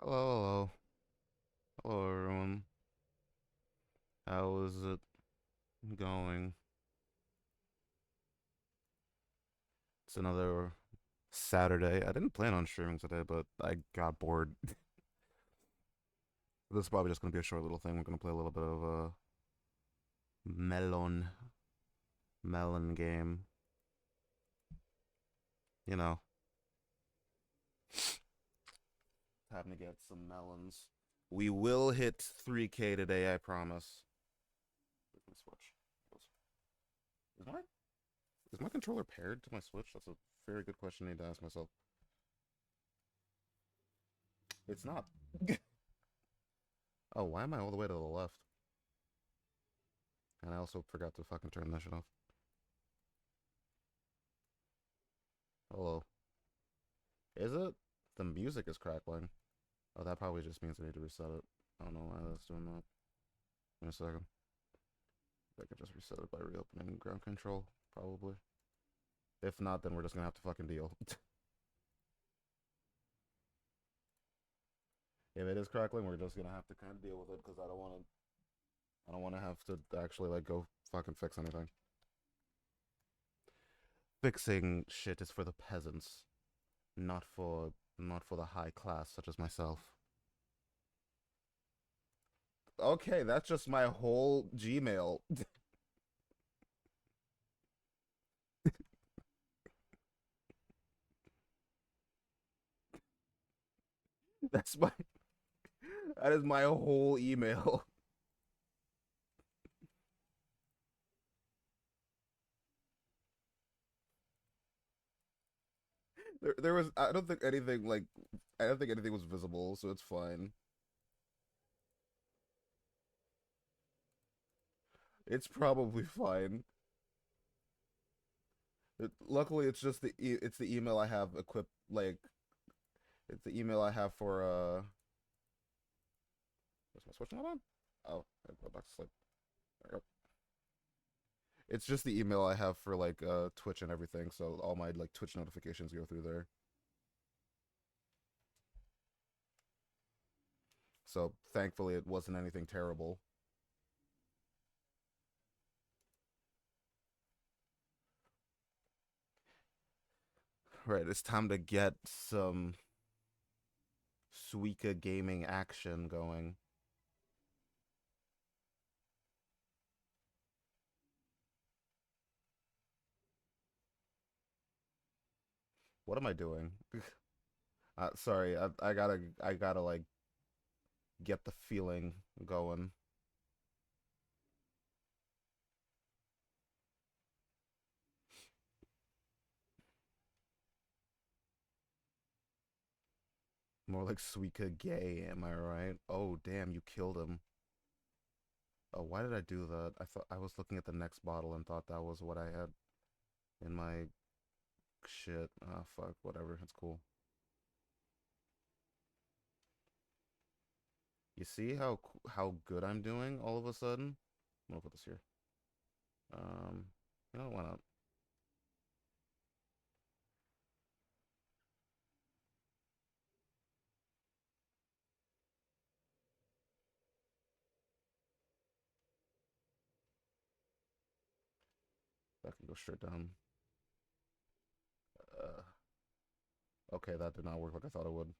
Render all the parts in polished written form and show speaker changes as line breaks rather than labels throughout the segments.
Hello, hello. Hello, everyone. How is it going? It's another Saturday. I didn't plan on streaming today, but I got bored. This is probably just going to be a short little thing. We're going to play a little bit of a melon melon game. You know, time to get some melons. We will hit 3K today, I promise. Where's my Switch? Is my is my controller paired to my Switch? That's a very good question I need to ask myself. It's not. Oh, why am I all the way to the left? And I also forgot to fucking turn that shit off. Hello. Is it? The music is crackling. Oh, that probably just means I need to reset it. I don't know why that's doing that. Give me a second. I can just reset it by reopening ground control, probably. If not, then we're just gonna have to fucking deal. If it is crackling, we're just gonna have to kind of deal with it because I don't want to have to actually like go fucking fix anything. Fixing shit is for the peasants, not for the high class such as myself. Okay, that's just my whole Gmail. That's my that is my whole email. There was I don't think anything was visible, so it's fine. It's probably fine. Luckily, it's just it's the email I have equipped it's the email I have for was my switch not on? Oh, I go back to sleep. There we go. It's just the email I have for like Twitch and everything, so all my like Twitch notifications go through there. So thankfully, it wasn't anything terrible. Right, it's time to get some Suika gaming action going. What am I doing? Sorry, I gotta like get the feeling going. More like Suika gay, am I right? Oh damn, you killed him. Oh, why did I do that? I thought I was looking at the next bottle and thought that was what I had in my shit. Ah, fuck, whatever. It's cool. You see how good I'm doing all of a sudden? I'm gonna put this here. Um, why not? That can go straight down. Uh, okay, that did not work like I thought it would.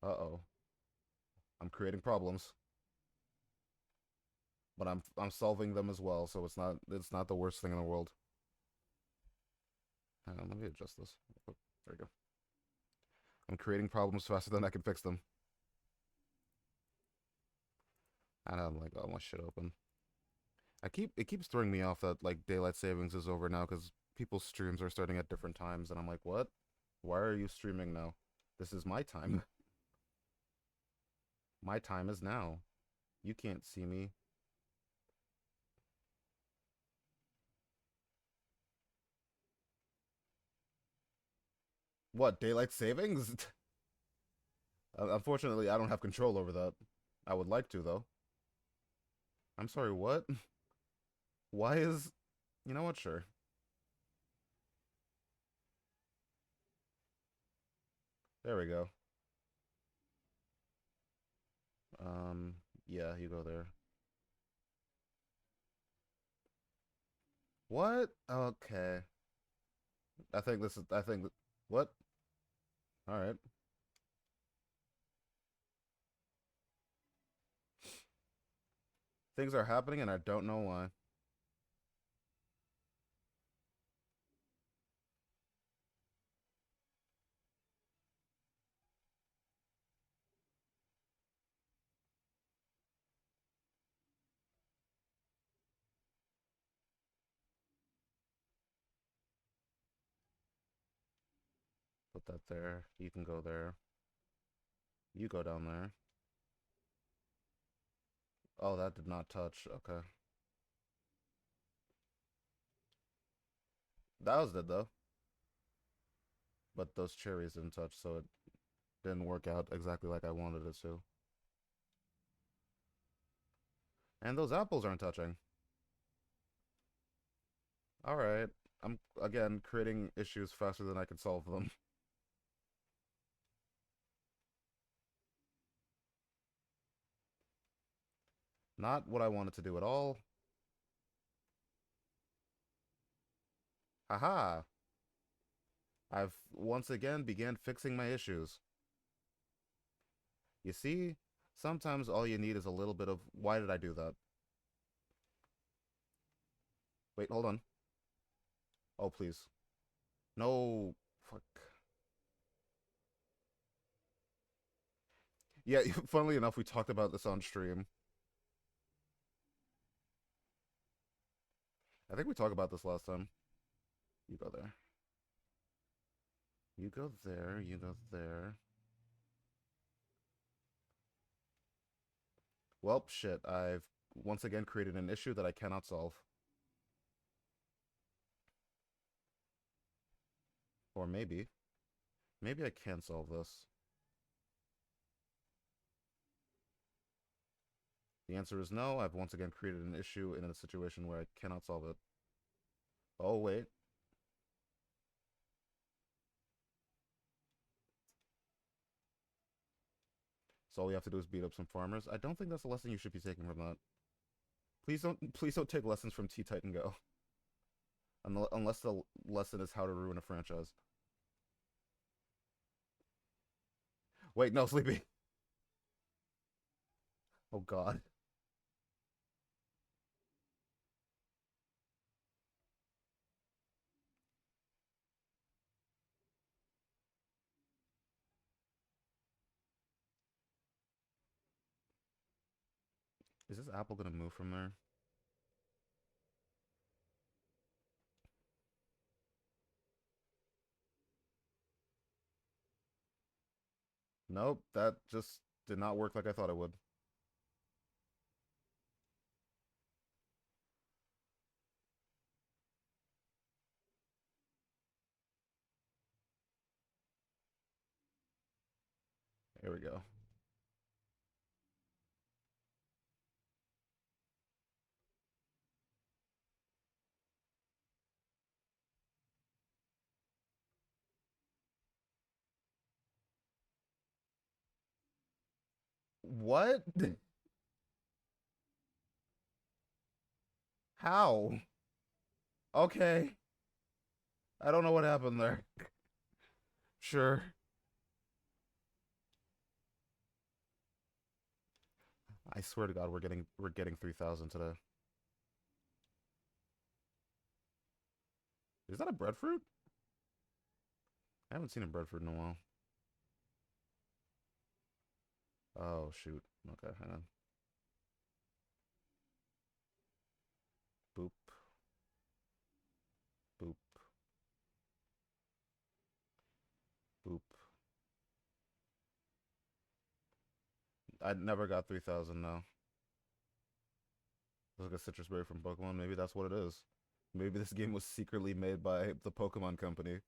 Uh-oh. I'm creating problems, but I'm solving them as well, so it's not the worst thing in the world. Hang on, let me adjust this. Oh, there we go. I'm creating problems faster than I can fix them. And I'm like, oh, my shit open. It keeps throwing me off that like daylight savings is over now because people's streams are starting at different times, and I'm like, what? Why are you streaming now? This is my time. My time is now. You can't see me. What, daylight savings? Unfortunately, I don't have control over that. I would like to though. I'm sorry, what? Why is you know what, sure. There we go. Um, yeah, you go there. What? Okay. I think this is. I think. What? All right. Things are happening, and I don't know why. Put that there. You can go there. You go down there. Oh, that did not touch. Okay. That was it though. But those cherries didn't touch, so it didn't work out exactly like I wanted it to. And those apples aren't touching. All right. I'm again creating issues faster than I can solve them. Not what I wanted to do at all. Haha. I've once again began fixing my issues. You see, sometimes all you need is a little bit of why did I do that? Wait, hold on. Oh, please. No. Fuck. Yeah, funnily enough, we talked about this on stream. I think we talked about this last time. You go there. You go there. You go there. Well, shit. I've once again created an issue that I cannot solve. Or maybe. Maybe I can solve this. The answer is no. I've once again created an issue in a situation where I cannot solve it. Oh, wait. So all we have to do is beat up some farmers. I don't think that's a lesson you should be taking from that. Please don't take lessons from T Titan Go. Unless the lesson is how to ruin a franchise. Wait, no, Sleepy. Oh god. Is this apple gonna move from there? Nope, that just did not work like I thought it would. Here we go. What? How? Okay. I don't know what happened there. Sure. I swear to God, we're getting 3,000 today. Is that a breadfruit? I haven't seen a breadfruit in a while. Oh shoot. Okay, hang on. Boop, boop, boop. I never got 3,000 though. It's like a citrus berry from Pokemon. Maybe that's what it is. Maybe this game was secretly made by the Pokemon Company.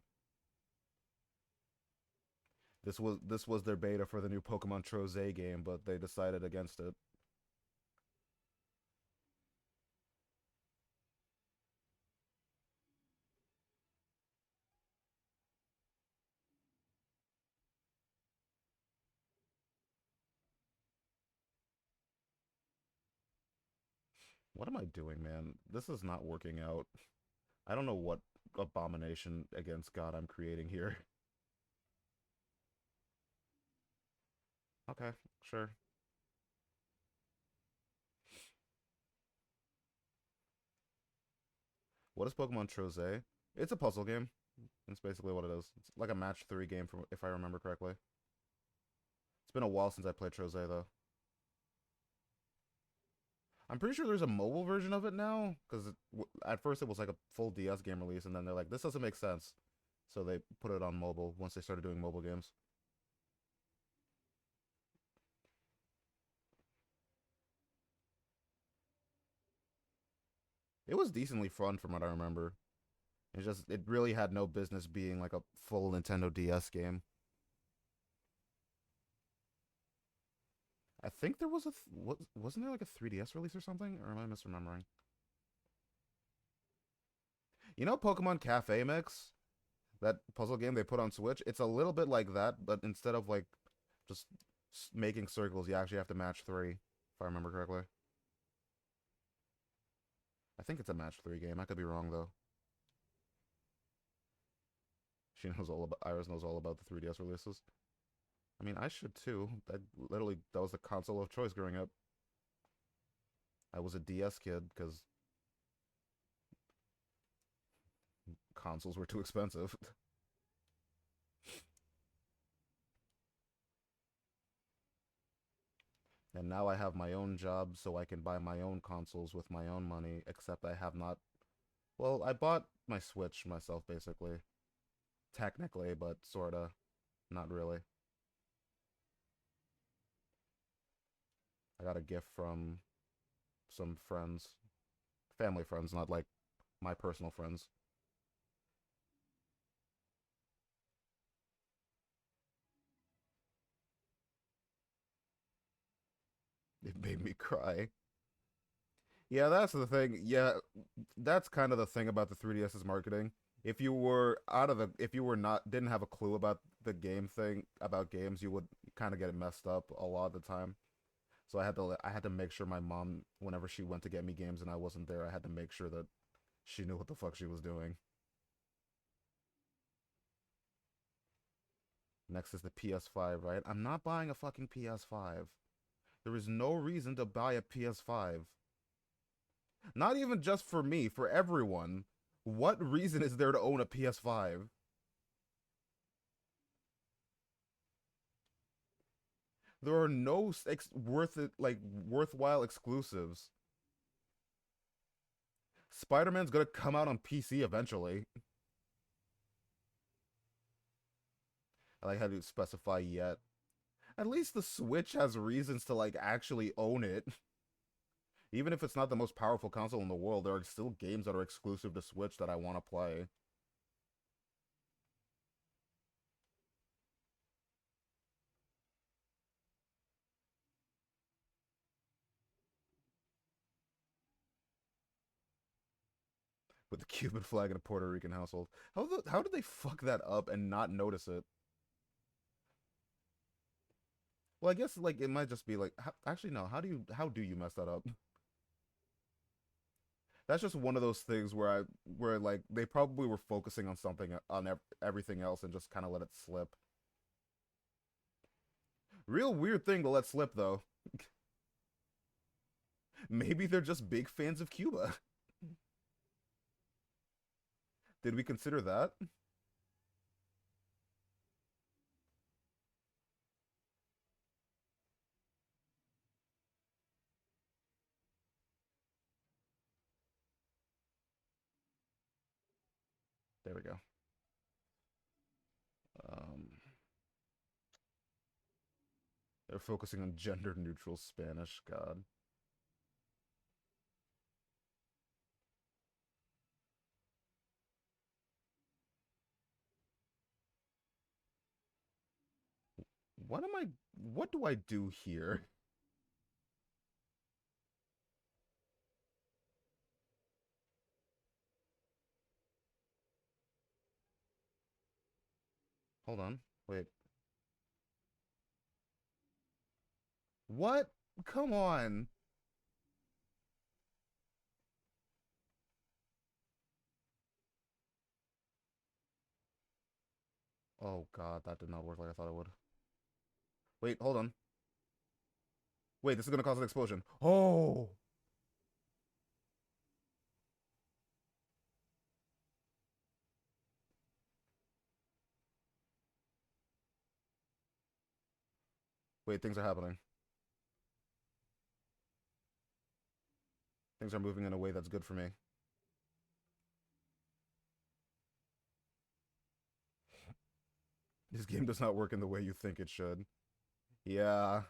This was their beta for the new Pokemon Troze game, but they decided against it. What am I doing, man? This is not working out. I don't know what abomination against God I'm creating here. Okay, sure. What is Pokemon Troze? It's a puzzle game. That's basically what it is. It's like a match 3 game, from if I remember correctly. It's been a while since I played Troze, though. I'm pretty sure there's a mobile version of it now, because at first it was like a full DS game release, and then they're like, this doesn't make sense. So they put it on mobile once they started doing mobile games. It was decently fun from what I remember. It really had no business being like a full Nintendo DS game. I think there was wasn't there like a 3DS release or something, or am I misremembering? You know Pokemon Cafe Mix, that puzzle game they put on Switch? It's a little bit like that, but instead of like just making circles, you actually have to match 3, if I remember correctly. I think it's a match 3 game. I could be wrong though. She knows all about Iris knows all about the 3DS releases. I mean, I should too. That was the console of choice growing up. I was a DS kid because consoles were too expensive. And now I have my own job, so I can buy my own consoles with my own money, except I have not. Well, I bought my Switch myself, basically. Technically, but sorta. Not really. I got a gift from some friends. Family friends, not like my personal friends. It made me cry. Yeah, that's the thing. Yeah, that's kind of the thing about the 3DS's marketing. If you were not didn't have a clue about the game thing about games, you would kind of get it messed up a lot of the time. So I had to make sure my mom, whenever she went to get me games and I wasn't there, I had to make sure that she knew what the fuck she was doing. Next is the PS5, right? I'm not buying a fucking PS5. There is no reason to buy a PS5. Not even just for me, for everyone. What reason is there to own a PS5? There are no worthwhile exclusives. Spider-Man's gonna come out on PC eventually. I like how to specify yet. At least the Switch has reasons to like actually own it. Even if it's not the most powerful console in the world, there are still games that are exclusive to Switch that I want to play. With the Cuban flag in a Puerto Rican household. How did they fuck that up and not notice it? Well, I guess like it might just be like actually no. How do you mess that up? That's just one of those things where like they probably were focusing on something on everything else and just kind of let it slip. Real weird thing to let slip though. Maybe they're just big fans of Cuba. Did we consider that? There we go. Um, they're focusing on gender neutral Spanish. God, what am I? What do I do here? Hold on. Wait. What? Come on. Oh god, that did not work like I thought it would. Wait, hold on. Wait, this is gonna cause an explosion. Oh! Wait, things are happening. Things are moving in a way that's good for me. This game does not work in the way you think it should. Yeah.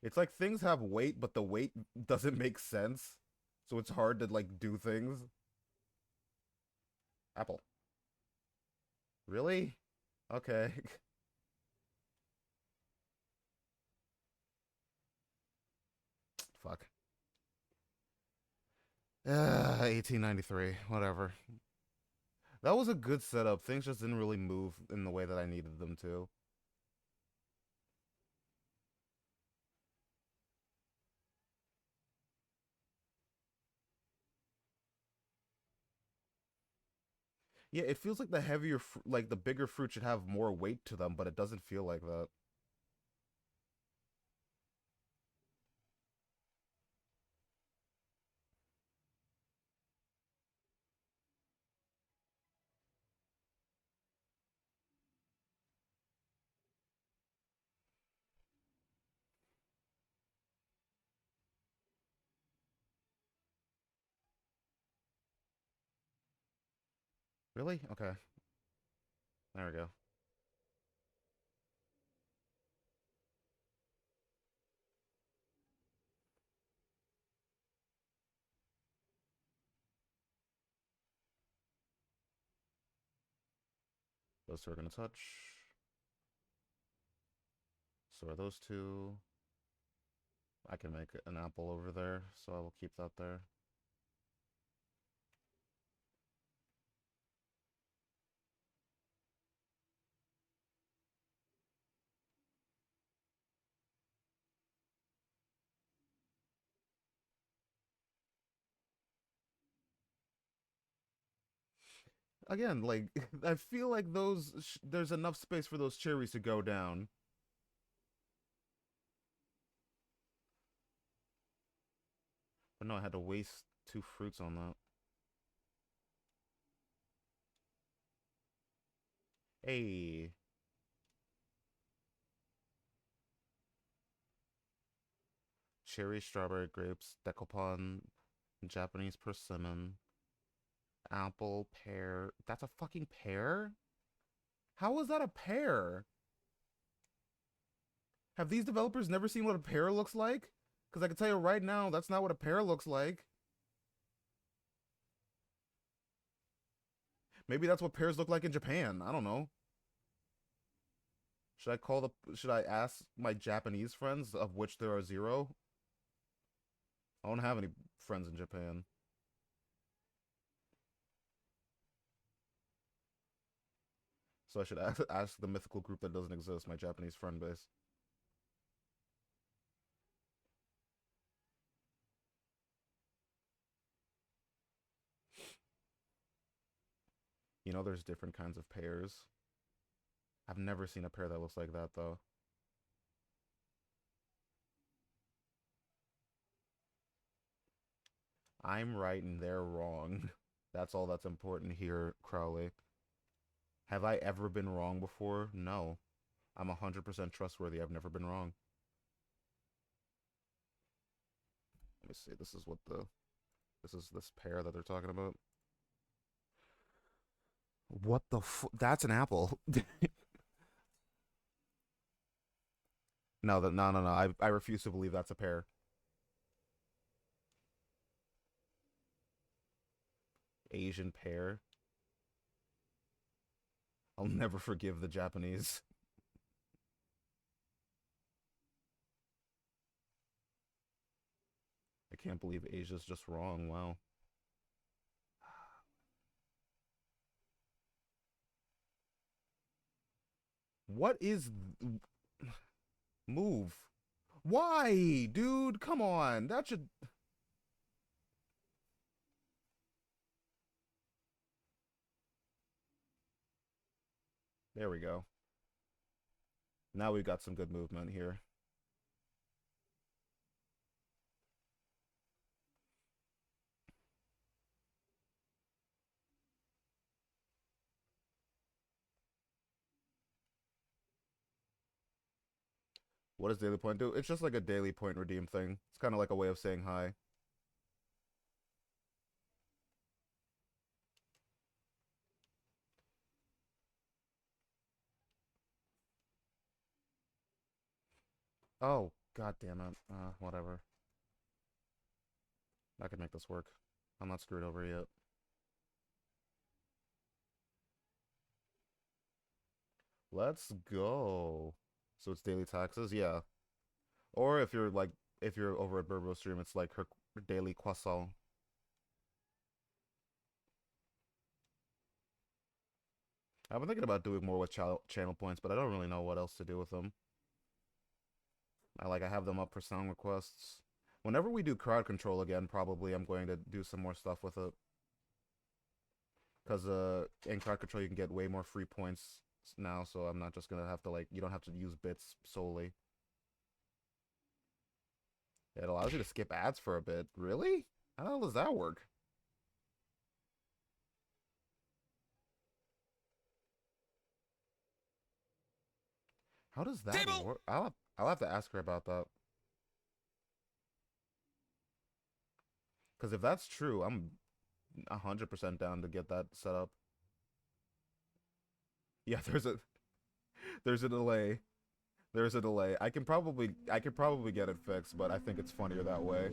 It's like things have weight, but the weight doesn't make sense. So it's hard to, like, do things. Apple. Really? Okay. Fuck. 1893. Whatever. That was a good setup. Things just didn't really move in the way that I needed them to. Yeah, it feels like the heavier, like the bigger fruit should have more weight to them, but it doesn't feel like that. Really? Okay. There we go. Those two are gonna touch. So are those two. I can make an apple over there, so I will keep that there. Again, like, I feel like there's enough space for those cherries to go down. But no, I had to waste two fruits on that. Hey, cherry, strawberry, grapes, decoupon, Japanese persimmon, apple, pear. That's a fucking pear? How is that a pear? Have these developers never seen what a pear looks like? Because I can tell you right now, that's not what a pear looks like. Maybe that's what pears look like in Japan. I don't know. Should I ask my Japanese friends, of which there are zero? I don't have any friends in Japan. So I should ask the mythical group that doesn't exist, my Japanese friend base. You know, there's different kinds of pears. I've never seen a pear that looks like that, though. I'm right and they're wrong. That's all that's important here, Crowley. Have I ever been wrong before? No. I'm 100% trustworthy. I've never been wrong. Let me see. This is this pear that they're talking about. What the That's an apple. No. I refuse to believe that's a pear. Asian pear. I'll never forgive the Japanese. I can't believe Asia's just wrong. Wow. What is move? Why, dude? Come on. That should There we go. Now we've got some good movement here. What does daily point do? It's just like a daily point redeem thing. It's kind of like a way of saying hi. Oh, god damn it. Whatever. I can make this work. I'm not screwed over yet. Let's go. So it's daily taxes? Yeah. Or if you're like, if you're over at Burbo Stream, it's like her daily croissant. I've been thinking about doing more with channel points, but I don't really know what else to do with them. I have them up for song requests. Whenever we do crowd control again, probably I'm going to do some more stuff with it. Because in crowd control you can get way more free points now, so I'm not just gonna have to like, you don't have to use bits solely. It allows you to skip ads for a bit. Really? How the hell does that work? How does that
Table.
work? I'll have to ask her about that. Because if that's true, I'm 100% down to get that set up. Yeah, there's a delay. There's a delay. I could probably get it fixed, but I think it's funnier that way.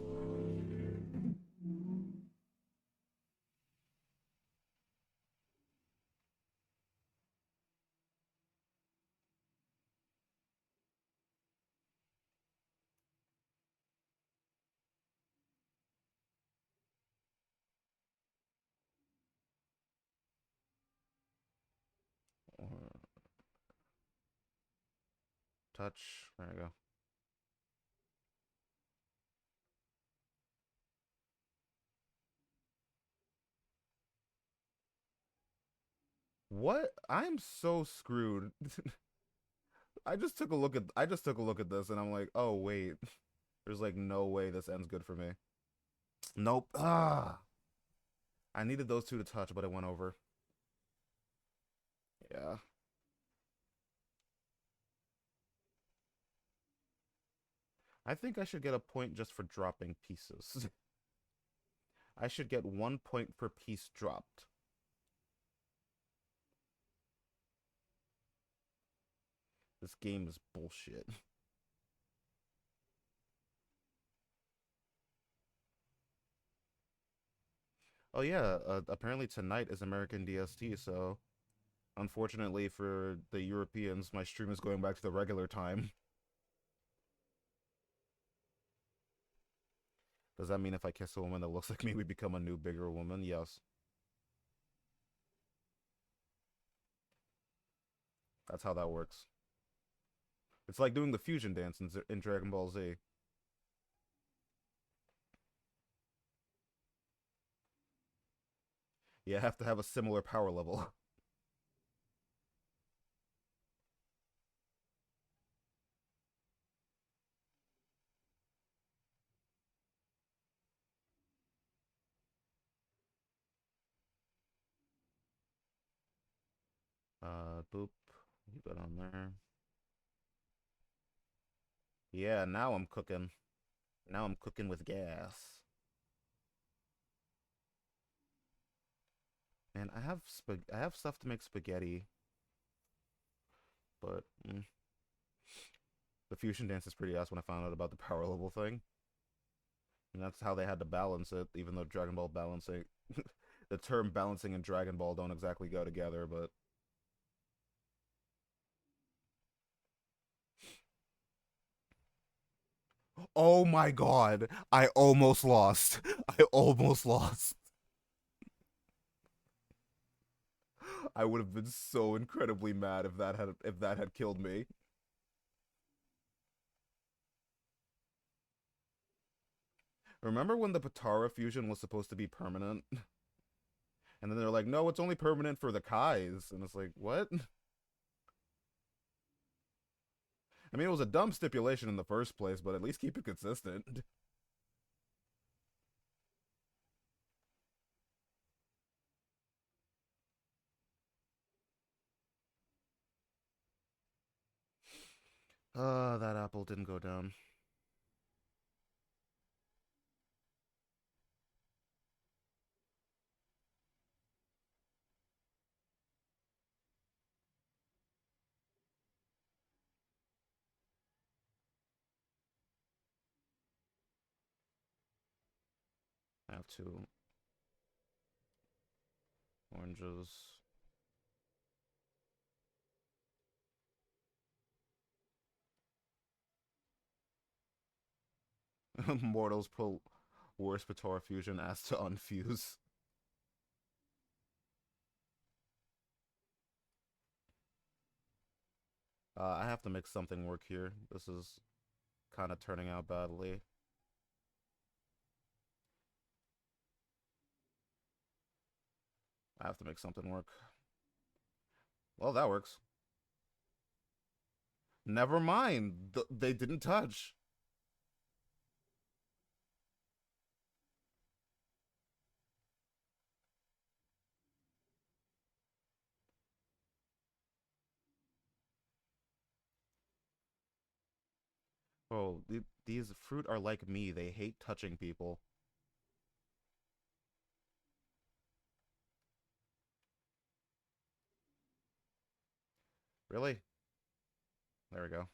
Touch. There you go. What? I'm so screwed. I just took a look at this and I'm like, "Oh wait. There's like no way this ends good for me." Nope. Ah. I needed those two to touch, but it went over. Yeah. I think I should get a point just for dropping pieces. I should get 1 point per piece dropped. This game is bullshit. Oh yeah, apparently tonight is American DST, so unfortunately for the Europeans, my stream is going back to the regular time. Does that mean if I kiss a woman that looks like me, we become a new, bigger woman? Yes. That's how that works. It's like doing the fusion dance in Dragon Ball Z. You have to have a similar power level. Boop. Keep that on there. Yeah, now I'm cooking. Now I'm cooking with gas. And I have stuff to make spaghetti, but the fusion dance is pretty ass when I found out about the power level thing. And that's how they had to balance it, even though Dragon Ball balancing the term balancing and Dragon Ball don't exactly go together, but oh my god, I almost lost. I almost lost. I would have been so incredibly mad if that had killed me. Remember when the Patara fusion was supposed to be permanent? And then they're like, no, it's only permanent for the Kais. And it's like, what? I mean, it was a dumb stipulation in the first place, but at least keep it consistent. That apple didn't go down. I have two oranges. Mortals pull worse Batora fusion as to unfuse. I have to make something work here. This is kind of turning out badly. I have to make something work. Well, that works. Never mind. They didn't touch. Oh, these fruit are like me. They hate touching people. Really? There we go.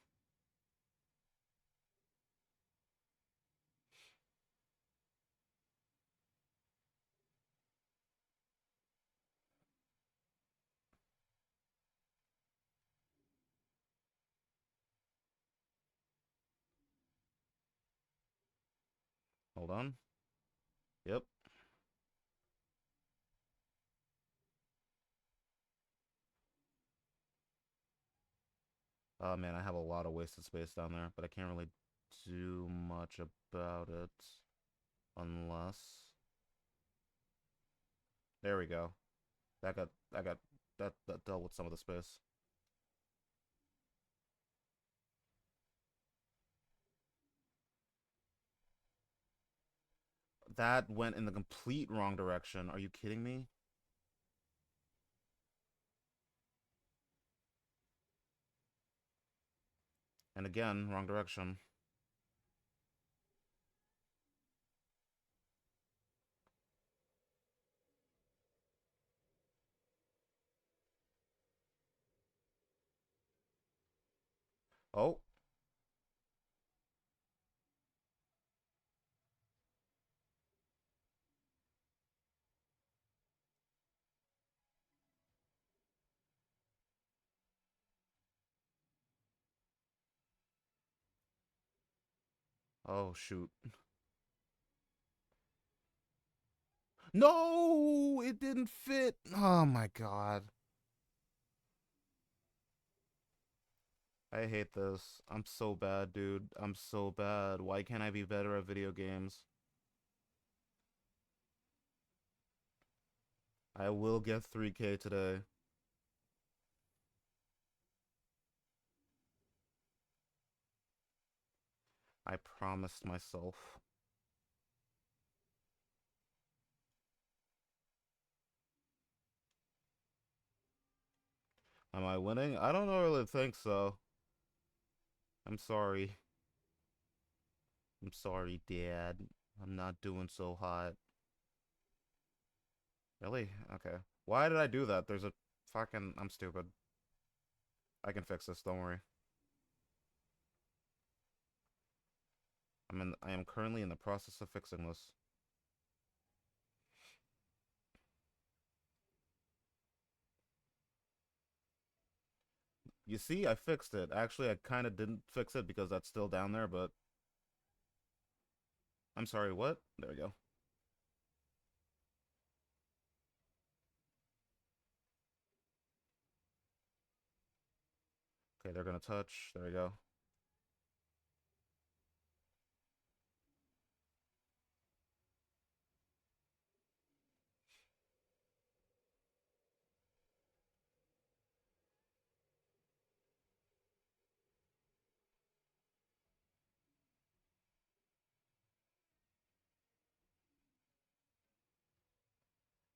Hold on. Yep. Oh man, I have a lot of wasted space down there, but I can't really do much about it. Unless... There we go. That dealt with some of the space. That went in the complete wrong direction. Are you kidding me? And again, wrong direction. Oh, oh shoot. No, it didn't fit. Oh my god. I hate this. I'm so bad, dude. I'm so bad. Why can't I be better at video games? I will get 3K today. I promised myself. Am I winning? I don't really think so. I'm sorry. I'm sorry, Dad. I'm not doing so hot. Really? Okay. Why did I do that? There's a fucking... I'm stupid. I can fix this, don't worry. I am currently in the process of fixing this. You see, I fixed it. Actually, I kind of didn't fix it because that's still down there, but... I'm sorry, what? There we go. Okay, they're gonna touch. There we go.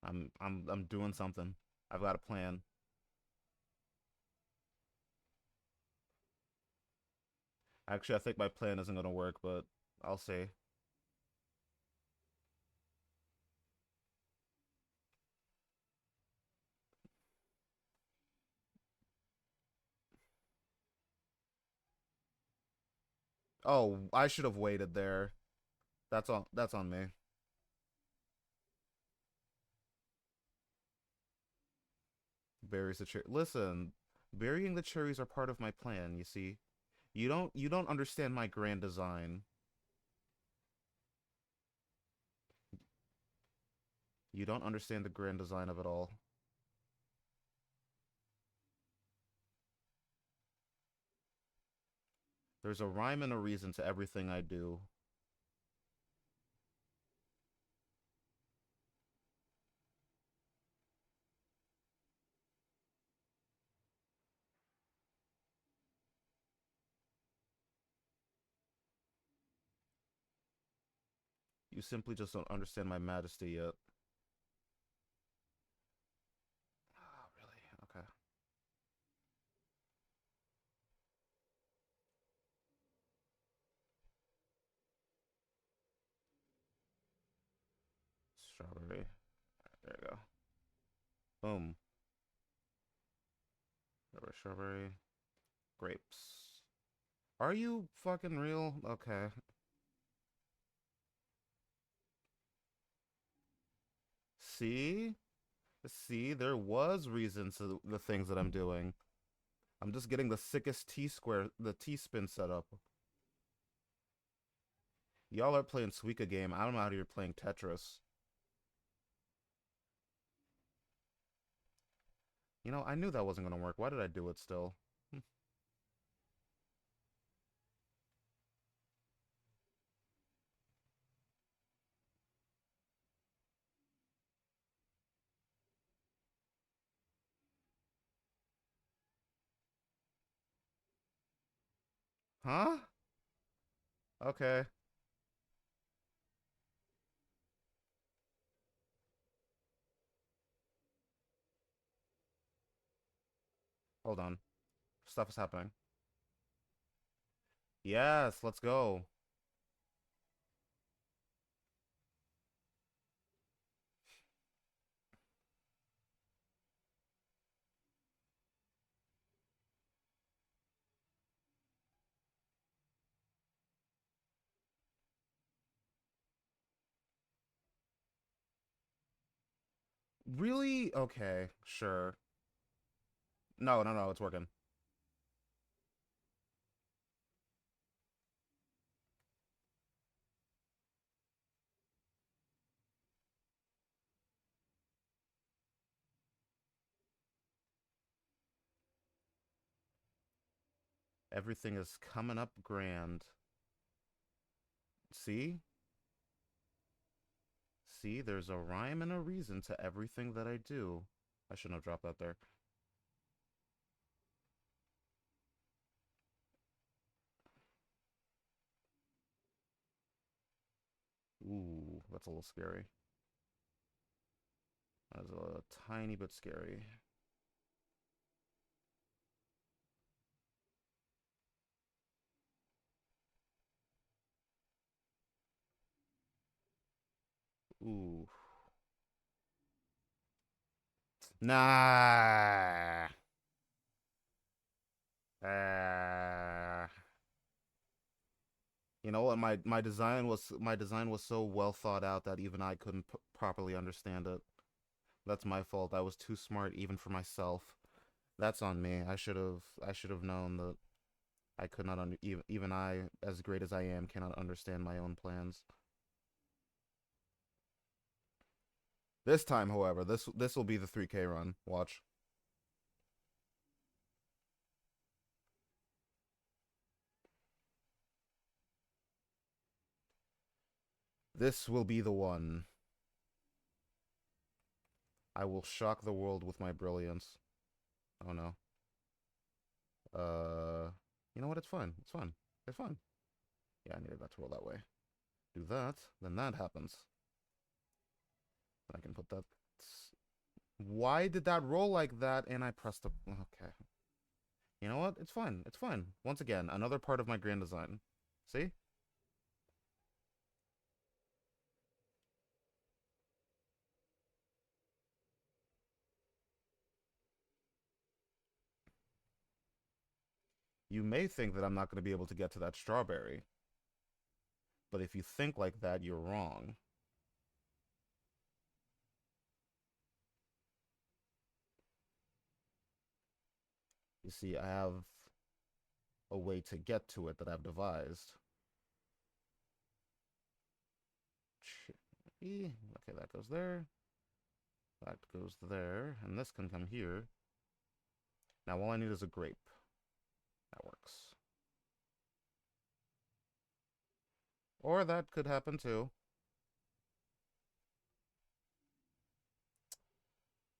I'm doing something. I've got a plan. Actually, I think my plan isn't gonna work, but I'll see. Oh, I should have waited there. That's on me. Berries the cherry. Listen, burying the cherries are part of my plan, you see. You don't understand my grand design. You don't understand the grand design of it all. There's a rhyme and a reason to everything I do. You simply just don't understand my majesty yet. Oh, really? Okay. Strawberry. There you go. Boom. Strawberry, strawberry. Grapes. Are you fucking real? Okay. See? See, there was reason to the things that I'm doing. I'm just getting the sickest T square, the T spin set up. Y'all are playing Suika game. I'm out here playing Tetris. I knew that wasn't gonna work. Why did I do it still? Huh? Okay. Hold on. Stuff is happening. Yes, let's go. Really? Okay, sure. No, no, no, it's working. Everything is coming up grand. See? See, there's a rhyme and a reason to everything that I do. I shouldn't have dropped that there. Ooh, that's a little scary. That's a tiny bit scary. Ooh. Nah. Ah. You know what? My design was so well thought out that even I couldn't properly understand it. That's my fault. I was too smart even for myself. That's on me. I should have known that I could not even I, as great as I am, cannot understand my own plans. This time, however, this will be the 3K run. Watch. This will be the one. I will shock the world with my brilliance. Oh no. Uh, you know what? It's fine. It's fine. It's fine. Yeah, I needed that to roll that way. Do that, then that happens. I can put that. Why did that roll like that? And I pressed the. Okay. You know what? It's fine. It's fine. Once again, another part of my grand design. See? You may think that I'm not going to be able to get to that strawberry, but if you think like that, you're wrong. You see, I have a way to get to it that I've devised. Okay, that goes there. That goes there. And this can come here. Now, all I need is a grape. That works. Or that could happen too.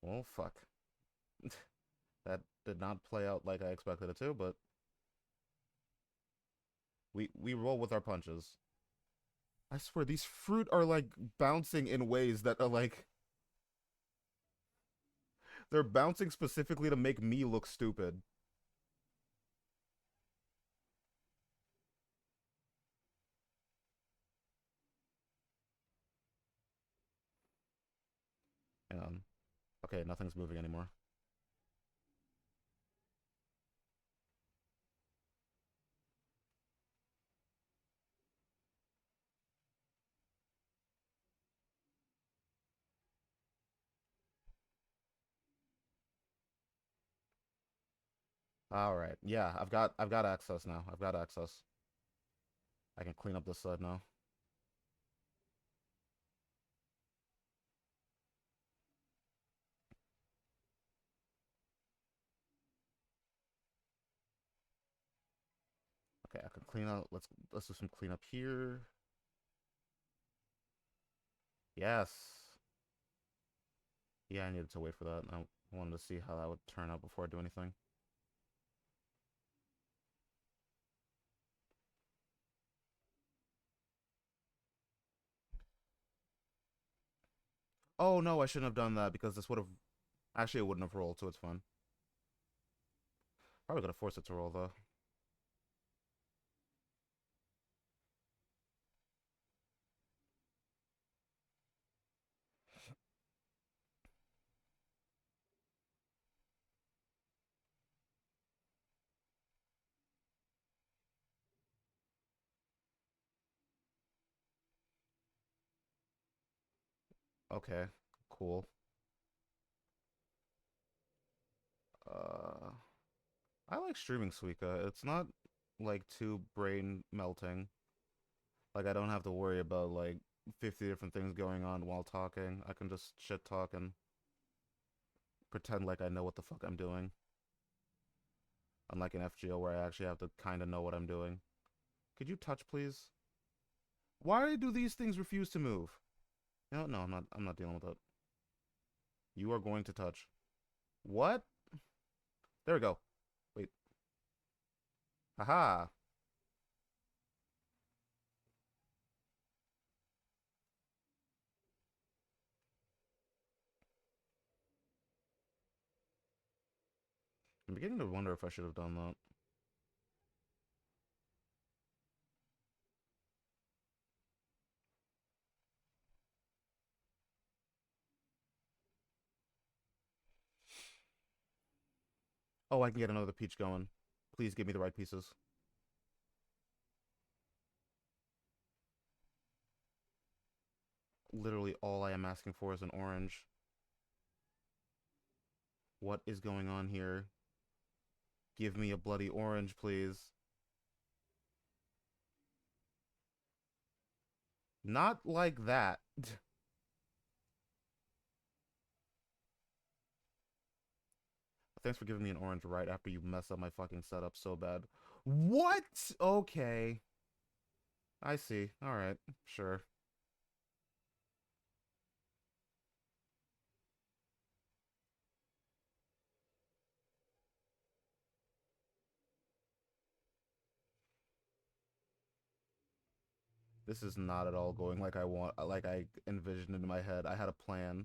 Well, fuck. That did not play out like I expected it to, but we roll with our punches. I swear, these fruit are like bouncing in ways that are like they're bouncing specifically to make me look stupid. Hang on. Okay, nothing's moving anymore. All right. Yeah, I've got access now. I've got access. I can clean up this side now. Okay, I can clean up. Let's do some cleanup here. Yes. Yeah, I needed to wait for that. I wanted to see how that would turn out before I do anything. Oh no, I shouldn't have done that because this would have actually it wouldn't have rolled, so it's fine. Probably gonna force it to roll though. Okay, cool. Uh, I like streaming Suika. It's not like too brain melting. Like I don't have to worry about like 50 different things going on while talking. I can just shit talk and pretend like I know what the fuck I'm doing. Unlike an FGO where I actually have to kind of know what I'm doing. Could you touch, please? Why do these things refuse to move? No, I'm not. I'm not dealing with it. You are going to touch. What? There we go. Wait. Haha. I'm beginning to wonder if I should have done that. Oh, I can get another peach going. Please give me the right pieces. Literally all I am asking for is an orange. What is going on here? Give me a bloody orange, please. Not like that. Thanks for giving me an orange right after you mess up my fucking setup so bad. What? Okay. I see. Alright. Sure. This is not at all going like I envisioned in my head. I had a plan.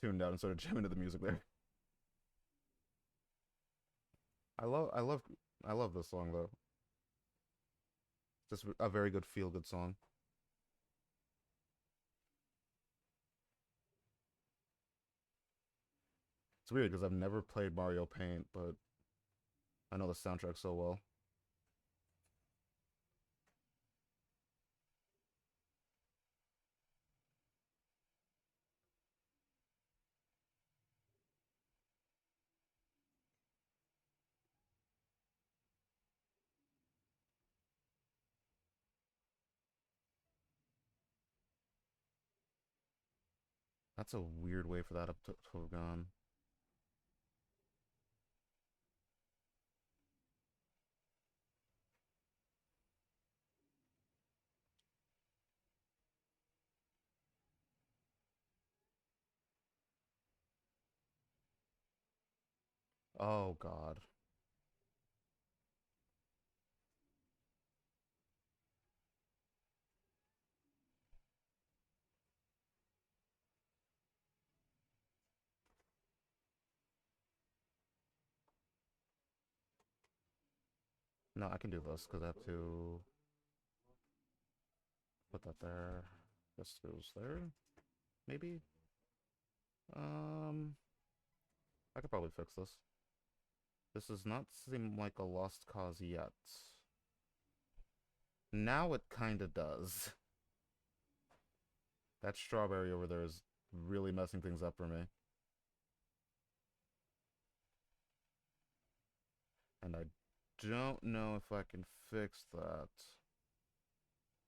tuned out and started jamming to the music there. I love, I love this song though. Just a very good feel good song. It's weird because I've never played Mario Paint, but I know the soundtrack so well. That's a weird way for that to have gone. Oh God. No, I can do this because I have to put that there. This goes there. Maybe. Um, I could probably fix this. This does not seem like a lost cause yet. Now it kinda does. That strawberry over there is really messing things up for me. And I don't know if I can fix that.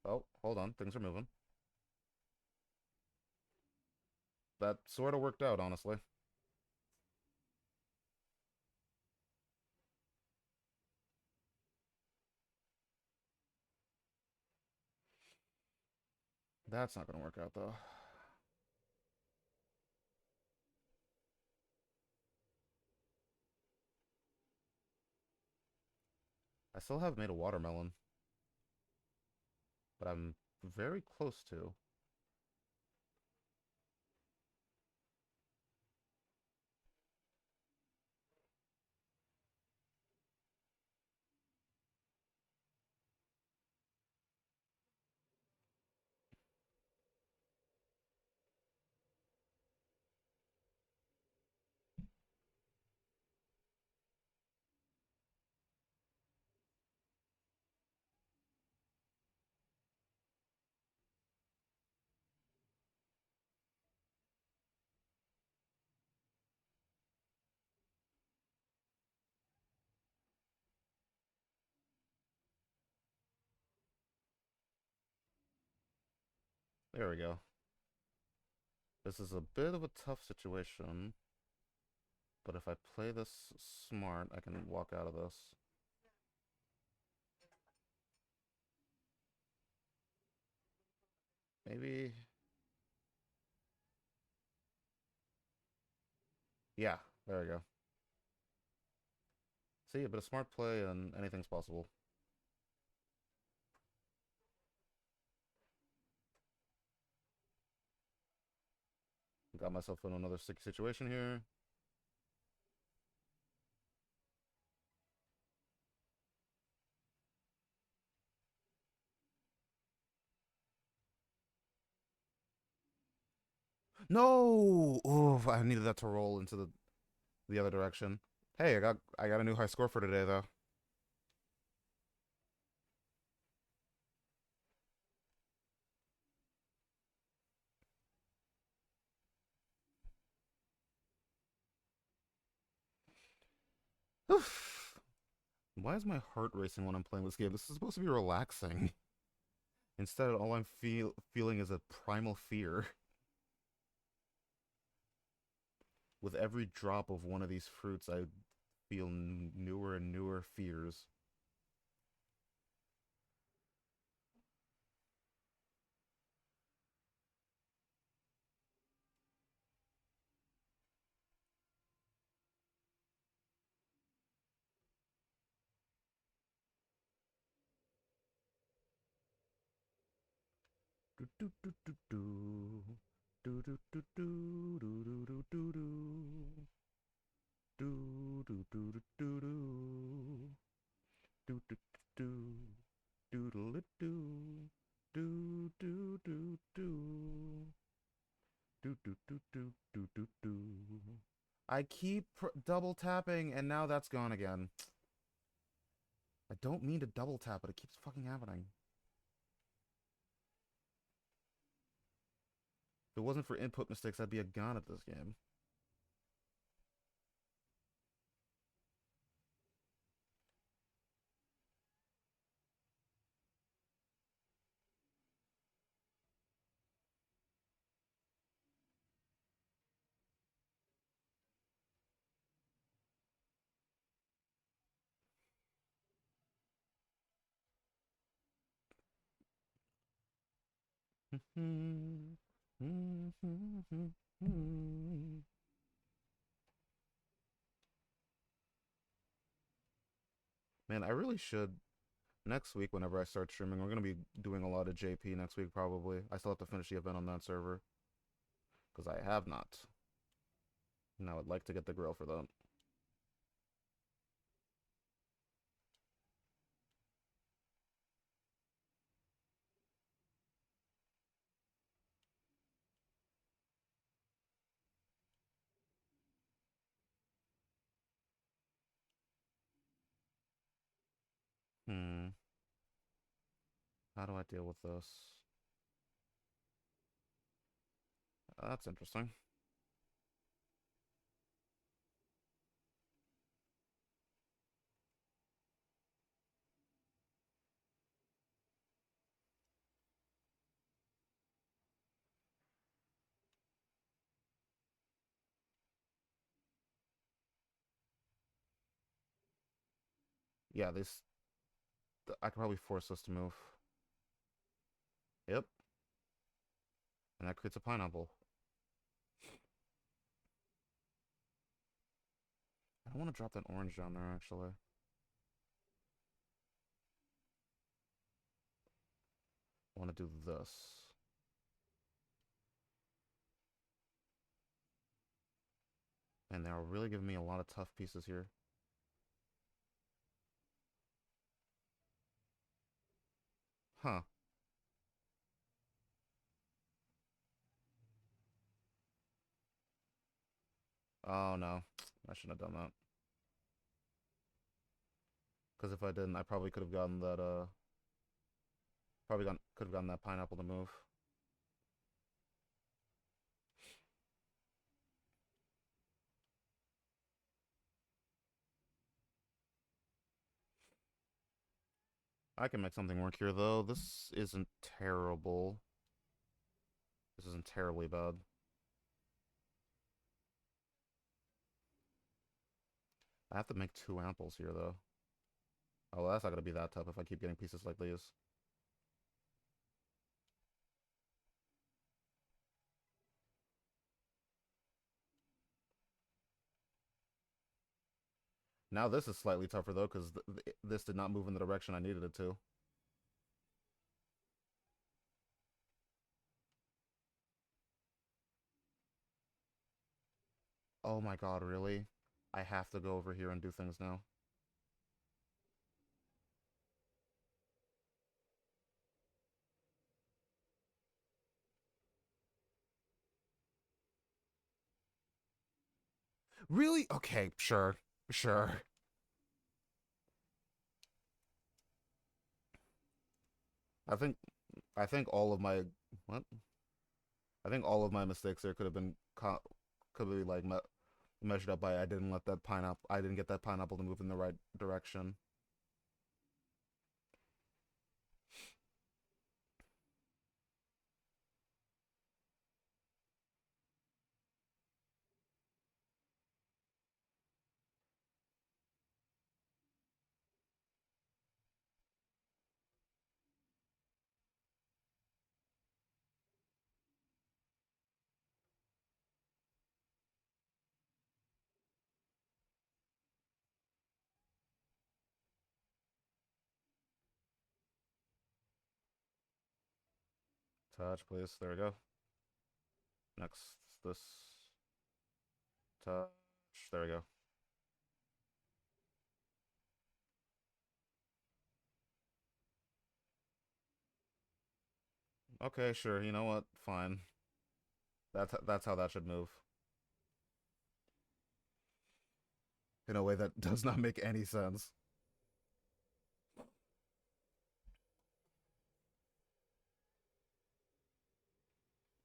Oh, hold on. Things are moving. That sort of worked out, honestly. That's not going to work out, though. I still haven't made a watermelon, but I'm very close to. There we go. This is a bit of a tough situation, but if I play this smart, I can walk out of this. Maybe. Yeah, there we go. See, a bit of smart play and anything's possible. Got myself in another sticky situation here. No! Oof, I needed that to roll into the other direction. Hey, I got a new high score for today though. Oof. Why is my heart racing when I'm playing this game? This is supposed to be relaxing. Instead, all I'm feeling is a primal fear. With every drop of one of these fruits, I feel newer and newer fears. Do, do, do, do, do. Do do do do do do do do do. Do do do do do do. Do do do do do do do do do do. Do do do do do do do. I keep double tapping and now that's gone again. I don't mean to double tap, but it keeps fucking happening. If it wasn't for input mistakes, I'd be a god at this game. Man, I really should. Next week, whenever I start streaming, we're going to be doing a lot of JP next week, probably. I still have to finish the event on that server. Because I have not. And I would like to get the grill for that. Hmm. How do I deal with this? That's interesting. Yeah, this. I could probably force this to move. Yep. And that creates a pineapple. I don't want to drop that orange down there, actually. I want to do this. And they're really giving me a lot of tough pieces here. Huh. Oh, no. I shouldn't have done that. Because if I didn't, I probably could have gotten that, could have gotten that pineapple to move. I can make something work here, though. This isn't terrible. This isn't terribly bad. I have to make two apples here, though. Oh, well, that's not going to be that tough if I keep getting pieces like these. Now this is slightly tougher, though, because this did not move in the direction I needed it to. Oh my god, really? I have to go over here and do things now. Really? Okay, sure. Sure. I think I think all of my what? I think all of my mistakes there could have been could be like measured up by I didn't get that pineapple to move in the right direction. Touch, please. There we go. Next, this touch. There we go. Okay, sure. You know what? Fine. That's how that should move. In a way that does not make any sense.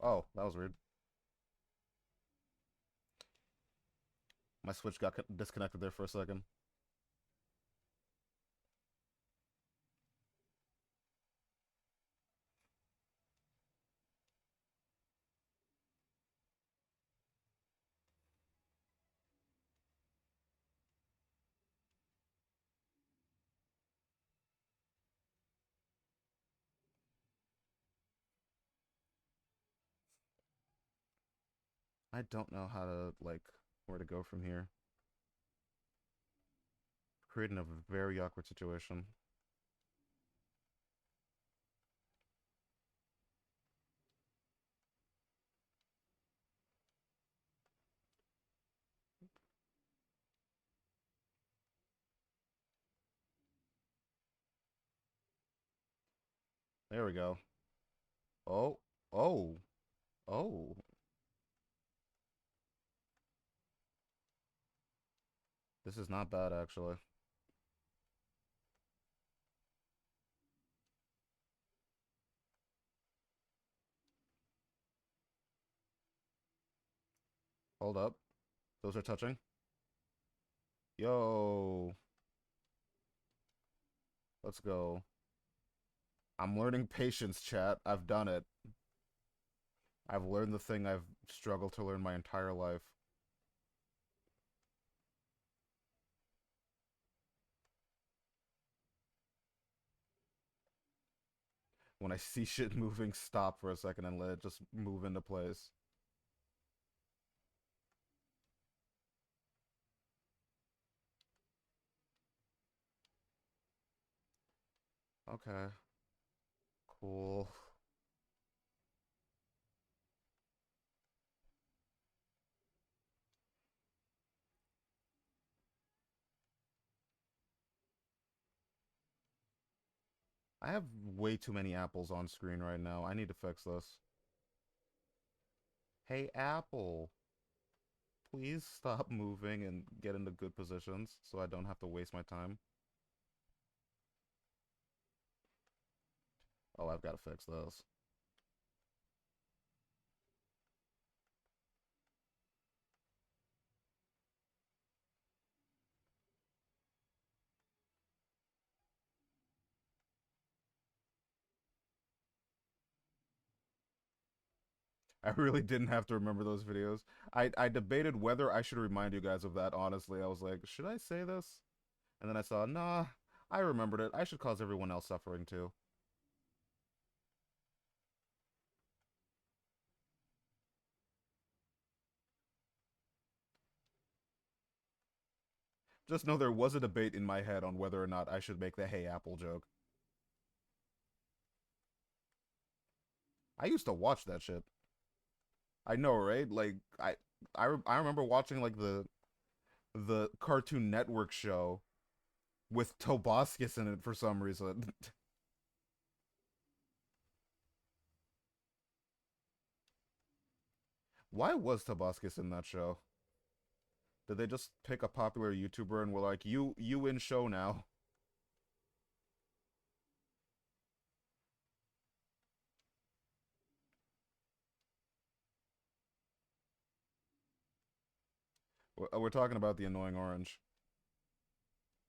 Oh, that was weird. My switch got disconnected there for a second. I don't know how to, like, where to go from here. Creating a very awkward situation. There we go. Oh, oh, oh. This is not bad, actually. Hold up. Those are touching. Yo, let's go. I'm learning patience, chat. I've done it. I've learned the thing I've struggled to learn my entire life. When I see shit moving, stop for a second and let it just move into place. Okay, cool. I have way too many apples on screen right now. I need to fix this. Hey, Apple, please stop moving and get into good positions so I don't have to waste my time. Oh, I've got to fix this. I really didn't have to remember those videos. I debated whether I should remind you guys of that, honestly. I was like, should I say this? And then I saw, nah, I remembered it. I should cause everyone else suffering too. Just know there was a debate in my head on whether or not I should make the hey Apple joke. I used to watch that shit. I know, right? Like I remember watching like the Cartoon Network show with Toboscus in it for some reason. Why was Toboscus in that show? Did they just pick a popular YouTuber and were like, you in show now? We're talking about the annoying orange.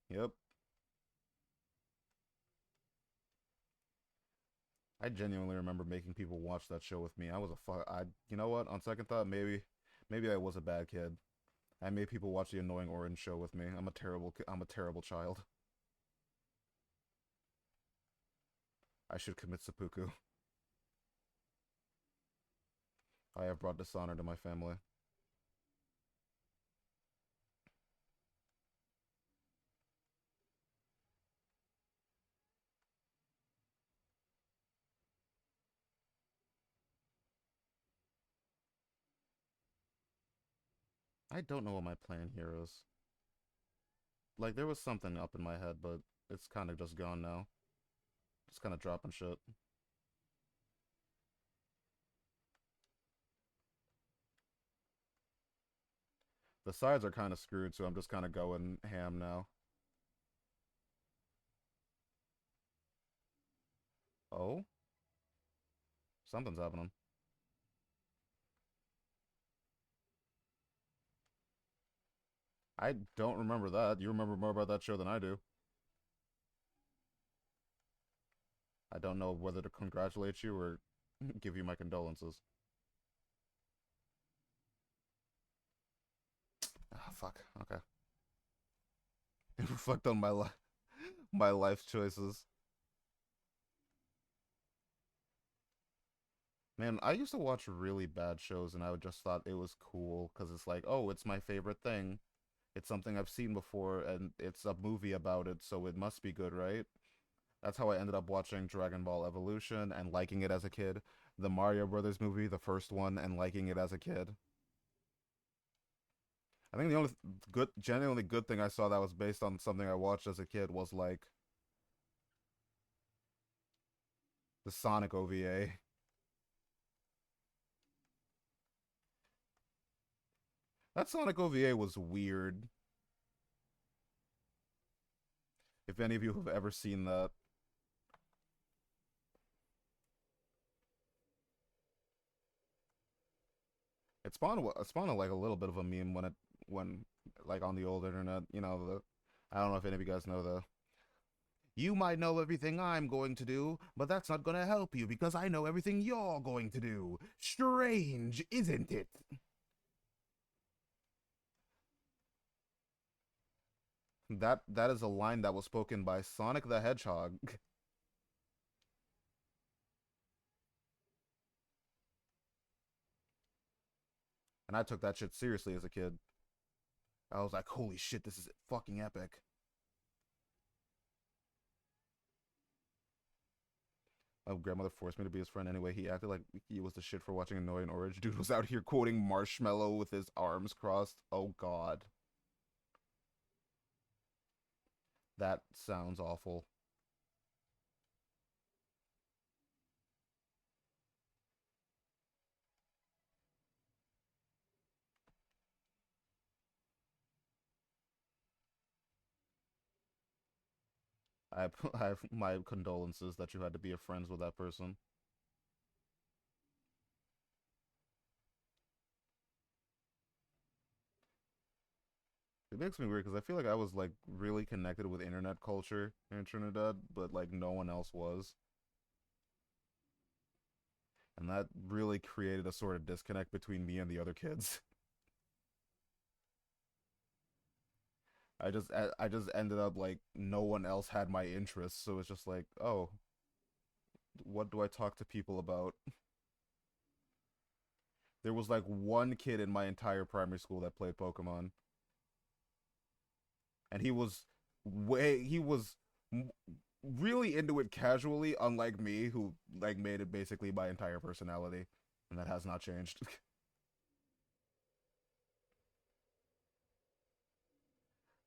Yep. I genuinely remember making people watch that show with me. I was a fuck. You know what? On second thought, maybe I was a bad kid. I made people watch the annoying orange show with me. I'm a terrible child. I should commit seppuku. I have brought dishonor to my family. I don't know what my plan here is. Like, there was something up in my head, but it's kind of just gone now. Just kind of dropping shit. The sides are kind of screwed, so I'm just kind of going ham now. Oh? Something's happening. I don't remember that. You remember more about that show than I do. I don't know whether to congratulate you or give you my condolences. Ah, fuck. Okay. Reflect on my life choices. Man, I used to watch really bad shows and I would just thought it was cool because it's like, oh, it's my favorite thing. It's something I've seen before and it's a movie about it, so it must be good, right? That's how I ended up watching Dragon Ball Evolution and liking it as a kid. The Mario Brothers movie, the first one, and liking it as a kid. I think the only genuinely good thing I saw that was based on something I watched as a kid was like the Sonic OVA. That Sonic OVA was weird. If any of you have ever seen that, it spawned like a little bit of a meme when like on the old internet. You know the I don't know if any of you guys know the you might know everything I'm going to do, but that's not going to help you because I know everything you're going to do. Strange, isn't it? That is a line that was spoken by Sonic the Hedgehog. And I took that shit seriously as a kid. I was like, holy shit, this is fucking epic. My grandmother forced me to be his friend anyway. He acted like he was the shit for watching Annoying Orange. Dude was out here quoting Marshmallow with his arms crossed. Oh god. That sounds awful. I have my condolences that you had to be friends with that person. It makes me weird because I feel like I was like really connected with internet culture in Trinidad, but like no one else was. And that really created a sort of disconnect between me and the other kids. I just ended up like no one else had my interests, so it's just like, oh, what do I talk to people about? There was like one kid in my entire primary school that played Pokemon, and he was really into it casually, unlike me, who like made it basically my entire personality, and that has not changed.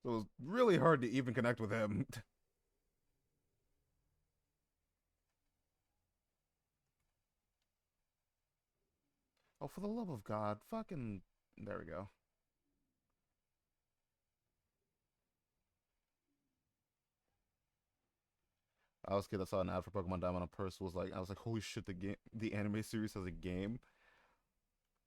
So it was really hard to even connect with him. Oh, for the love of God, fucking there we go. I was a kid that saw an ad for Pokemon Diamond on a purse was like I was like, holy shit, the anime series has a game.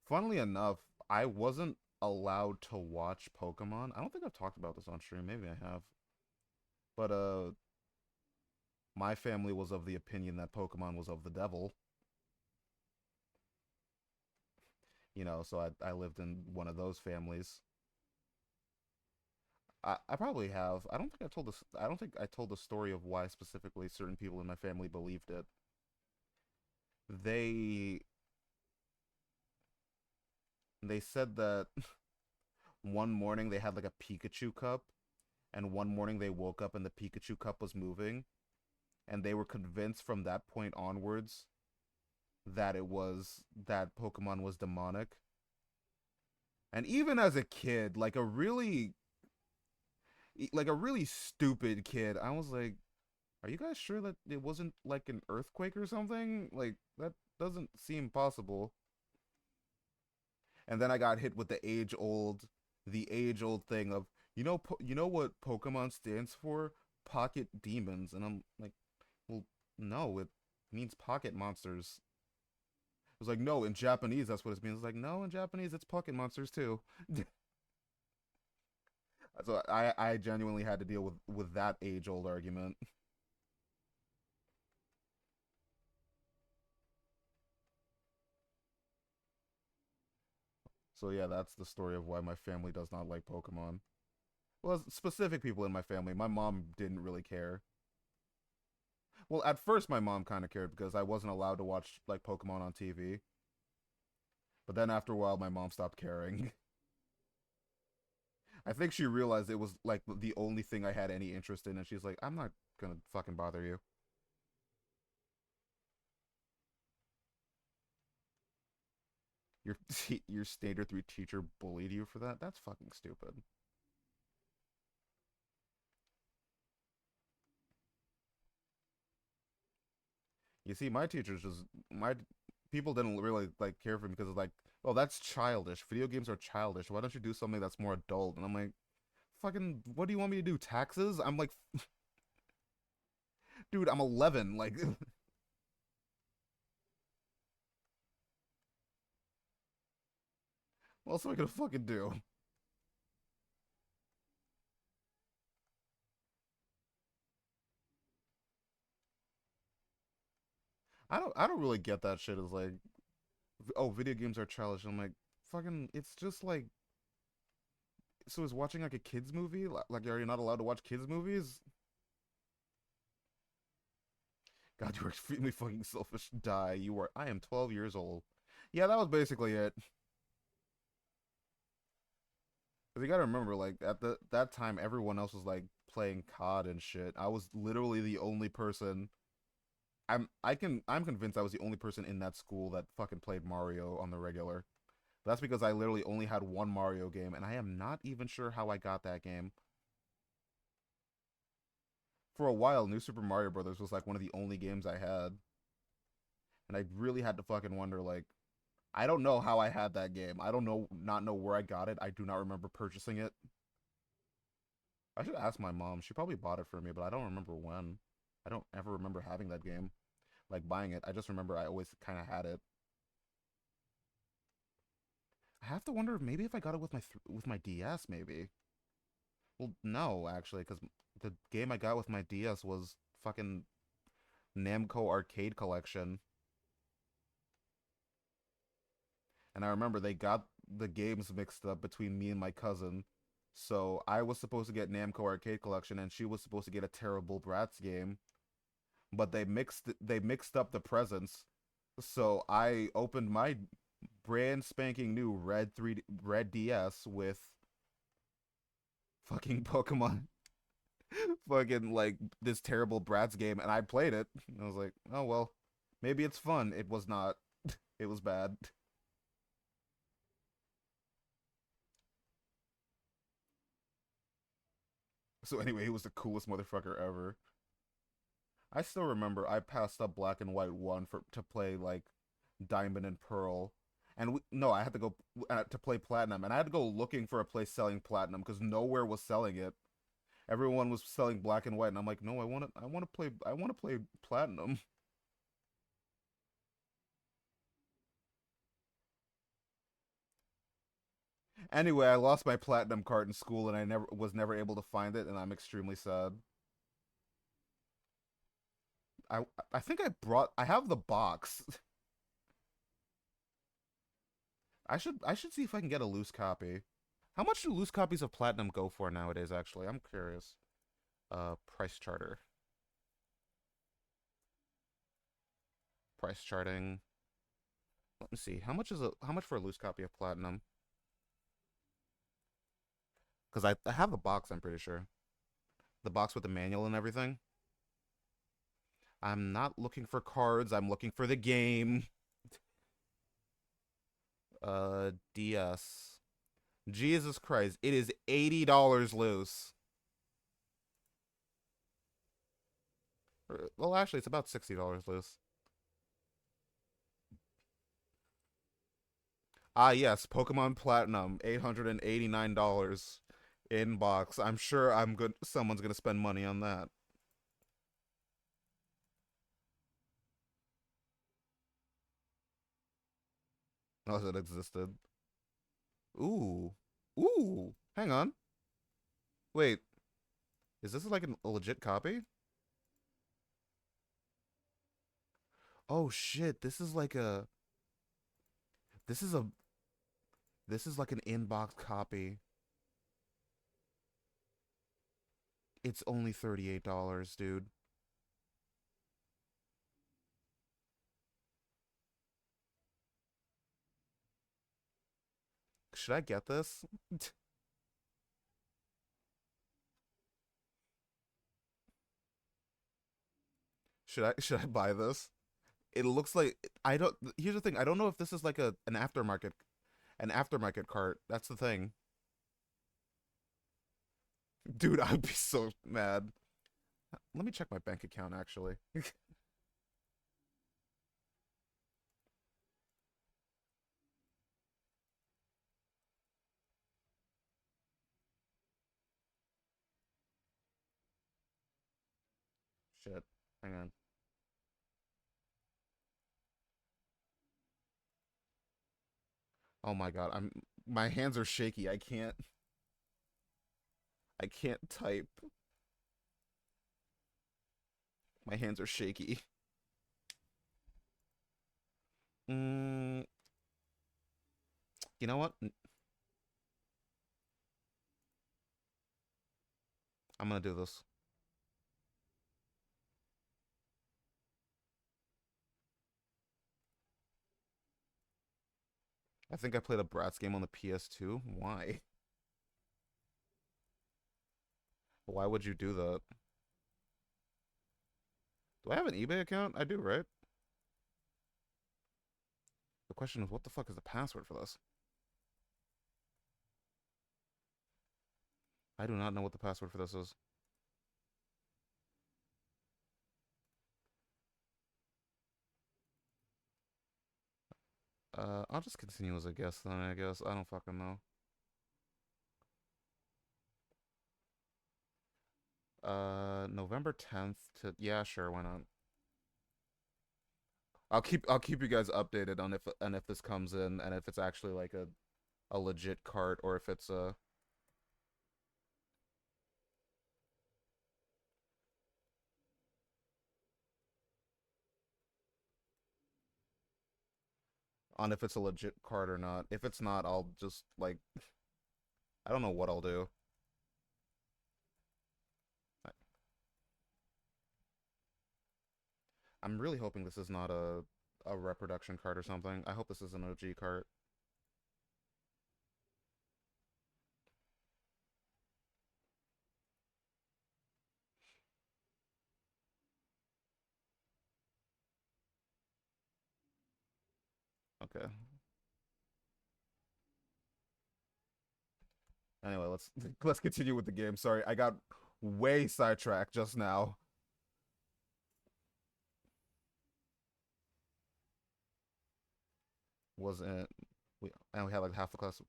Funnily enough, I wasn't allowed to watch Pokemon. I don't think I've talked about this on stream. Maybe I have. But my family was of the opinion that Pokemon was of the devil. So I lived in one of those families. I probably have. I don't think I told this. I don't think I told the story of why specifically certain people in my family believed it. They they said that one morning they had like a Pikachu cup, and one morning they woke up and the Pikachu cup was moving, and they were convinced from that point onwards that Pokemon was demonic. And even as a kid, like a really stupid kid, I was like, "Are you guys sure that it wasn't like an earthquake or something? Like that doesn't seem possible." And then I got hit with the age old thing of you know what Pokemon stands for? Pocket demons, and I'm like, well, no, it means pocket monsters. It was like, no, in Japanese that's what it means. It's like, no, in Japanese it's pocket monsters too. So I genuinely had to deal with that age old argument. So yeah, that's the story of why my family does not like Pokemon. Well, specific people in my family. My mom didn't really care. Well, at first my mom kind of cared because I wasn't allowed to watch like Pokemon on TV. But then after a while, my mom stopped caring. I think she realized it was like the only thing I had any interest in, and she's like, "I'm not gonna fucking bother you." Your your standard three teacher bullied you for that. That's fucking stupid. You see, my teachers just my people didn't really like care for me because it's like, oh, that's childish. Video games are childish. Why don't you do something that's more adult? And I'm like, fucking, what do you want me to do? Taxes? I'm like, dude, I'm 11. Like, what else am I gonna fucking do? I don't really get that shit. As like, oh, video games are childish. I'm like, fucking, it's just like, so is watching like a kids movie like are you not allowed to watch kids movies? God, you are extremely fucking selfish. Die. You are. I am 12 years old. Yeah, that was basically it. Cause you gotta remember, like at the that time, everyone else was like playing COD and shit. I was literally the only person. I'm convinced I was the only person in that school that fucking played Mario on the regular. That's because I literally only had one Mario game, and I am not even sure how I got that game. For a while, New Super Mario Brothers was like one of the only games I had, and I really had to fucking wonder, like, I don't know how I had that game. I don't know, not know where I got it. I do not remember purchasing it. I should ask my mom. She probably bought it for me, but I don't remember when. I don't ever remember having that game, like buying it. I just remember I always kind of had it. I have to wonder if maybe if I got it with with my DS, maybe. Well, no, actually, because the game I got with my DS was fucking Namco Arcade Collection, and I remember they got the games mixed up between me and my cousin. So I was supposed to get Namco Arcade Collection, and she was supposed to get a terrible Bratz game. But they mixed up the presents. So I opened my brand spanking new red DS with fucking Pokemon, fucking like this terrible Bratz game, and I played it. And I was like, oh well, maybe it's fun. It was not. It was bad. So anyway, he was the coolest motherfucker ever. I still remember I passed up Black and White one for to play like Diamond and Pearl, and no, I had to go to play Platinum, and I had to go looking for a place selling Platinum because nowhere was selling it. Everyone was selling Black and White, and I'm like, no, I want to play Platinum. Anyway, I lost my Platinum card in school, and I never able to find it, and I'm extremely sad. I I think I have the box. I should see if I can get a loose copy. How much do loose copies of Platinum go for nowadays? Actually, I'm curious. Price charter, price charting. Let me see. How much for a loose copy of Platinum? Because I have the box. I'm pretty sure the box with the manual and everything. I'm not looking for cards. I'm looking for the game. DS. Jesus Christ. It is $80 loose. Well, actually, it's about $60 loose. Ah, yes, Pokemon Platinum, $889 in box. I'm sure I'm good. Someone's gonna spend money on that. Oh, it existed. Ooh, ooh. Hang on. Wait, is this like a legit copy? Oh shit! This is a this is like an inbox copy. It's only $38, dude. Should I get this? Should I buy this? It looks like I don't. Here's the thing. I don't know if this is like a an aftermarket cart. That's the thing, dude. I'd be so mad. Let me check my bank account actually. Shit. Hang on. Oh my god. My hands are shaky. I can't type. My hands are shaky. Mm, you know what? I'm gonna do this. I think I played a Bratz game on the PS2. Why? Why would you do that? Do I have an eBay account? I do, right? The question is, what the fuck is the password for this? I do not know what the password for this is. I'll just continue as a guest then, I guess. I don't fucking know. November 10th to yeah, sure, why not? I'll keep you guys updated on if this comes in and if it's actually like a legit cart or if it's on if it's a legit cart or not. If it's not, I'll just like I don't know what I'll do. I, I'm really hoping this is not a reproduction cart or something. I hope this is an OG cart. Okay. Anyway, let's continue with the game. Sorry, I got way sidetracked just now. Wasn't we? And we had like half the class.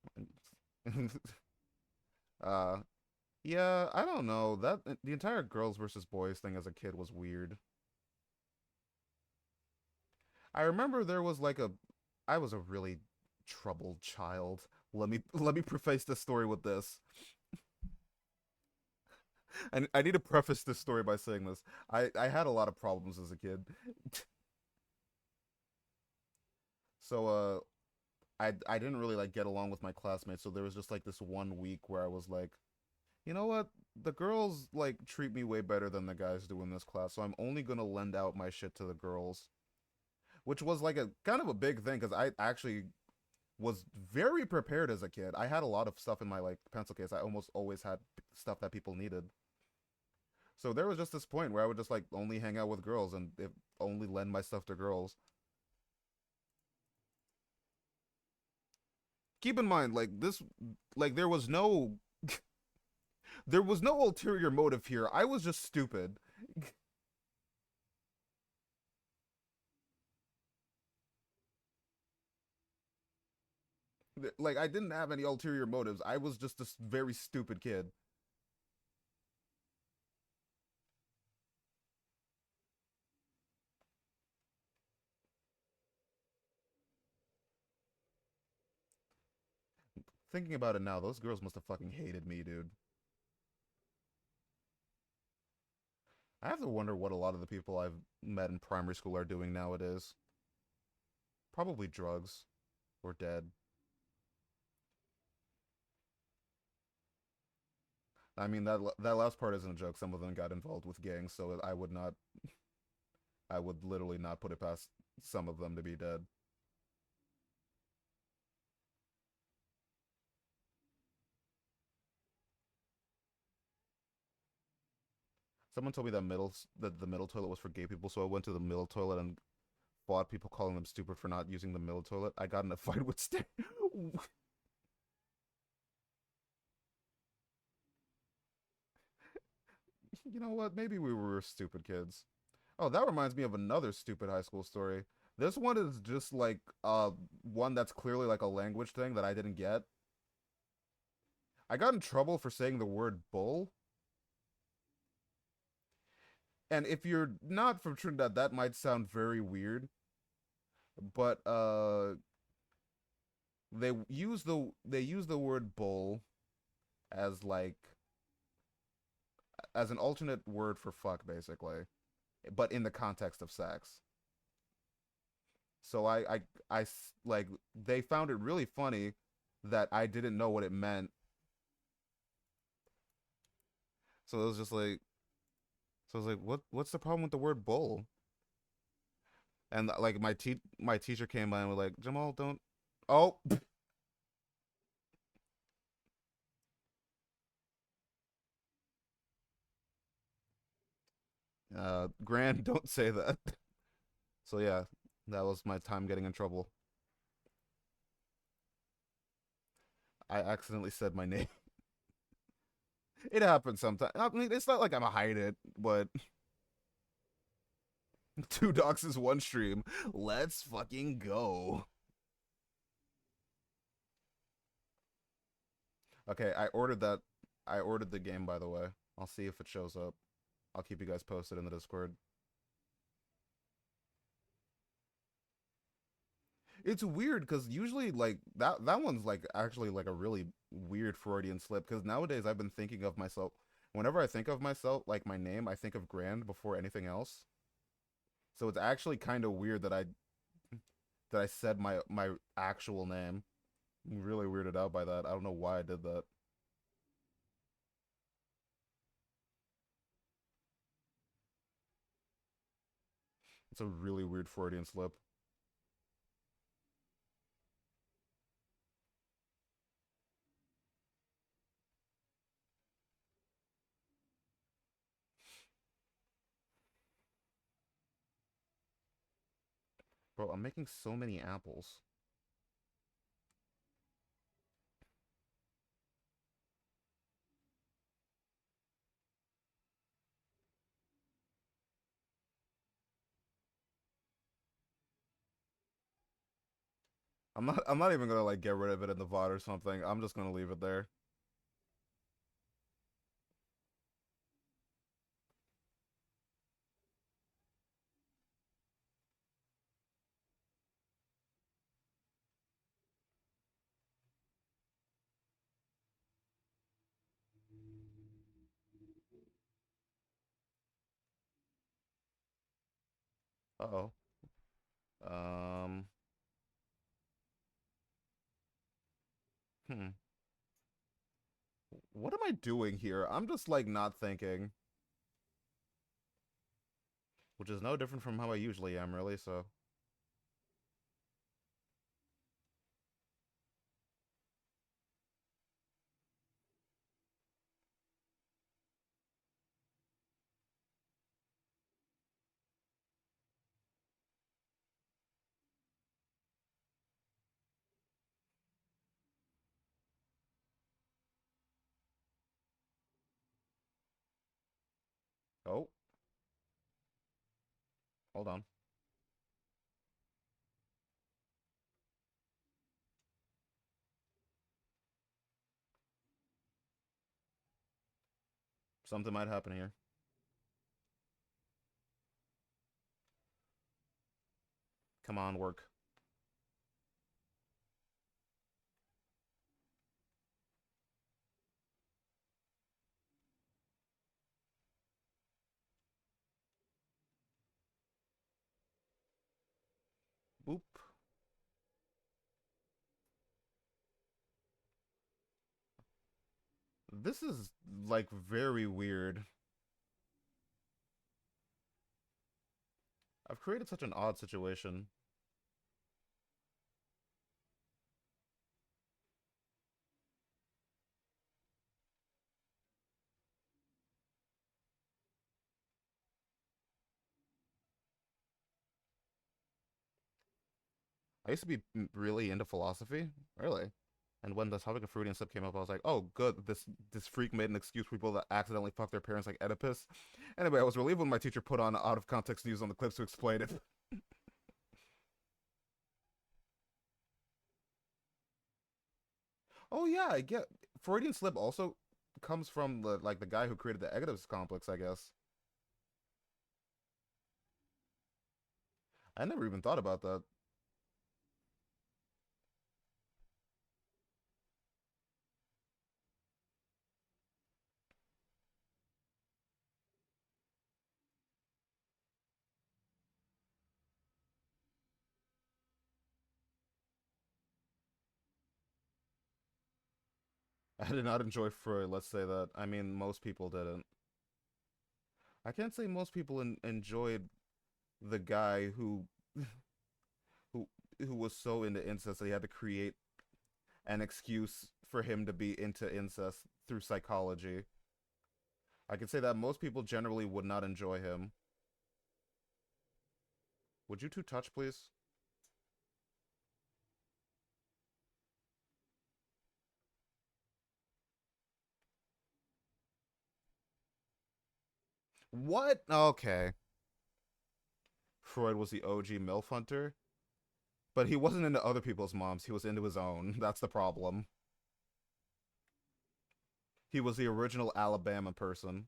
uh, yeah, I don't know that the entire girls versus boys thing as a kid was weird. I remember there was like I was a really troubled child. Let me preface this story with this. I need to preface this story by saying this. I had a lot of problems as a kid. So I didn't really like get along with my classmates, so there was just like this one week where I was like, you know what? The girls like treat me way better than the guys do in this class, so I'm only gonna lend out my shit to the girls. Which was like a kind of a big thing because I actually was very prepared as a kid. I had a lot of stuff in my like pencil case. I almost always had stuff that people needed. So there was just this point where I would just like only hang out with girls and if only lend my stuff to girls. keep in mind, like this, like there was no ulterior motive here. I was just stupid. Like I didn't have any ulterior motives. I was just a very stupid kid. Thinking about it now, those girls must have fucking hated me, dude. I have to wonder what a lot of the people I've met in primary school are doing nowadays. Probably drugs or dead. I mean that last part isn't a joke. Some of them got involved with gangs, so I would not. I would literally not put it past some of them to be dead. Someone told me that the middle toilet was for gay people, so I went to the middle toilet and fought people, calling them stupid for not using the middle toilet. I got in a fight with Stan. You know what? Maybe we were stupid kids. Oh, that reminds me of another stupid high school story. This one is just like one that's clearly like a language thing that I didn't get. I got in trouble for saying the word bull, and if you're not from Trinidad, that might sound very weird, but they use the word bull as like as an alternate word for fuck basically, but in the context of sex. So like they found it really funny that I didn't know what it meant. So it was just like so I was like what's the problem with the word bull? And like my teacher came by and was like, "Jamal, don't." Oh, Grand, don't say that. So yeah, that was my time getting in trouble. I accidentally said my name. It happens sometimes. I mean, it's not like I'm hiding it, but two dogs is one stream. Let's fucking go. Okay, I ordered that. I ordered the game, by the way. I'll see if it shows up. I'll keep you guys posted in the Discord. It's weird because usually like that one's like actually like a really weird Freudian slip because nowadays I've been thinking of myself whenever I think of myself like my name I think of Grand before anything else. So it's actually kind of weird that I said my actual name. I'm really weirded out by that. I don't know why I did that. It's a really weird Freudian slip. Bro, I'm making so many apples. I'm not even gonna like get rid of it in the VOD or something. I'm just gonna leave it there. Uh-oh. Um hmm. What am I doing here? I'm just like not thinking, which is no different from how I usually am, really. So, Hold on. Something might happen here. Come on, work. Boop. This is like very weird. I've created such an odd situation. I used to be really into philosophy. Really. And when the topic of Freudian slip came up, I was like, "Oh, good! This freak made an excuse for people that accidentally fuck their parents like Oedipus." Anyway, I was relieved when my teacher put on out of context news on the clips to explain it. Oh yeah, I get Freudian slip also comes from the guy who created the Oedipus complex, I guess. I never even thought about that. I did not enjoy Freud. Let's say that. I mean, most people didn't. I can't say most people enjoyed the guy who who was so into incest that he had to create an excuse for him to be into incest through psychology. I could say that most people generally would not enjoy him. Would you two touch, please? What? Okay. Freud was the OG MILF hunter, but he wasn't into other people's moms. He was into his own. That's the problem. He was the original Alabama person.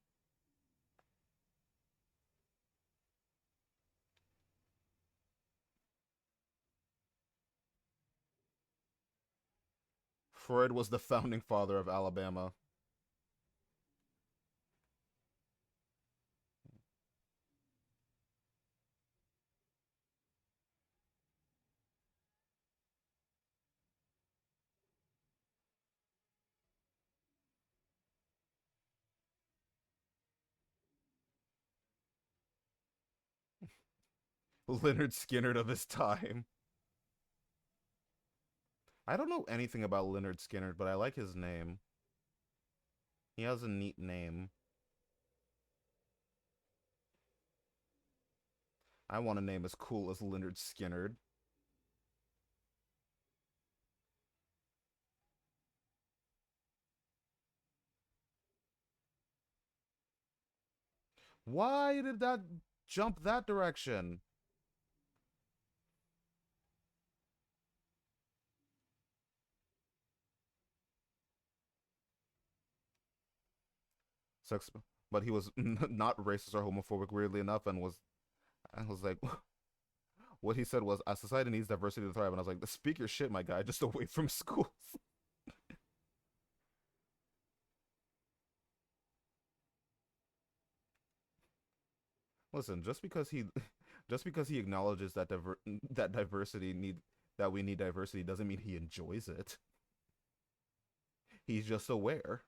Freud was the founding father of Alabama. Leonard Skinner of his time. I don't know anything about Leonard Skinner, but I like his name. He has a neat name. I want a name as cool as Leonard Skinner. Why did that jump that direction? Sex, but he was not racist or homophobic, weirdly enough, and was I was like, what he said was, society needs diversity to thrive," and I was like, "Speak your shit, my guy, just away from schools." Listen, just because he acknowledges that diversity need that we need diversity doesn't mean he enjoys it. He's just aware.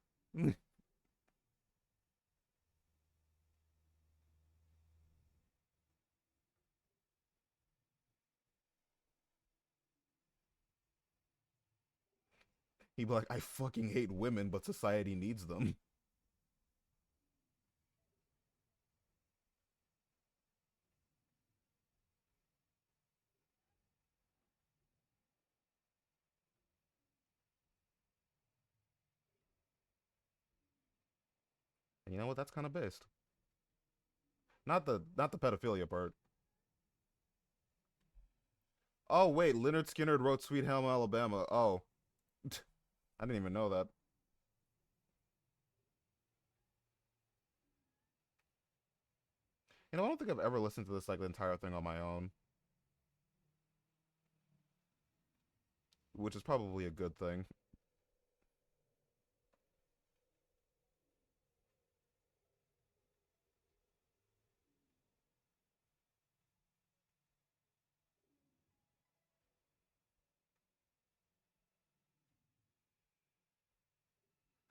He'd be like, "I fucking hate women, but society needs them." And you know what? That's kind of based. Not the pedophilia part. Oh wait, Leonard Skinner wrote "Sweet Home Alabama." Oh, I didn't even know that. You know, I don't think I've ever listened to this like the entire thing on my own, which is probably a good thing.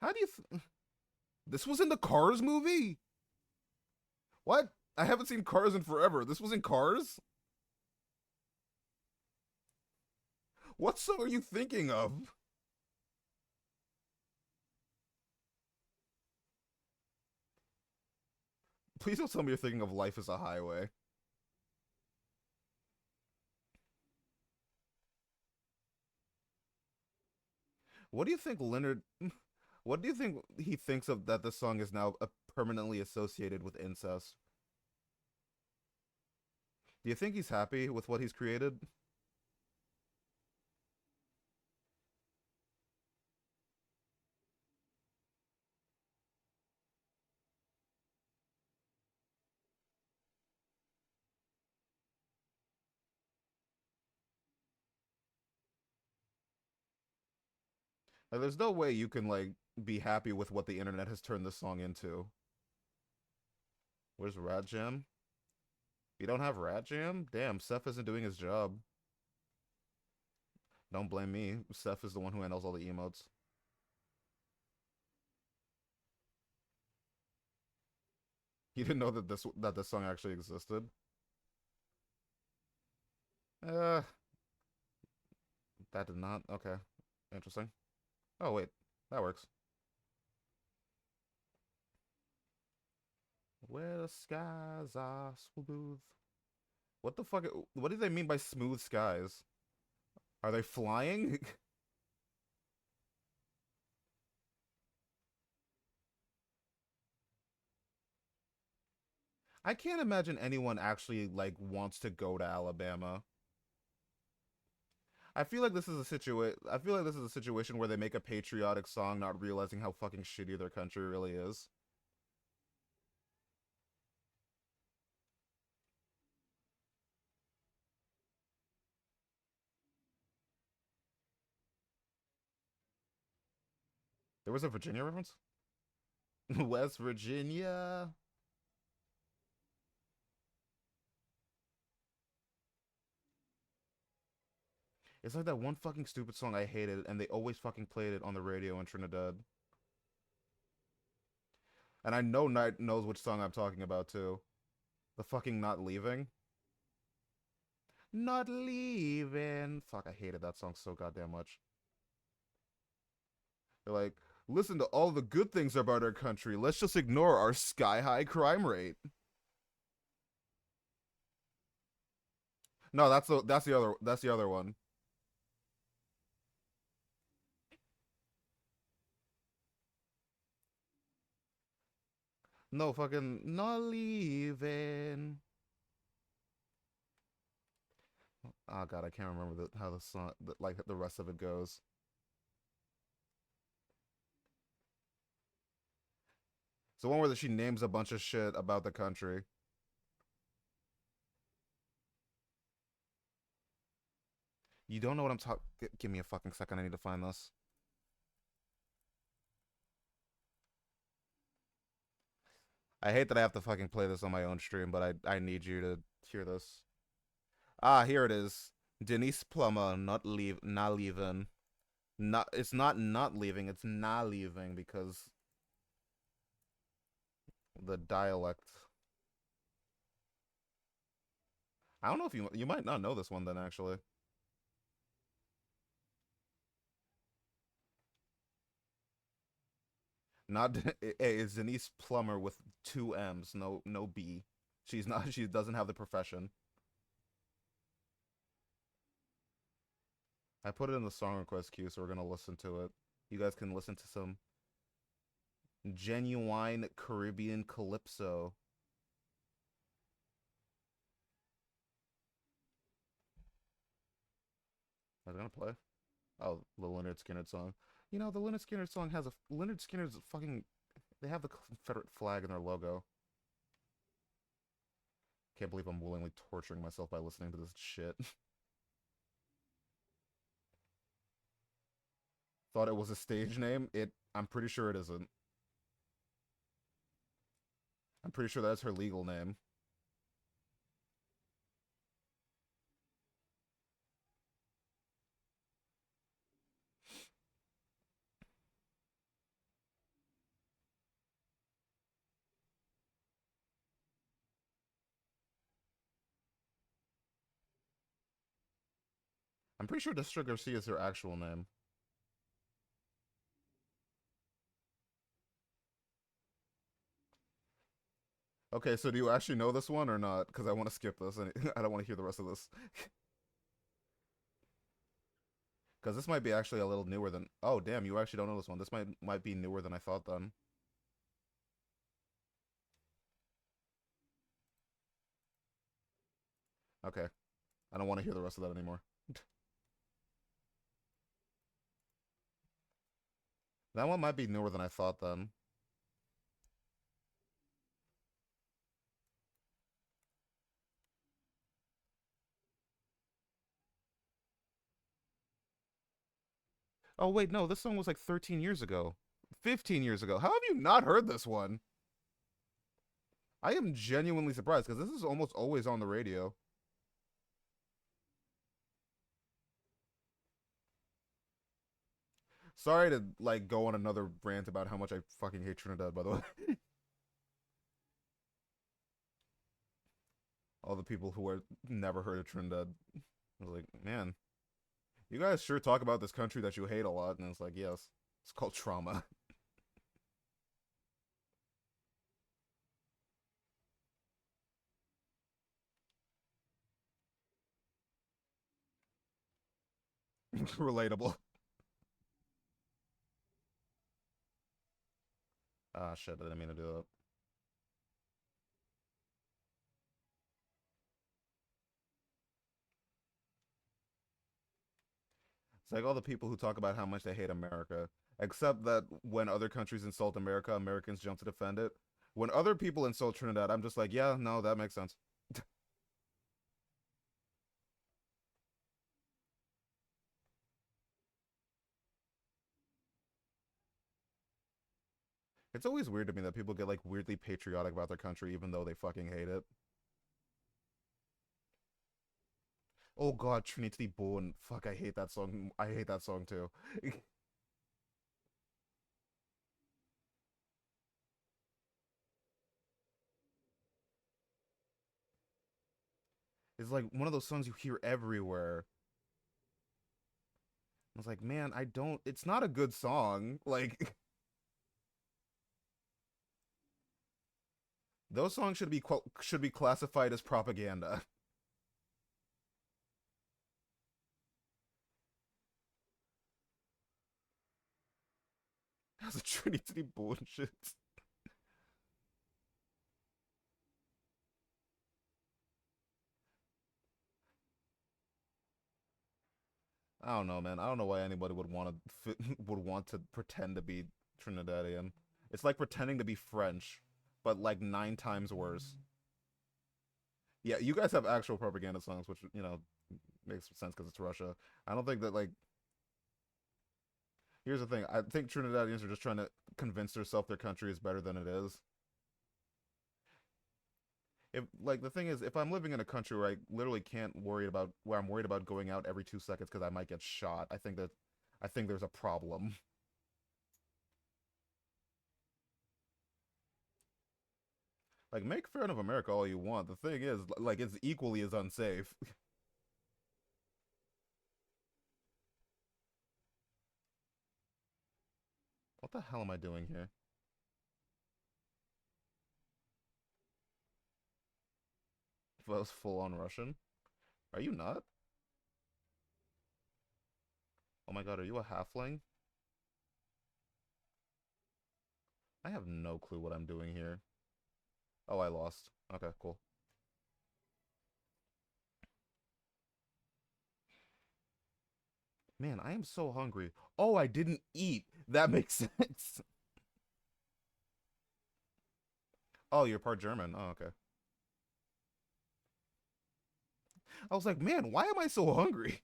How do you? This was in the Cars movie? What? I haven't seen Cars in forever. This was in Cars? What song are you thinking of? Please don't tell me you're thinking of "Life Is a Highway." What do you think Leonard? What do you think he thinks of that this song is now permanently associated with incest? Do you think he's happy with what he's created? Like, there's no way you can like be happy with what the internet has turned this song into. Where's Rat Jam? You don't have Rat Jam? Damn, Seth isn't doing his job. Don't blame me. Seth is the one who handles all the emotes. He didn't know that this song actually existed. Uh, that did not. Okay, interesting. Oh wait, that works. Where the skies are smooth. What the fuck? What do they mean by smooth skies? Are they flying? I can't imagine anyone actually like wants to go to Alabama. I feel like this is a situation where they make a patriotic song not realizing how fucking shitty their country really is. There was a Virginia reference? West Virginia. It's like that one fucking stupid song I hated and they always fucking played it on the radio in Trinidad. And I know Knight knows which song I'm talking about too. The fucking Not Leaving. Not leaving. Fuck, I hated that song so goddamn much. They're like, listen to all the good things about our country. Let's just ignore our sky high crime rate. No, that's the other one. No fucking not leaving. Oh god, I can't remember how the song like the rest of it goes. It's the one where she names a bunch of shit about the country. You don't know what I'm talking. Give me a fucking second. I need to find this. I hate that I have to fucking play this on my own stream, but I need you to hear this. Ah, here it is. Denise Plummer, not leaving. Not it's not leaving. It's not leaving because the dialect. I don't know if you might not know this one then actually. Not it's Denise Plummer with two M's, no B. She's not. She doesn't have the profession. I put it in the song request queue, so we're gonna listen to it. You guys can listen to some genuine Caribbean calypso. I was gonna play. Oh, the Leonard Skinner song. You know, the Leonard Skinner song has a Leonard Skinner's fucking. They have the Confederate flag in their logo. Can't believe I'm willingly torturing myself by listening to this shit. Thought it was a stage name. I'm pretty sure it isn't. I'm pretty sure that's her legal name. I'm pretty sure District Garcia is her actual name. Okay, so do you actually know this one or not? Because I want to skip this and I don't want to hear the rest of this. Because this might be actually a little newer than. Oh, damn! You actually don't know this one. This might be newer than I thought. Then. Okay, I don't want to hear the rest of that anymore. That one might be newer than I thought. Then. Oh wait, no, this song was like 13 years ago, 15 years ago. How have you not heard this one? I am genuinely surprised because this is almost always on the radio. Sorry to like go on another rant about how much I fucking hate Trinidad. By the way, all the people who are never heard of Trinidad. I was like, man, you guys sure talk about this country that you hate a lot, and it's like, yes, it's called trauma. Relatable. Ah, shit, I didn't mean to do that. It's like all the people who talk about how much they hate America, except that when other countries insult America, Americans jump to defend it. When other people insult Trinidad, I'm just like, yeah, no, that makes sense. It's always weird to me that people get like weirdly patriotic about their country even though they fucking hate it. Oh god, Trinity Bone. Fuck, I hate that song. I hate that song too. It's like one of those songs you hear everywhere. I was like, man, I don't. It's not a good song. Like those songs should be classified as propaganda. That's a Trinity bullshit. I don't know, man. I don't know why anybody would want to would want to pretend to be Trinidadian. It's like pretending to be French, but like 9 times worse. Yeah, you guys have actual propaganda songs, which makes sense because it's Russia. I don't think that like. Here's the thing. I think Trinidadians are just trying to convince themselves their country is better than it is. If like the thing is, if I'm living in a country where I literally can't worry about where I'm worried about going out every 2 seconds because I might get shot, I think there's a problem. Like make fun of America all you want. The thing is, like it's equally as unsafe. What the hell am I doing here? If I was full on Russian, are you not? Oh my god, are you a halfling? I have no clue what I'm doing here. Oh, I lost. Okay, cool. Man, I am so hungry. Oh, I didn't eat. That makes sense. Oh, you're part German. Oh, okay. I was like, man, why am I so hungry?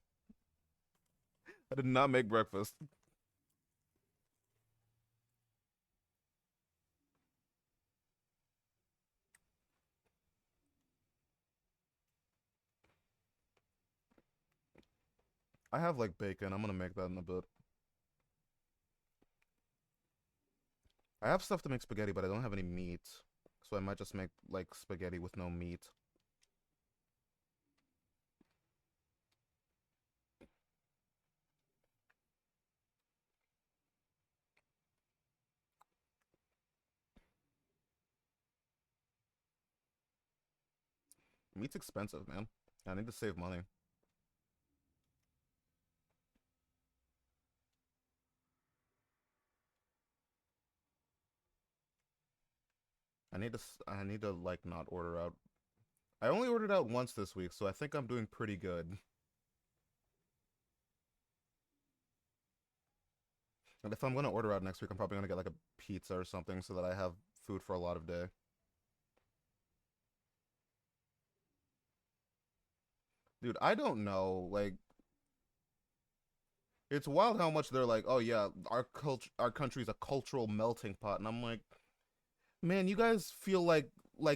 I did not make breakfast. I have like bacon. I'm gonna make that in a bit. I have stuff to make spaghetti, but I don't have any meat. So I might just make like spaghetti with no meat. Meat's expensive, man. I need to save money. I need to like not order out. I only ordered out once this week, so I think I'm doing pretty good. And if I'm gonna order out next week, I'm probably gonna get like a pizza or something so that I have food for a lot of day. Dude, I don't know. Like, it's wild how much they're like, oh yeah, our country's a cultural melting pot, and I'm like, man, you guys feel like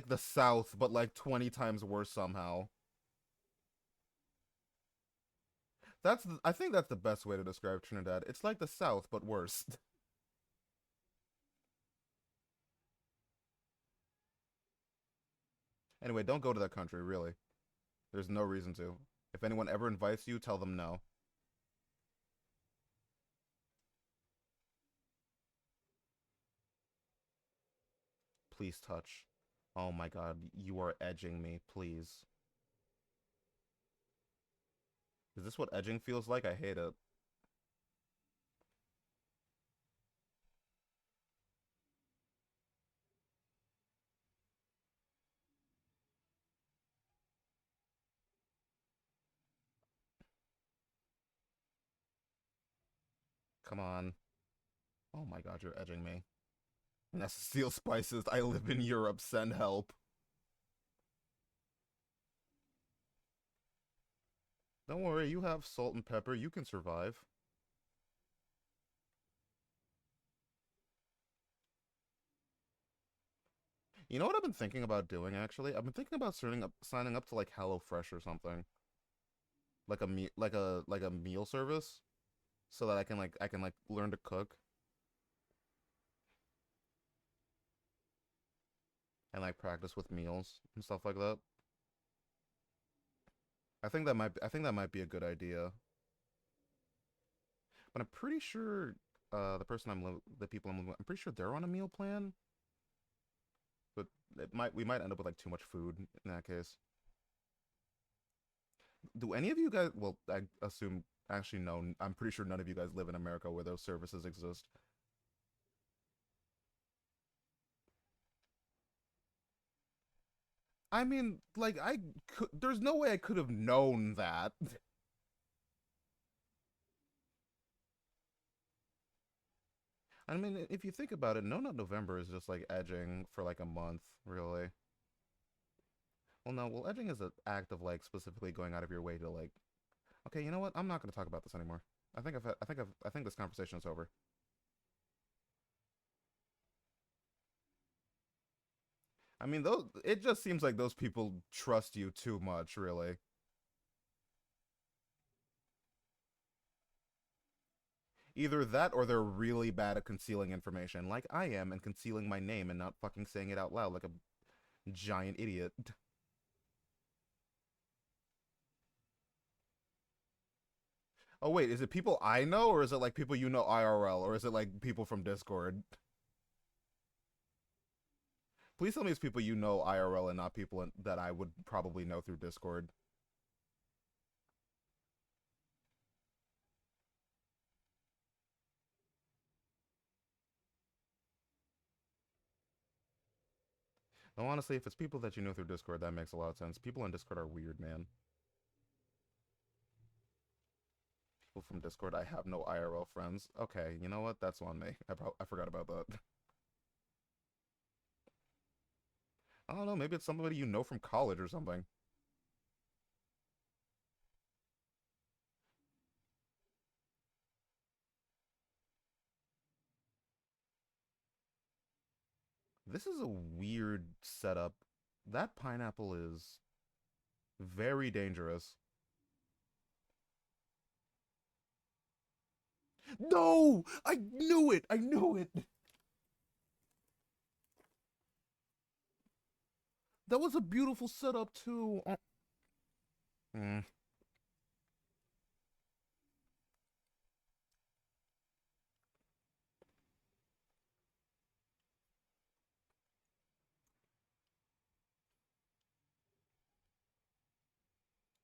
the South, but like 20 times worse somehow. I think that's the best way to describe Trinidad. It's like the South, but worse. Anyway, don't go to that country, really. There's no reason to. If anyone ever invites you, tell them no. Please touch. Oh my god, you are edging me, please. Is this what edging feels like? I hate it. Come on. Oh my god, you're edging me. Steal spices. I live in Europe. Send help. Don't worry, you have salt and pepper. You can survive. You know what I've been thinking about doing actually? I've been thinking about signing up to like HelloFresh or something. Like a meal service so that I can like learn to cook and like practice with meals and stuff like that. I think that might be a good idea. But I'm pretty sure the people I'm living with, I'm pretty sure they're on a meal plan, but we might end up with like too much food in that case. Do any of you guys, well, I assume actually no, I'm pretty sure none of you guys live in America where those services exist. I mean, like there's no way I could have known that. I mean, if you think about it, No Nut November is just like edging for like a month, really. Well, no, well, edging is an act of like specifically going out of your way to like, okay, you know what? I'm not going to talk about this anymore. I think this conversation is over. I mean, those it just seems like those people trust you too much, really. Either that or they're really bad at concealing information, like I am, and concealing my name and not fucking saying it out loud like a giant idiot. Oh wait, is it people I know or is it like people you know IRL or is it like people from Discord? Please tell me it's people you know IRL and not people that I would probably know through Discord. No, honestly, if it's people that you know through Discord, that makes a lot of sense. People on Discord are weird, man. Well, from Discord, I have no IRL friends. Okay, you know what? That's on me. I forgot about that. I don't know. Maybe it's somebody you know from college or something. This is a weird setup. That pineapple is very dangerous. No! I knew it! I knew it! That was a beautiful setup, too. Mm.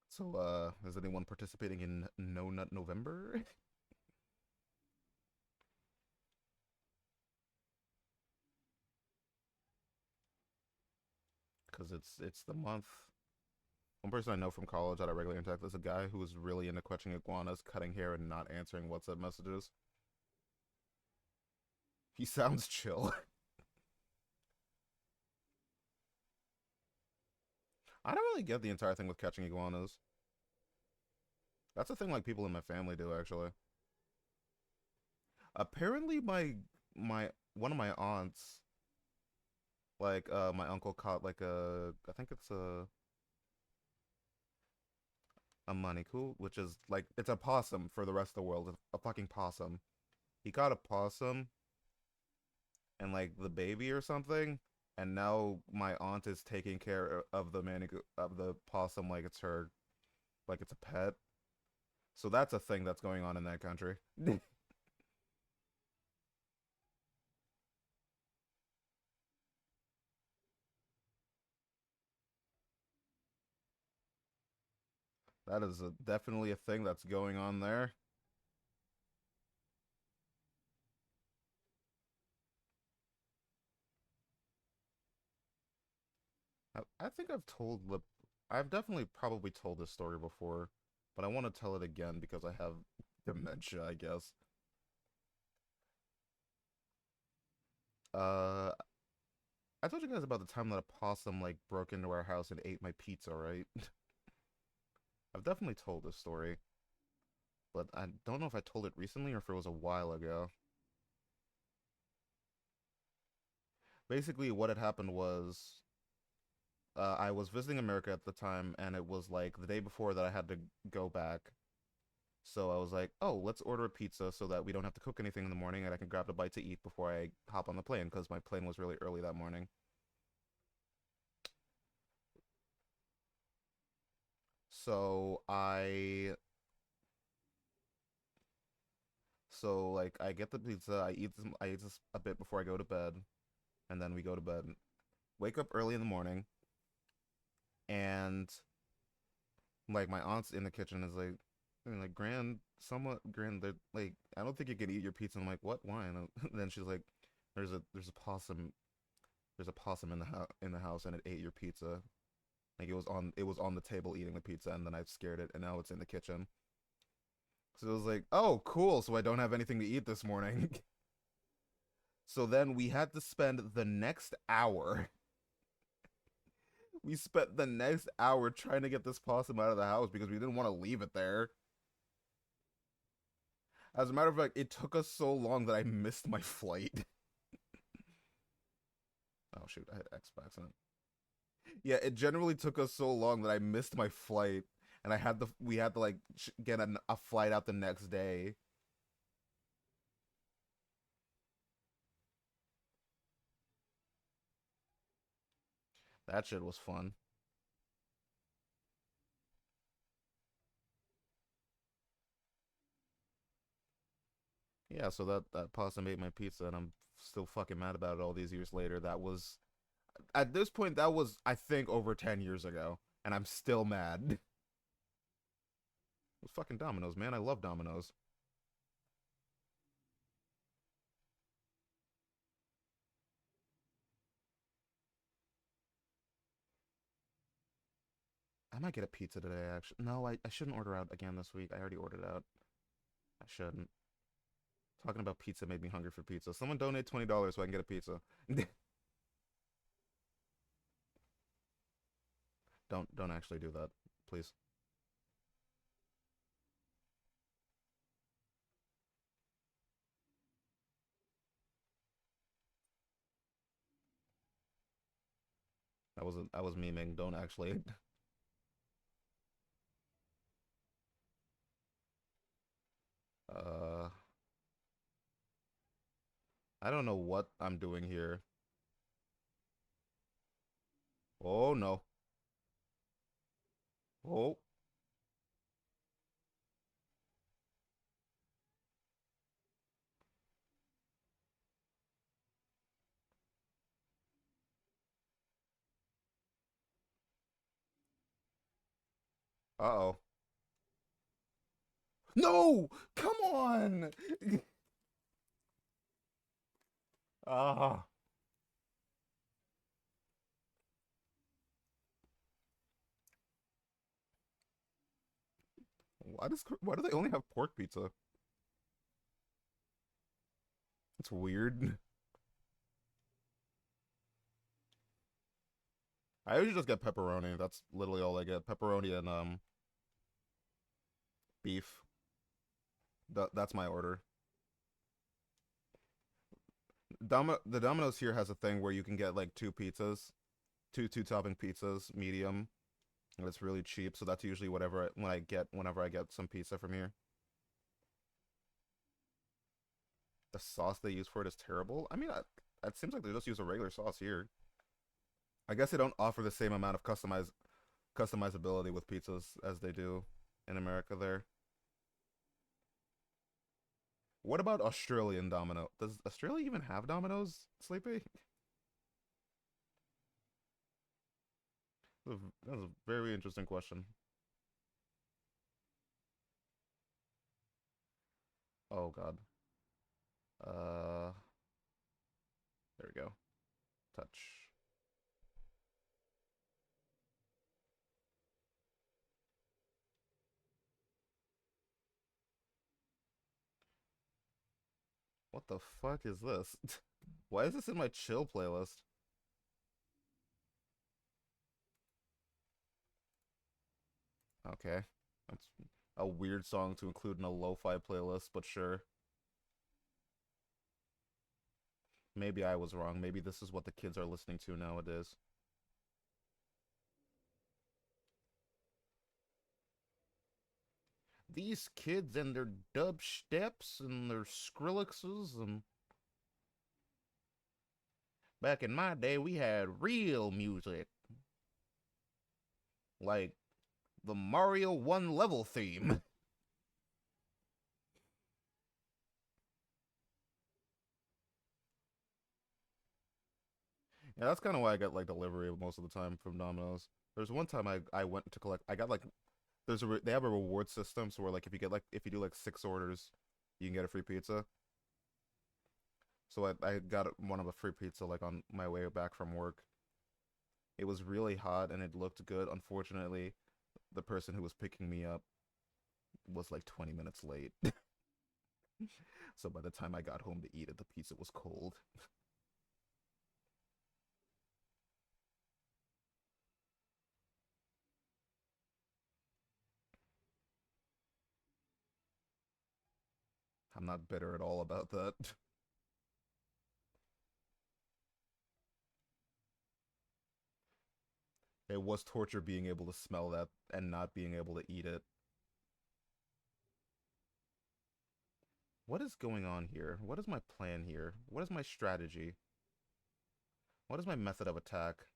So, is anyone participating in No Nut November? Because it's the month. One person I know from college that I regularly interact with is a guy who is really into catching iguanas, cutting hair, and not answering WhatsApp messages. He sounds chill. I don't really get the entire thing with catching iguanas. That's a thing like people in my family do actually. Apparently my one of my aunts, like my uncle caught like a I think it's a manikou, which is like it's a possum for the rest of the world. A fucking possum. He caught a possum and like the baby or something, and now my aunt is taking care of the manikou of the possum like it's her like it's a pet. So that's a thing that's going on in that country. That is definitely a thing that's going on there. I think I've definitely probably told this story before, but I want to tell it again because I have dementia, I guess. Uh, I told you guys about the time that a possum like broke into our house and ate my pizza, right? I've definitely told this story, but I don't know if I told it recently or if it was a while ago. Basically, what had happened was I was visiting America at the time, and it was like the day before that I had to go back. So I was like, oh, let's order a pizza so that we don't have to cook anything in the morning and I can grab a bite to eat before I hop on the plane because my plane was really early that morning. So like I get the pizza, I eat this a bit before I go to bed, and then we go to bed. Wake up early in the morning, and like my aunt's in the kitchen is like, grand, somewhat grand. Like, I don't think you can eat your pizza. I'm like, what? Why? And then she's like, there's a possum, there's a possum in the house, and it ate your pizza. Like it was on the table eating the pizza, and then I scared it, and now it's in the kitchen. So it was like, oh, cool. So I don't have anything to eat this morning. So then we had to spend the next hour. We spent the next hour trying to get this possum out of the house because we didn't want to leave it there. As a matter of fact, it took us so long that I missed my flight. Oh shoot, I had Xbox in it. Yeah, it generally took us so long that I missed my flight, and we had to like get a flight out the next day. That shit was fun. Yeah, so that possum ate my pizza, and I'm still fucking mad about it all these years later. That was at this point that was I think over 10 years ago, and I'm still mad. It was fucking Domino's, man. I love Domino's. I might get a pizza today. Actually, no, I shouldn't order out again this week. I already ordered out. I shouldn't. Talking about pizza made me hungry for pizza. Someone donate $20 so I can get a pizza. Don't actually do that, please. I was memeing. Don't actually. Uh, I don't know what I'm doing here. Oh no. Oh. Uh-oh. No! Come on! Ah. Why do they only have pork pizza? It's weird. I usually just get pepperoni. That's literally all I get. Pepperoni and beef. That's my order. The Domino's here has a thing where you can get like two pizzas, two topping pizzas, medium, and it's really cheap. So that's usually whenever I get some pizza from here. The sauce they use for it is terrible. I mean, it seems like they just use a regular sauce here. I guess they don't offer the same amount of customizability with pizzas as they do in America there. What about Australian Domino? Does Australia even have Domino's, Sleepy? That's a very interesting question. Oh God. Uh, there we go. Touch. What the fuck is this? Why is this in my chill playlist? Okay. That's a weird song to include in a lo-fi playlist, but sure. Maybe I was wrong. Maybe this is what the kids are listening to nowadays. These kids and their dubsteps and their Skrillexes and back in my day we had real music like the Mario 1 level theme. Yeah, that's kind of why I get like delivery most of the time from Domino's. There's one time I went to collect. I got like they have a reward system, so where like if you do like 6 orders, you can get a free pizza. So I got one of a free pizza like on my way back from work. It was really hot and it looked good. Unfortunately, the person who was picking me up was like 20 minutes late. So by the time I got home to eat it, the pizza was cold. I'm not bitter at all about that. It was torture being able to smell that and not being able to eat it. What is going on here? What is my plan here? What is my strategy? What is my method of attack?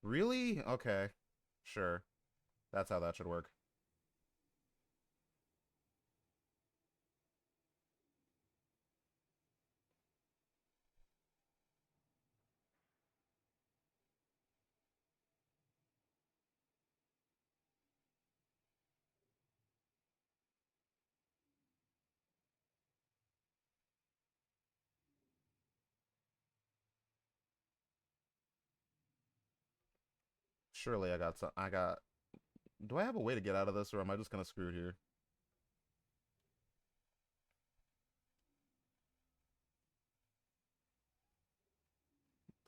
Really? Okay. Sure. That's how that should work. Surely I got some. I got. Do I have a way to get out of this, or am I just gonna screw here?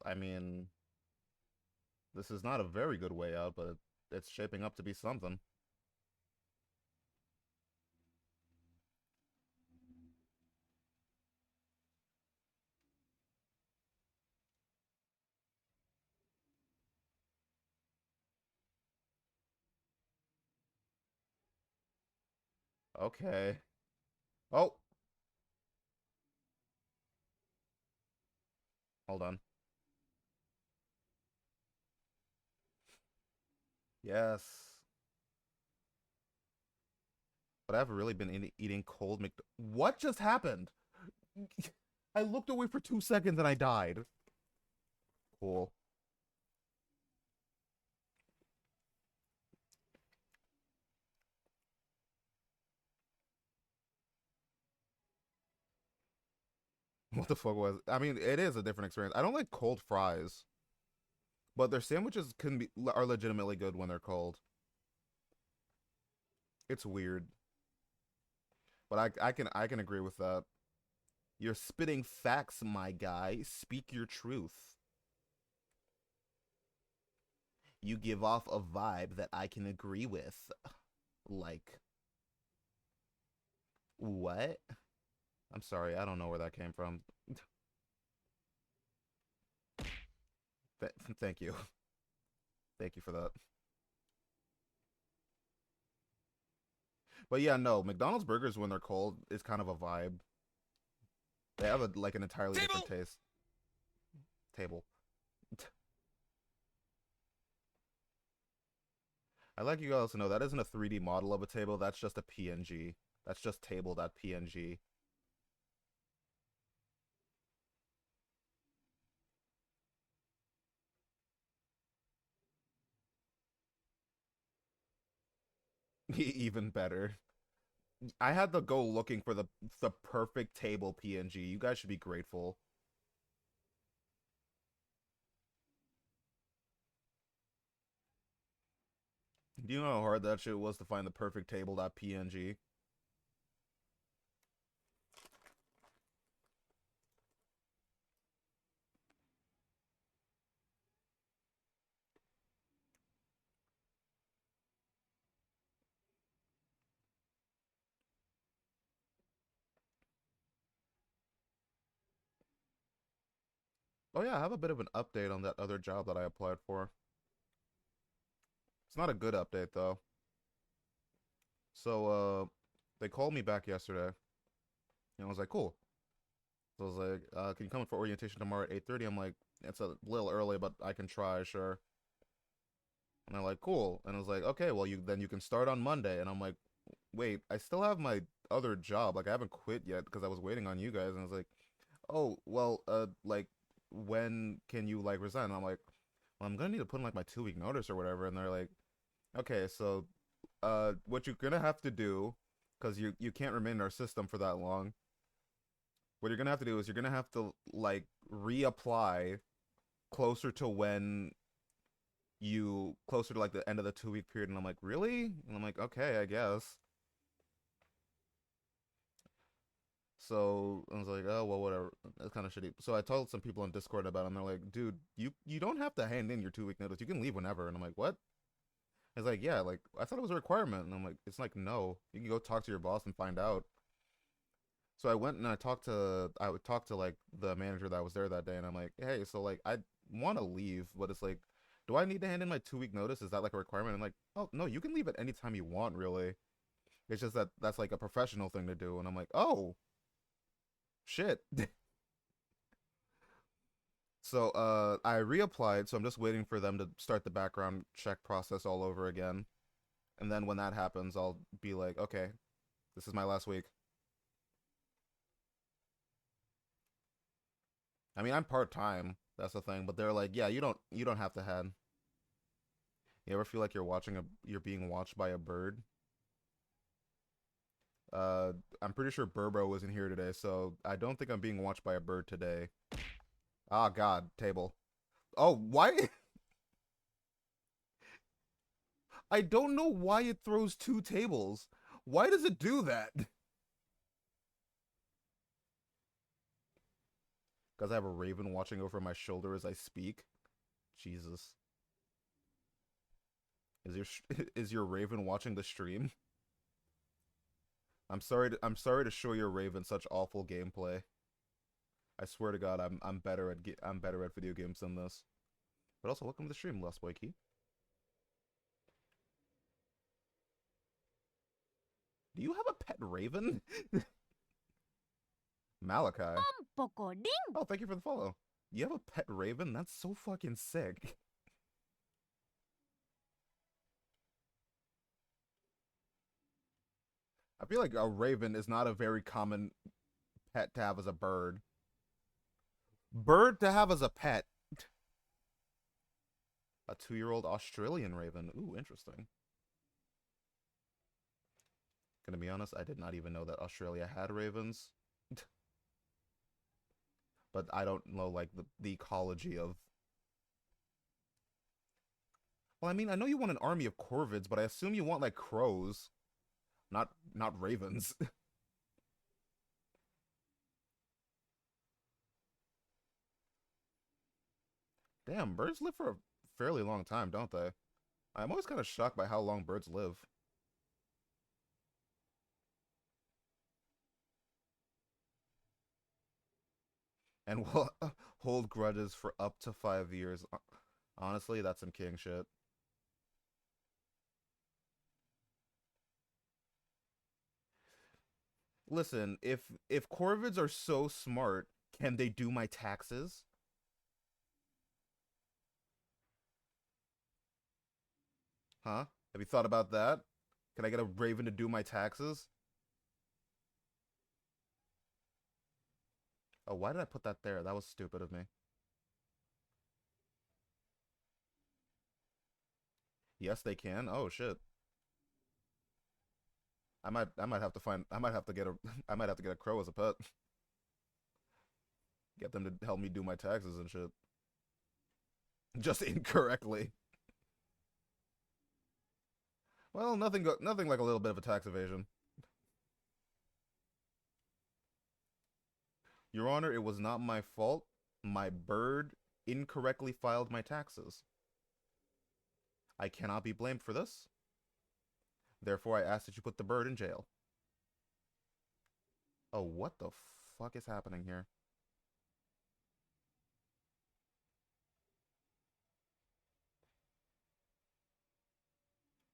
I mean, this is not a very good way out, but it's shaping up to be something. Okay. Oh, hold on. Yes. But I've really been eating cold Mc. What just happened? I looked away for 2 seconds and I died. Cool. What the fuck was? I mean, it is a different experience. I don't like cold fries, but their sandwiches can be are legitimately good when they're cold. It's weird, but I can agree with that. You're spitting facts, my guy. Speak your truth. You give off a vibe that I can agree with. Like, what? I'm sorry, I don't know where that came from. Thank you. Thank you for that. But yeah, no, McDonald's burgers when they're cold is kind of a vibe. They have like an entirely different
Table.
taste. Table. I like you guys to know that isn't a 3D model of a table. That's just a PNG. That's just table.png. Even better. I had to go looking for the perfect table PNG. You guys should be grateful. Do you know how hard that shit was to find the perfect table.png? Oh yeah, I have a bit of an update on that other job that I applied for. It's not a good update though. So they called me back yesterday and I was like, cool. So I was like, can you come in for orientation tomorrow at 8:30? I'm like, it's a little early, but I can try, sure. And they're like, cool. And I was like, okay, well you can start on Monday. And I'm like, wait, I still have my other job. Like I haven't quit yet because I was waiting on you guys. And I was like, oh, well, like when can you like resign? And I'm like, well, I'm gonna need to put in like my 2 week notice or whatever. And they're like, okay, so what you're gonna have to do, because you can't remain in our system for that long. What you're gonna have to do is you're gonna have to like reapply closer to when you closer to like the end of the 2 week period. And I'm like, really? And I'm like, okay, I guess. So I was like, oh well, whatever. That's kind of shitty. So I told some people on Discord about it, and they're like, dude, you don't have to hand in your 2 week notice. You can leave whenever. And I'm like, what? It's like, yeah, like I thought it was a requirement. And I'm like, it's like, no, you can go talk to your boss and find out. So I went and I would talk to like the manager that was there that day, and I'm like, hey, so like I want to leave, but it's like, do I need to hand in my 2 week notice? Is that like a requirement? I'm like, oh no, you can leave at any time you want, really. It's just that that's like a professional thing to do, and I'm like, oh shit. So I reapplied, so I'm just waiting for them to start the background check process all over again. And then when that happens, I'll be like, okay, this is my last week. I mean, I'm part-time. That's the thing, but they're like, yeah, you don't have to head. You ever feel like you're being watched by a bird? Uh I'm pretty sure Burbo wasn't here today, so I don't think I'm being watched by a bird today. Ah god, table. Oh, why I don't know why it throws two tables. Why does it do that? Because I have a raven watching over my shoulder as I speak. Jesus. Is your is your raven watching the stream? I'm sorry to show your raven such awful gameplay. I swear to God, I'm better at video games than this. But also, welcome to the stream, Lost Boy Key. Do you have a pet raven? Malachi. Oh, thank you for the follow. You have a pet raven? That's so fucking sick. I feel like a raven is not a very common pet to have as a bird. Bird to have as a pet. A 2-year-old Australian raven. Ooh, interesting. Gonna be honest, I did not even know that Australia had ravens. But I don't know, like, the ecology of... Well, I mean, I know you want an army of corvids, but I assume you want, like, crows. Not ravens. Damn, birds live for a fairly long time, don't they? I'm always kind of shocked by how long birds live. And will hold grudges for up to 5 years. Honestly, that's some king shit. Listen, if corvids are so smart, can they do my taxes? Huh? Have you thought about that? Can I get a raven to do my taxes? Oh, why did I put that there? That was stupid of me. Yes, they can. Oh shit. I might have to find I might have to get a I might have to get a crow as a pet. Get them to help me do my taxes and shit. Just incorrectly. Well, nothing like a little bit of a tax evasion. Your Honor, it was not my fault. My bird incorrectly filed my taxes. I cannot be blamed for this. Therefore, I ask that you put the bird in jail. Oh, what the fuck is happening here?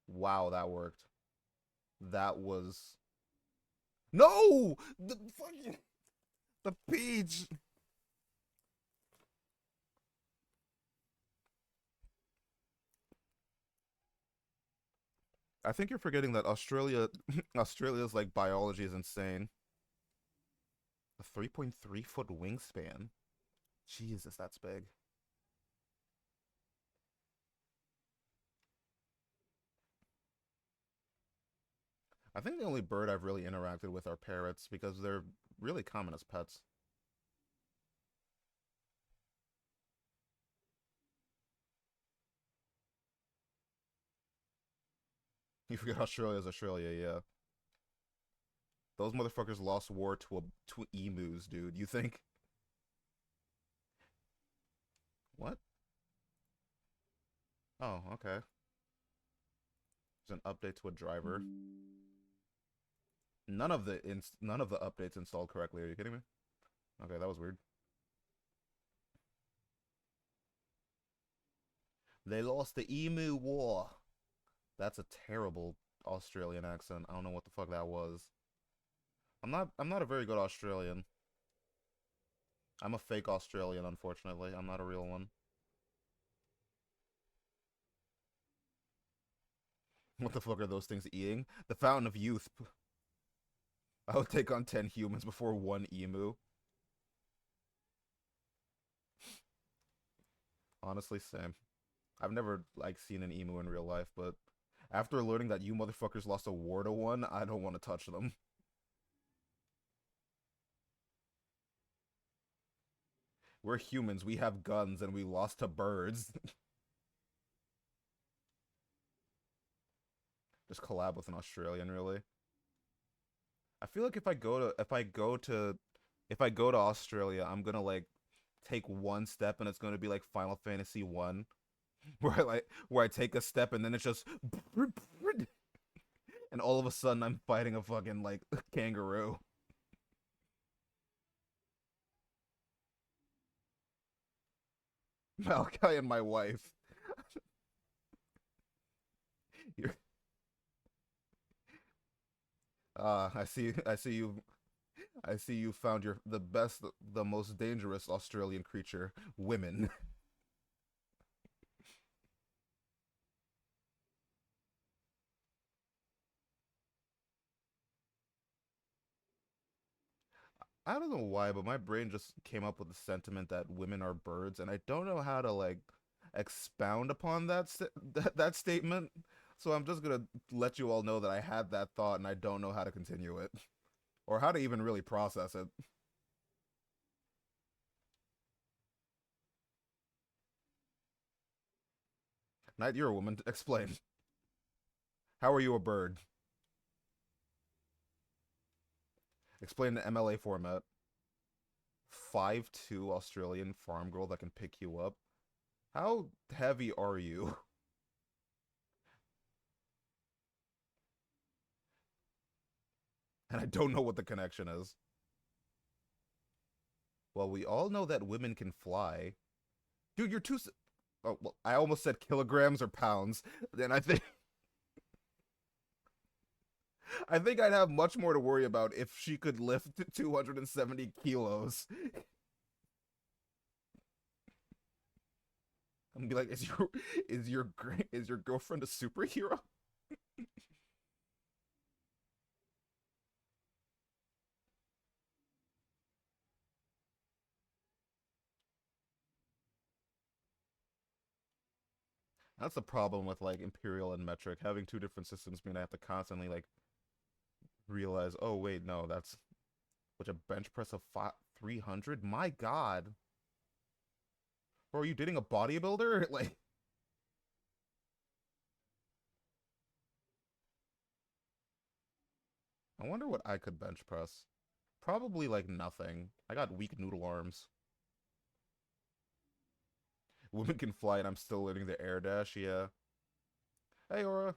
Wow, that worked. That was... No! The fucking... The peach! I think you're forgetting that Australia's like biology is insane. A 3.3-foot wingspan. Jesus, that's big. I think the only bird I've really interacted with are parrots because they're really common as pets. You forget Australia's Australia, yeah. Those motherfuckers lost war to emus, dude. You think? What? Oh, okay. There's an update to a driver. None of the updates installed correctly. Are you kidding me? Okay, that was weird. They lost the Emu War. That's a terrible Australian accent. I don't know what the fuck that was. I'm not a very good Australian. I'm a fake Australian, unfortunately. I'm not a real one. What the fuck are those things eating? The Fountain of Youth. I would take on 10 humans before one emu. Honestly, same. I've never like seen an emu in real life, but after learning that you motherfuckers lost a war to one, I don't want to touch them. We're humans, we have guns, and we lost to birds. Just collab with an Australian, really. I feel like if I go to Australia, I'm gonna like take one step and it's gonna be like Final Fantasy 1 where I take a step and then it's just and all of a sudden I'm fighting a fucking like kangaroo. Malachi and my wife. You're, I see you found your the best, the most dangerous Australian creature, women. I don't know why, but my brain just came up with the sentiment that women are birds, and I don't know how to like expound upon that statement. So I'm just gonna let you all know that I had that thought, and I don't know how to continue it or how to even really process it. Knight, you're a woman. Explain. How are you a bird? Explain the MLA format. 5'2" Australian farm girl that can pick you up. How heavy are you? And I don't know what the connection is. Well, we all know that women can fly. Dude, you're too. Oh, well, I almost said kilograms or pounds. Then I think I'd have much more to worry about if she could lift 270 kilos. I'm gonna be like, is your girlfriend a superhero? That's the problem with like imperial and metric. Having two different systems mean I have to constantly like realize, oh wait, no, that's which a bench press of 300. My God, bro, are you dating a bodybuilder? Like, I wonder what I could bench press. Probably like nothing. I got weak noodle arms. Women can fly, and I'm still learning the air dash. Yeah. Hey, Aura.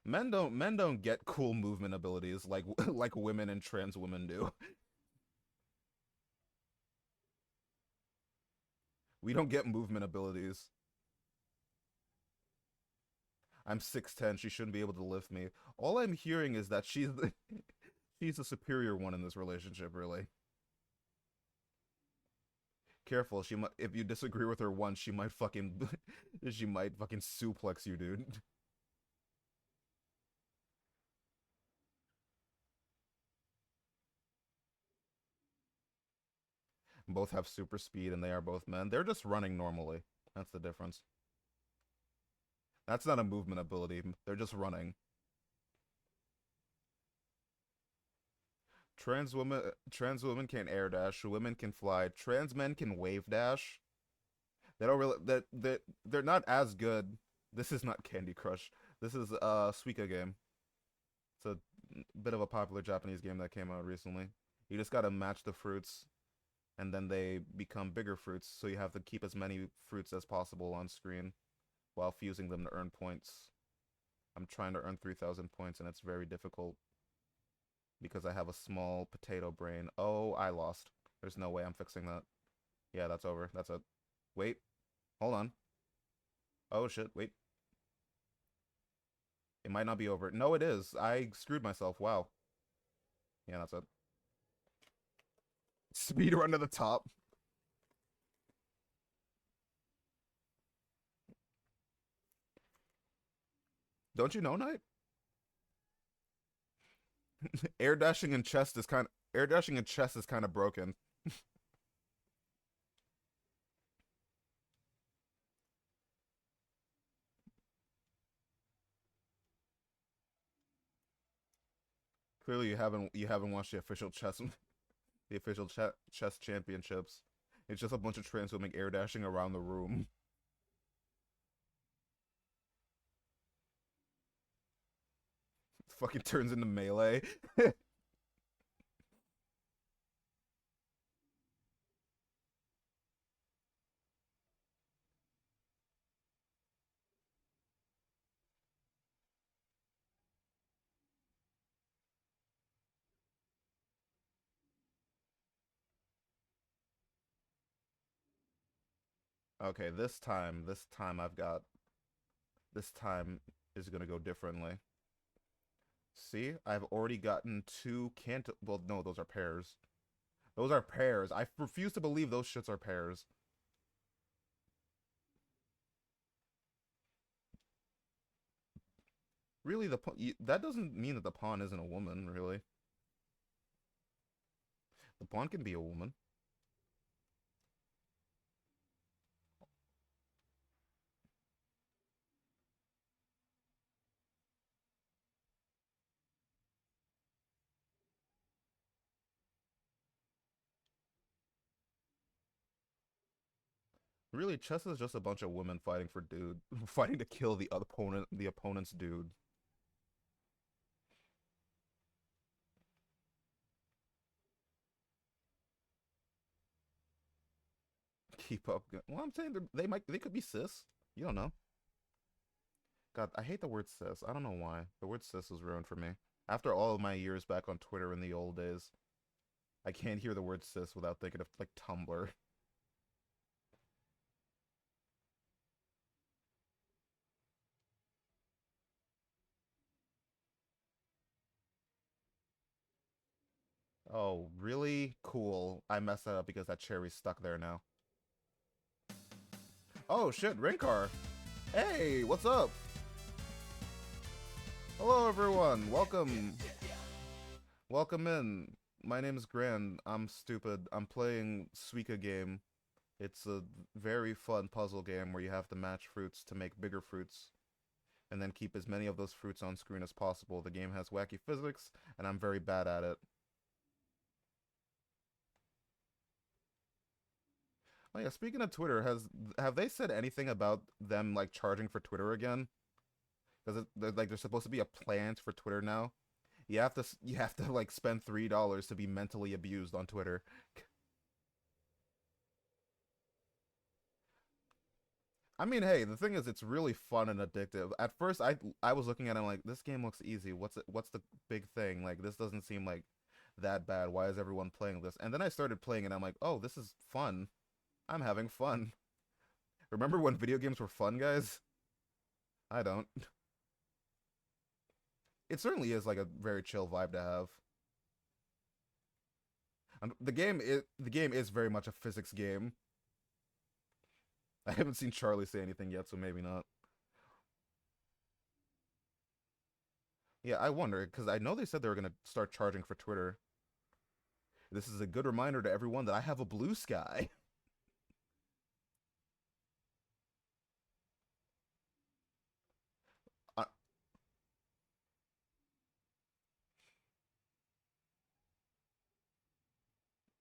Men don't get cool movement abilities like like women and trans women do. We don't get movement abilities. I'm 6'10". She shouldn't be able to lift me. All I'm hearing is that she's the superior one in this relationship. Really careful. She might if you disagree with her once, she might fucking she might fucking suplex you, dude. Both have super speed and they are both men. They're just running normally. That's the difference. That's not a movement ability. They're just running. Trans women can air dash. Women can fly. Trans men can wave dash. They don't really they're not as good. This is not Candy Crush. This is a Suika game. It's a bit of a popular Japanese game that came out recently. You just gotta match the fruits, and then they become bigger fruits. So you have to keep as many fruits as possible on screen while fusing them to earn points. I'm trying to earn 3,000 points, and it's very difficult because I have a small potato brain. Oh, I lost. There's no way I'm fixing that. Yeah, that's over. That's it. Wait, hold on. Oh shit, wait. It might not be over. No, it is. I screwed myself. Wow. Yeah, that's it. Speed run to the top. Don't you know, Knight? Air dashing and chest is kind of broken. Clearly, you haven't watched the official chess championships. It's just a bunch of trans women air dashing around the room. Fucking turns into melee. Okay, this time I've got this time is gonna go differently. See, I've already gotten two can't. Well, no, those are pairs. Those are pairs. I refuse to believe those shits are pairs. Really, that doesn't mean that the pawn isn't a woman. Really, the pawn can be a woman. Really, chess is just a bunch of women fighting for dude, fighting to kill the opponent's dude. Keep up. Well, I'm saying they could be cis. You don't know. God, I hate the word cis. I don't know why. The word cis is ruined for me. After all of my years back on Twitter in the old days, I can't hear the word cis without thinking of like Tumblr. Oh, really? Cool. I messed that up because that cherry's stuck there now. Oh shit, Rinkar. Hey, what's up? Hello everyone. Welcome. Welcome in. My name is Grand. I'm stupid. I'm playing Suika game. It's a very fun puzzle game where you have to match fruits to make bigger fruits and then keep as many of those fruits on screen as possible. The game has wacky physics and I'm very bad at it. Oh yeah, speaking of Twitter, have they said anything about them like charging for Twitter again? Because like there's supposed to be a plan for Twitter now. You have to like spend $3 to be mentally abused on Twitter. I mean, hey, the thing is, it's really fun and addictive. At first, I was looking at it like this game looks easy. What's the big thing? Like this doesn't seem like that bad. Why is everyone playing this? And then I started playing, and I'm like, oh, this is fun. I'm having fun. Remember when video games were fun, guys? I don't. It certainly is like a very chill vibe to have. The game is very much a physics game. I haven't seen Charlie say anything yet, so maybe not. Yeah, I wonder because I know they said they were gonna start charging for Twitter. This is a good reminder to everyone that I have a blue sky.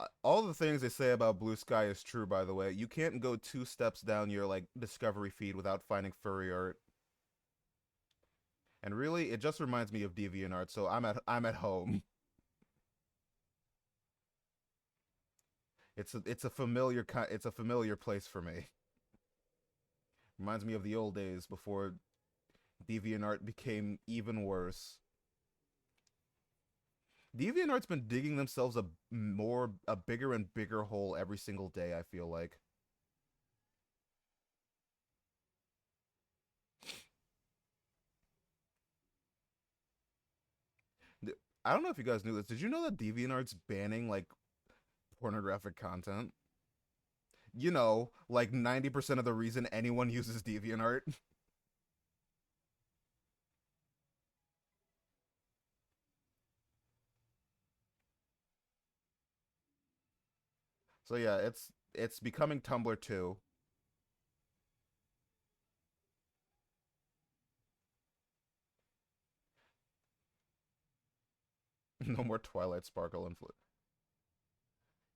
I, all the things they say about blue sky is true, by the way. You can't go two steps down your like discovery feed without finding furry art. And really, it just reminds me of DeviantArt, so I'm at home. It's a familiar place for me. Reminds me of the old days before DeviantArt became even worse. DeviantArt's been digging themselves a bigger and bigger hole every single day, I feel like. I don't know if you guys knew this. Did you know that DeviantArt's banning like pornographic content? Like 90% of the reason anyone uses DeviantArt. So yeah, it's becoming Tumblr too. No more Twilight Sparkle and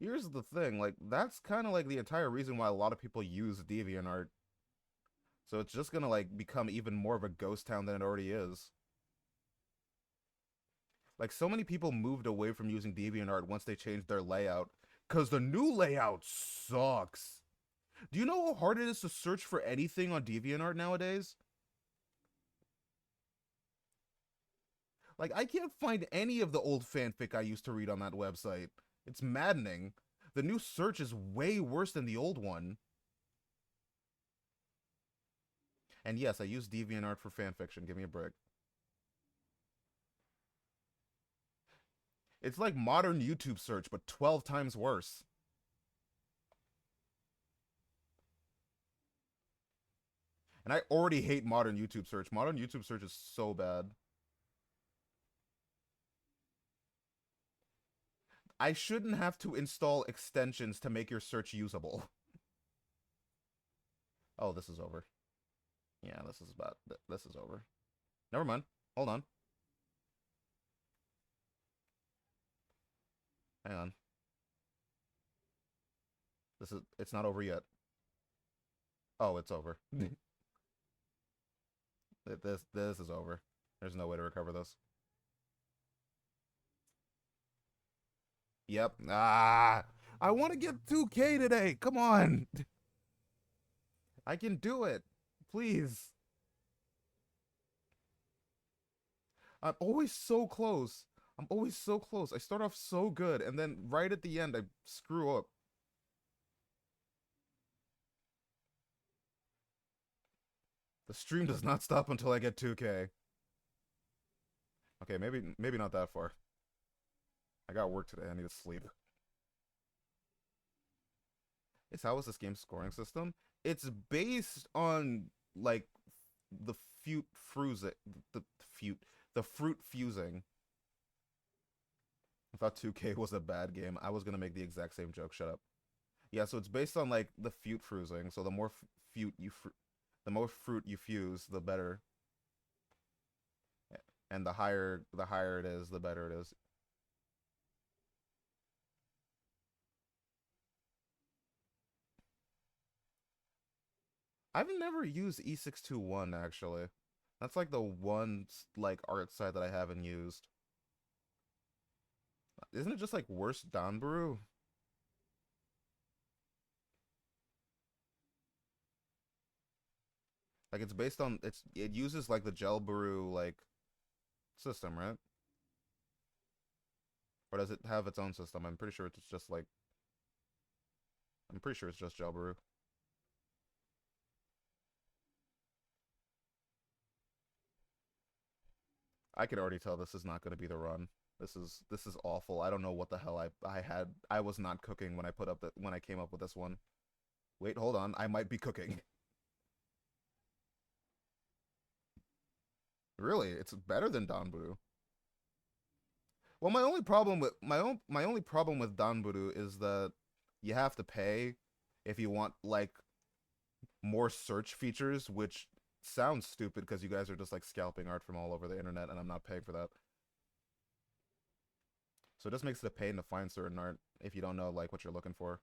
Here's the thing, like that's kind of like the entire reason why a lot of people use DeviantArt. So it's just gonna like become even more of a ghost town than it already is. Like so many people moved away from using DeviantArt once they changed their layout, cause the new layout sucks. Do you know how hard it is to search for anything on DeviantArt nowadays? Like I can't find any of the old fanfic I used to read on that website. It's maddening. The new search is way worse than the old one. And yes, I use DeviantArt for fanfiction. Give me a break. It's like modern YouTube search, but 12 times worse. And I already hate modern YouTube search. Modern YouTube search is so bad. I shouldn't have to install extensions to make your search usable. Oh, this is over. Yeah, this is about. This is over. Never mind. Hold on. Hang on. This is. It's not over yet. Oh, it's over. This is over. There's no way to recover this. Yep. Ah, I want to get 2K today. Come on. I can do it. Please. I'm always so close. I'm always so close. I start off so good, and then right at the end, I screw up. The stream does not stop until I get 2K. Okay, maybe not that far. I got work today. I need to sleep. It's how is this game's scoring system? It's based on like the fruit fusing, the fruit, the fruit fusing. I thought 2K was a bad game. I was gonna make the exact same joke. Shut up. Yeah, so it's based on like the fruit fusing. So the more fruit you, the more fruit you fuse, the better. And the higher it is, the better it is. I've never used E621 actually. That's like the one like art site that I haven't used. Isn't it just like worse Danburu? Like it's based on it uses like the Gelburu like system, right? Or does it have its own system? I'm pretty sure it's just like I'm pretty sure it's just Gelburu. I could already tell this is not going to be the run. This is awful. I don't know what the hell I had. I was not cooking when I put up that when I came up with this one. Wait, hold on. I might be cooking. Really, it's better than Danburu. Well, my only problem with Danburu is that you have to pay if you want like more search features, which sounds stupid because you guys are just like scalping art from all over the internet, and I'm not paying for that. So it just makes it a pain to find certain art if you don't know like what you're looking for.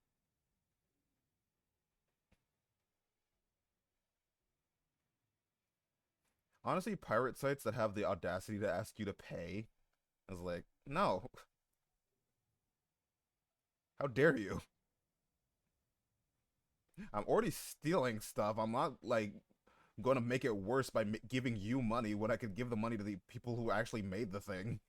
Honestly, pirate sites that have the audacity to ask you to pay is like, no, how dare you? I'm already stealing stuff. I'm not like going to make it worse by giving you money when I could give the money to the people who actually made the thing.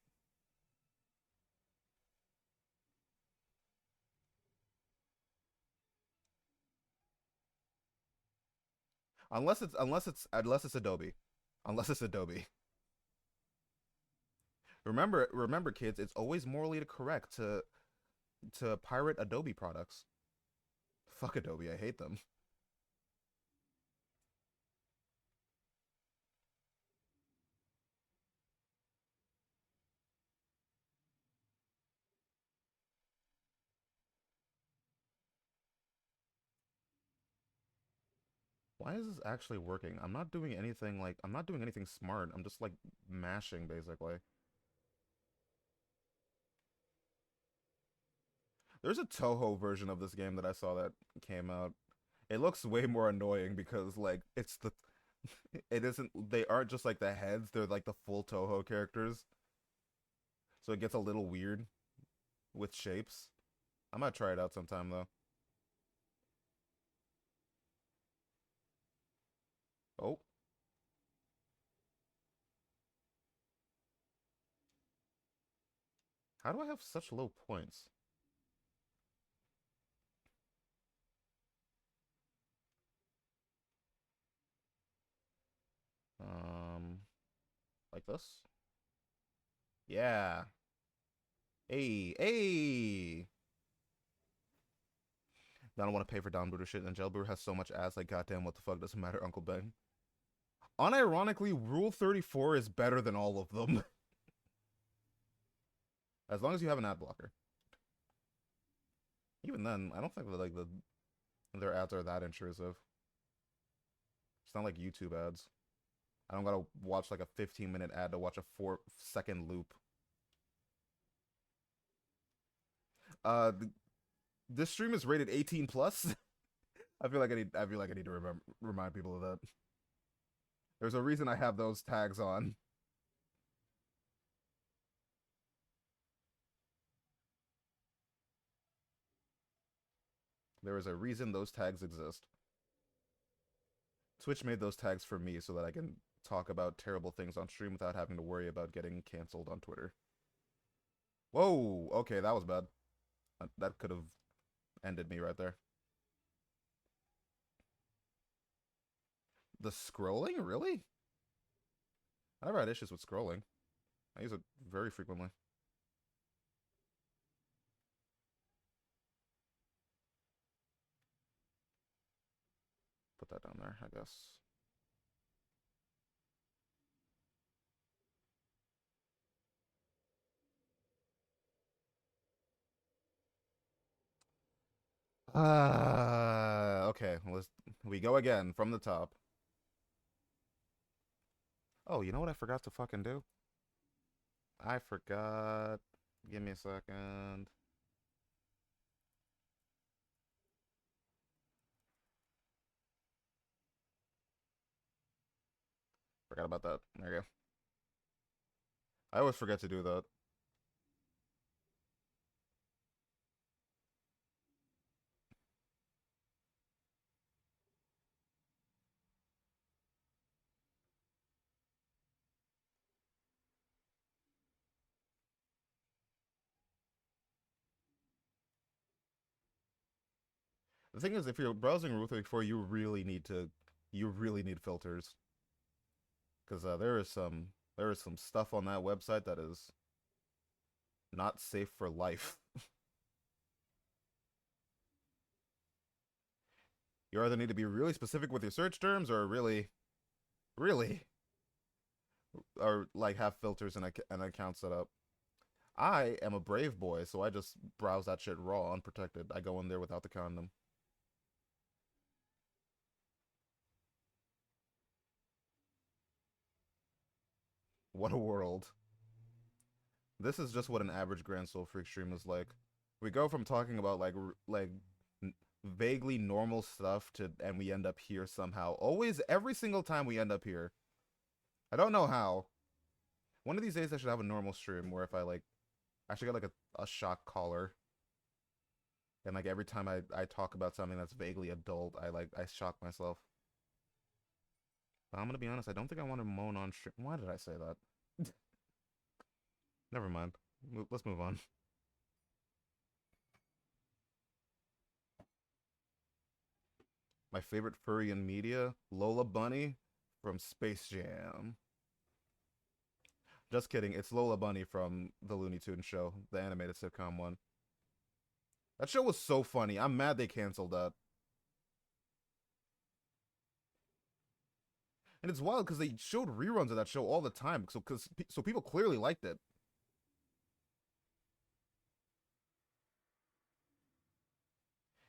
Unless it's Adobe. Unless it's Adobe. Remember kids, it's always morally correct to pirate Adobe products. Fuck Adobe, I hate them. Why is this actually working? I'm not doing anything smart. I'm just like mashing basically. There's a Toho version of this game that I saw that came out. It looks way more annoying because like it's the it isn't they aren't just like the heads, they're like the full Toho characters. So it gets a little weird with shapes. I might try it out sometime though. Oh, how do I have such low points? Um, like this? Yeah. Hey, hey. I don't want to pay for downbooter shit, and Jailbrewer has so much ass. Like, goddamn, what the fuck doesn't matter, Uncle Ben. Unironically, Rule 34 is better than all of them. As long as you have an ad blocker. Even then, I don't think that like their ads are that intrusive. It's not like YouTube ads. I don't gotta watch like a 15-minute ad to watch a 4-second loop. This stream is rated 18 plus. I feel like I need to remind people of that. There's a reason I have those tags on. There is a reason those tags exist. Twitch made those tags for me so that I can talk about terrible things on stream without having to worry about getting canceled on Twitter. Whoa, okay, that was bad. That could have ended me right there. The scrolling? Really? I never had issues with scrolling. I use it very frequently. Put that down there, I guess. Okay, we go again from the top. Oh, you know what I forgot to fucking do? I forgot. Give me a second. Forgot about that. There you go. I always forget to do that. The thing is, if you're browsing Rule 34, you really need filters. Because there is some stuff on that website that is not safe for life. You either need to be really specific with your search terms or really, or like have filters and an account set up. I am a brave boy, so I just browse that shit raw, unprotected. I go in there without the condom. What a world. This is just what an average Grand Soul Freak stream is like. We go from talking about like vaguely normal stuff to and we end up here somehow. Always every single time we end up here. I don't know how. One of these days I should have a normal stream where if I like I should get like a shock collar. And like every time I talk about something that's vaguely adult, I shock myself. But I'm gonna be honest, I don't think I want to moan on stream. Why did I say that? Never mind. Let's move on. My favorite furry in media, Lola Bunny from Space Jam. Just kidding, it's Lola Bunny from the Looney Tunes show, the animated sitcom one. That show was so funny. I'm mad they canceled that. And it's wild because they showed reruns of that show all the time, so people clearly liked it.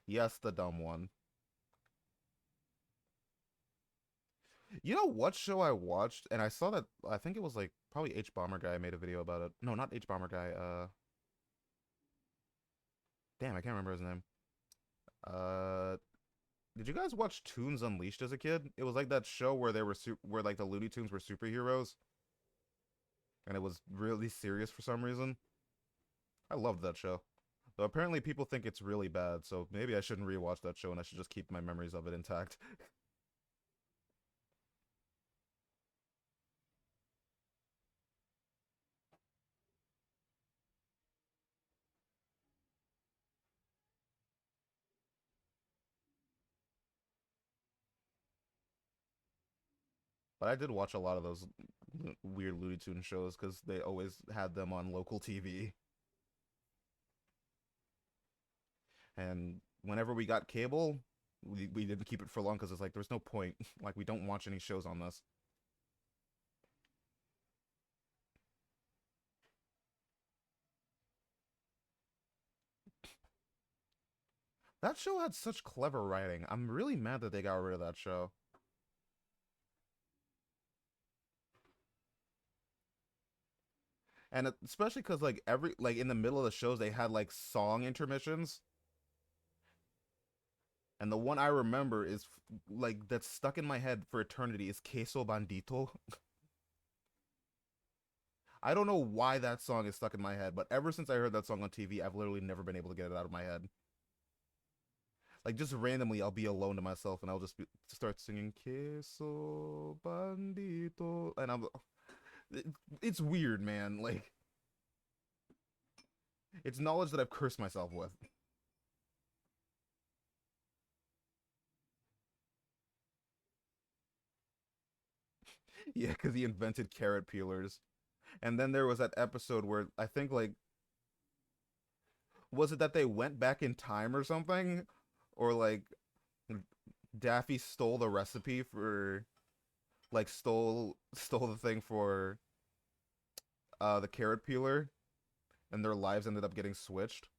Yes, the dumb one. You know what show I watched? And I saw that, I think it was like, probably H Bomber Guy made a video about it. No, not H Bomber Guy, Damn, I can't remember his name. Uh, did you guys watch Toons Unleashed as a kid? It was like that show where they were where like the Looney Tunes were superheroes, and it was really serious for some reason. I loved that show. Though apparently people think it's really bad, so maybe I shouldn't rewatch that show and I should just keep my memories of it intact. But I did watch a lot of those weird Looney Tunes shows because they always had them on local TV. And whenever we got cable, we didn't keep it for long because it's like there's no point. Like we don't watch any shows on this. That show had such clever writing. I'm really mad that they got rid of that show. And especially because like every like in the middle of the shows they had like song intermissions, and the one I remember is like that's stuck in my head for eternity is Queso Bandito. I don't know why that song is stuck in my head, but ever since I heard that song on TV, I've literally never been able to get it out of my head. Like just randomly, I'll be alone to myself and I'll start singing Queso Bandito, and it's weird, man. Like it's knowledge that I've cursed myself with. Yeah, because he invented carrot peelers. And then there was that episode where I think like was it that they went back in time or something, or like Daffy stole the recipe for like stole the thing for the carrot peeler, and their lives ended up getting switched.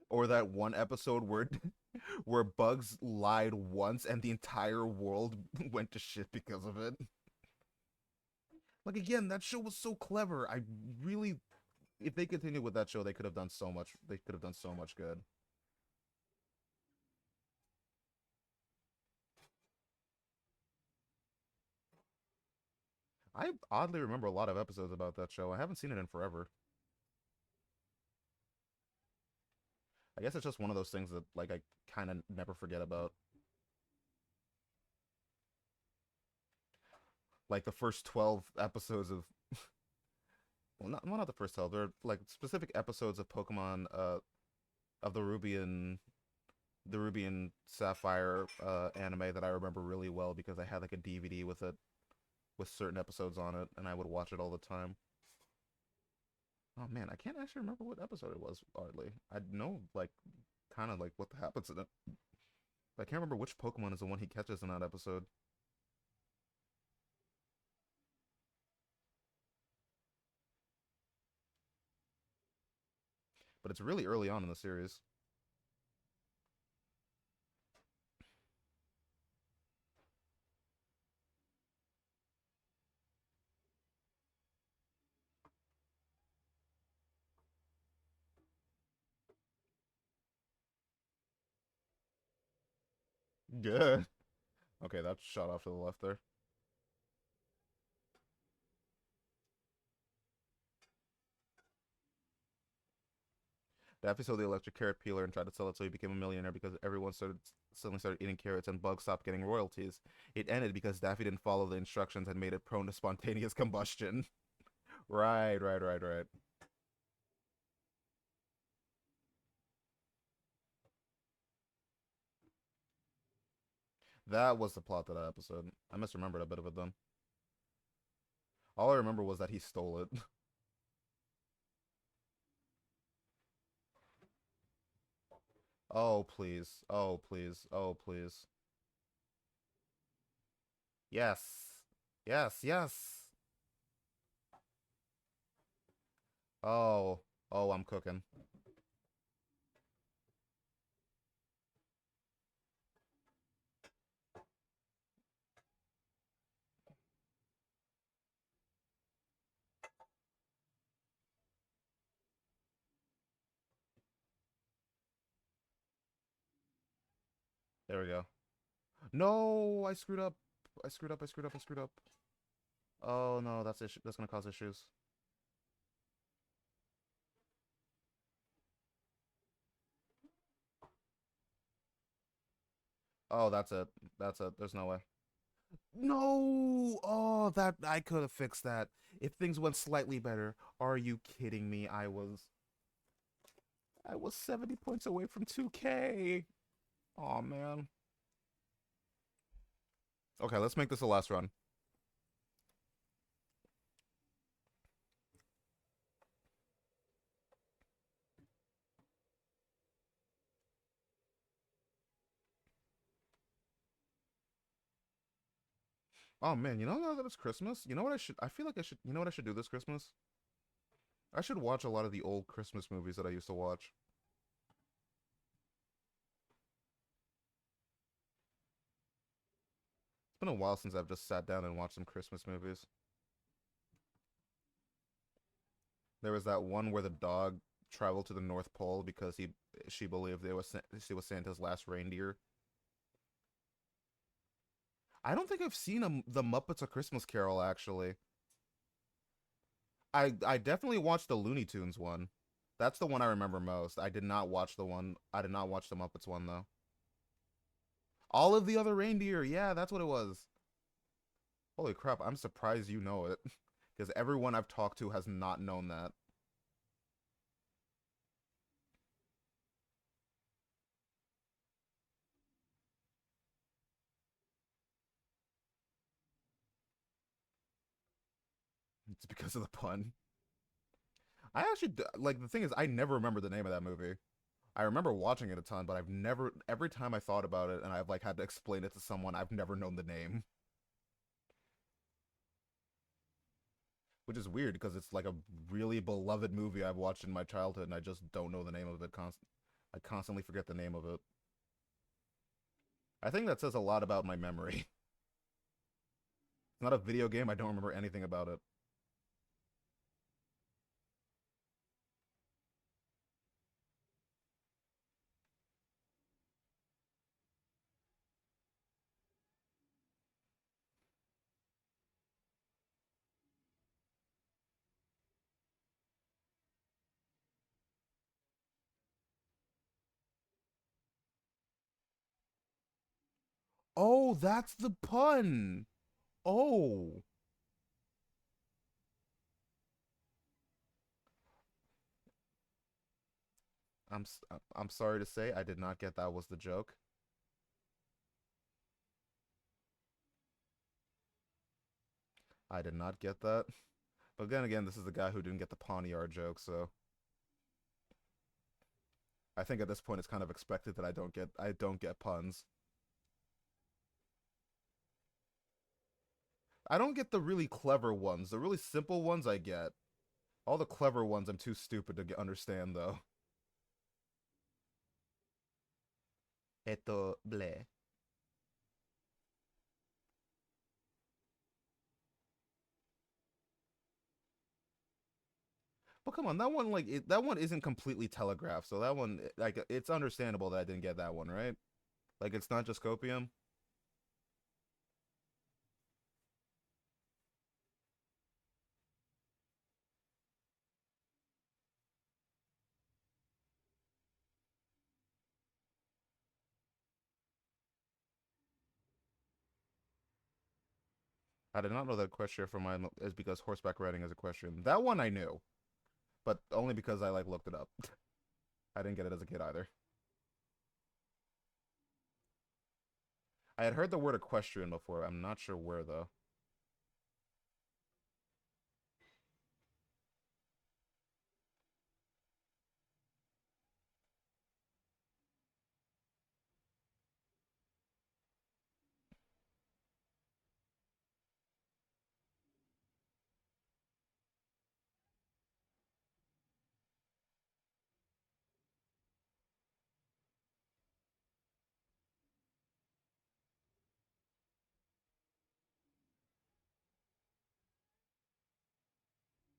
Or that one episode where where Bugs lied once and the entire world went to shit because of it. Like again, that show was so clever. I really, if they continued with that show, they could have done so much. They could have done so much good. I oddly remember a lot of episodes about that show. I haven't seen it in forever. I guess it's just one of those things that like I kind of never forget about. Like the first 12 episodes of well not the first 12. There are like specific episodes of Pokemon of the Ruby and Sapphire anime that I remember really well because I had like a DVD with it with certain episodes on it and I would watch it all the time. Oh man, I can't actually remember what episode it was, oddly. I know like kind of like what happens in it. But I can't remember which Pokemon is the one he catches in that episode. But it's really early on in the series. Good. Okay, that's shot off to the left there. Daffy sold the electric carrot peeler and tried to sell it so he became a millionaire because everyone suddenly started eating carrots and Bugs stopped getting royalties. It ended because Daffy didn't follow the instructions and made it prone to spontaneous combustion. Right. That was the plot of that episode. I misremembered a bit of it then. All I remember was that he stole it. Oh, please. Oh, please. Oh, please. Yes. Yes. Oh. Oh, I'm cooking. There we go. No, I screwed up. I screwed up. I screwed up. I screwed up. Oh no, that's issue. That's gonna cause issues. Oh, that's it. That's it. There's no way. No! Oh, that I could have fixed that. If things went slightly better. Are you kidding me? I was 70 points away from 2K. Oh man. Okay, let's make this the last run. Oh man, you know now that it's Christmas, you know what I feel like I should you know what I should do this Christmas? I should watch a lot of the old Christmas movies that I used to watch. It's been a while since I've just sat down and watched some Christmas movies. There was that one where the dog traveled to the North Pole because she believed she was Santa's last reindeer. I don't think I've seen the Muppets A Christmas Carol actually. I definitely watched the Looney Tunes one. That's the one I remember most. I did not watch the Muppets one though. All of the other reindeer, yeah, that's what it was. Holy crap, I'm surprised you know it. Because everyone I've talked to has not known that. It's because of the pun. I actually like the thing is I never remember the name of that movie. I remember watching it a ton, but I've never every time I thought about it and I've like had to explain it to someone, I've never known the name, which is weird because it's like a really beloved movie I've watched in my childhood and I just don't know the name of it I constantly forget the name of it. I think that says a lot about my memory. It's not a video game, I don't remember anything about it. Oh, that's the pun. Oh, I'm sorry to say I did not get that was the joke. I did not get that. But then again, this is the guy who didn't get the Pawniard joke, so I think at this point it's kind of expected that I don't get puns. I don't get the really clever ones. The really simple ones I get. All the clever ones I'm too stupid to understand though. Eto bleh. But come on, that one isn't completely telegraphed, so that one like it's understandable that I didn't get that one, right? Like it's not just copium. I did not know that equestria for mine is because horseback riding is equestrian. That one I knew, but only because I like looked it up. I didn't get it as a kid either. I had heard the word equestrian before. I'm not sure where though.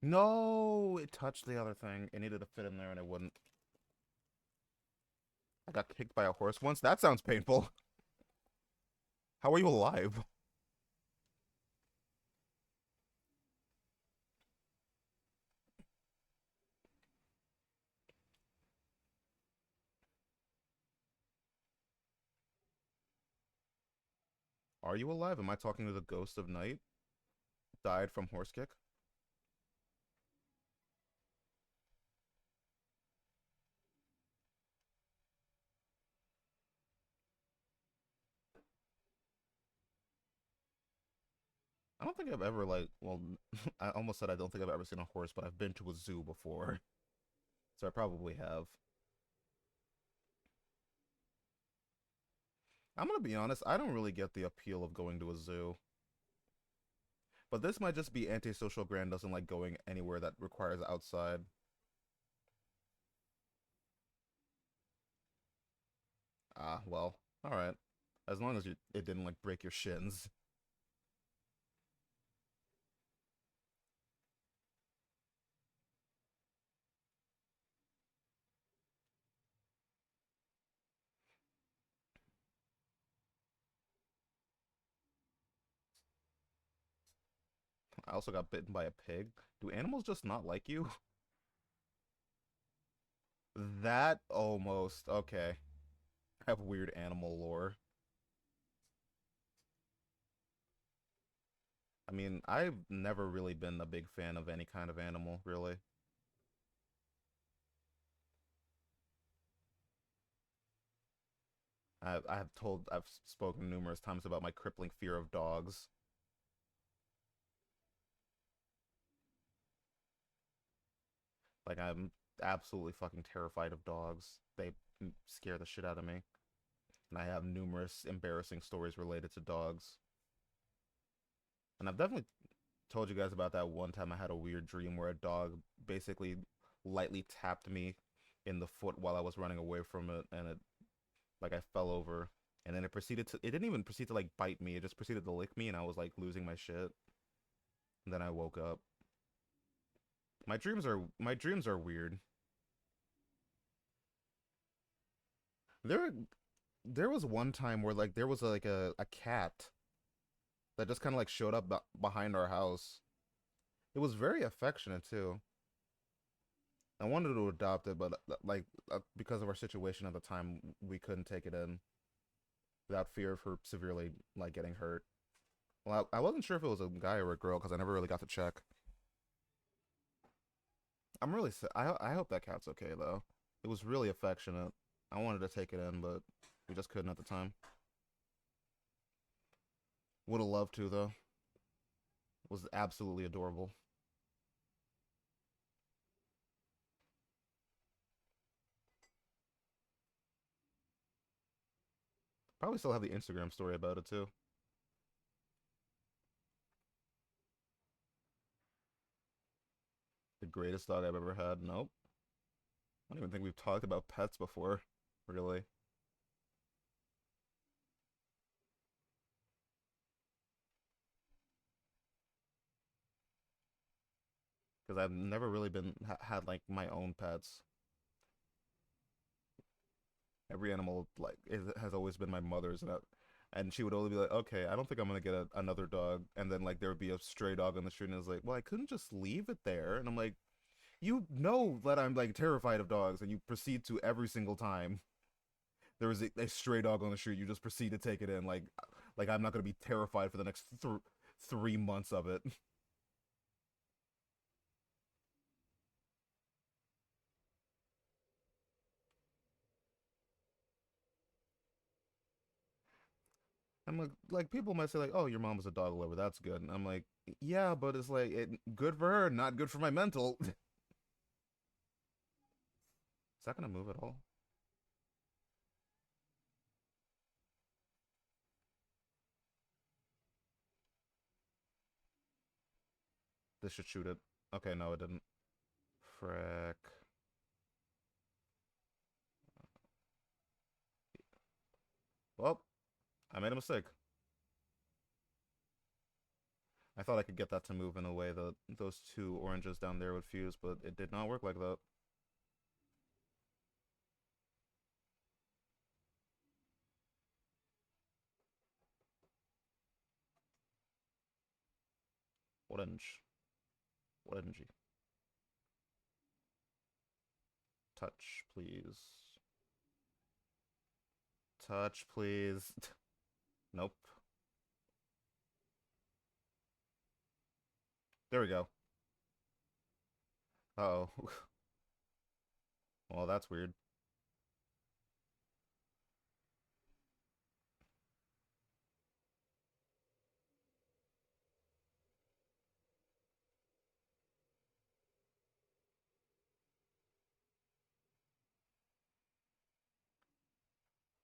No, it touched the other thing. It needed to fit in there and it wouldn't. I got kicked by a horse once. That sounds painful. How are you alive? Are you alive? Am I talking to the ghost of night? Died from horse kick? I don't think I've ever like. Well, I almost said I don't think I've ever seen a horse, but I've been to a zoo before, so I probably have. I'm gonna be honest. I don't really get the appeal of going to a zoo, but this might just be antisocial. Grand doesn't like going anywhere that requires outside. Ah, well, all right. As long as it didn't like break your shins. I also got bitten by a pig. Do animals just not like you? That almost okay. I have weird animal lore. I mean, I've never really been a big fan of any kind of animal, really. I've spoken numerous times about my crippling fear of dogs. Like I'm absolutely fucking terrified of dogs. They scare the shit out of me, and I have numerous embarrassing stories related to dogs. And I've definitely told you guys about that one time I had a weird dream where a dog basically lightly tapped me in the foot while I was running away from it, and it like I fell over, and then it didn't even proceed to like bite me. It just proceeded to lick me, and I was like losing my shit. And then I woke up. My dreams are weird. There there was one time where like there was a cat that just kind of like showed up behind our house. It was very affectionate too. I wanted to adopt it, but because of our situation at the time, we couldn't take it in without fear of her severely like getting hurt. Well, I wasn't sure if it was a guy or a girl because I never really got to check. I hope that cat's okay though. It was really affectionate. I wanted to take it in, but we just couldn't at the time. Would have loved to though. It was absolutely adorable. Probably still have the Instagram story about it too. The greatest dog I've ever had. Nope. I don't even think we've talked about pets before, really. Because I've never really had like my own pets. Every animal has always been my mother's, and she would only be like, "Okay, I don't think I'm gonna get another dog." And then like there would be a stray dog on the street, and it's like, "Well, I couldn't just leave it there." And I'm like, "You know that I'm like terrified of dogs, and you proceed to every single time there was a stray dog on the street, you just proceed to take it in, like I'm not gonna be terrified for the next 3 months of it." I'm like people might say like, "Oh, your mom was a dog lover. That's good." And I'm like, "Yeah, but it's like good for her, not good for my mental." Is that gonna move at all? This should shoot it. Okay, no, it didn't. Frick. Well, I made a mistake. I thought I could get that to move in a way that those two oranges down there would fuse, but it did not work like that. Orange. Orangey. Touch, please. Touch, please. Nope. There we go. Uh oh. Well, that's weird.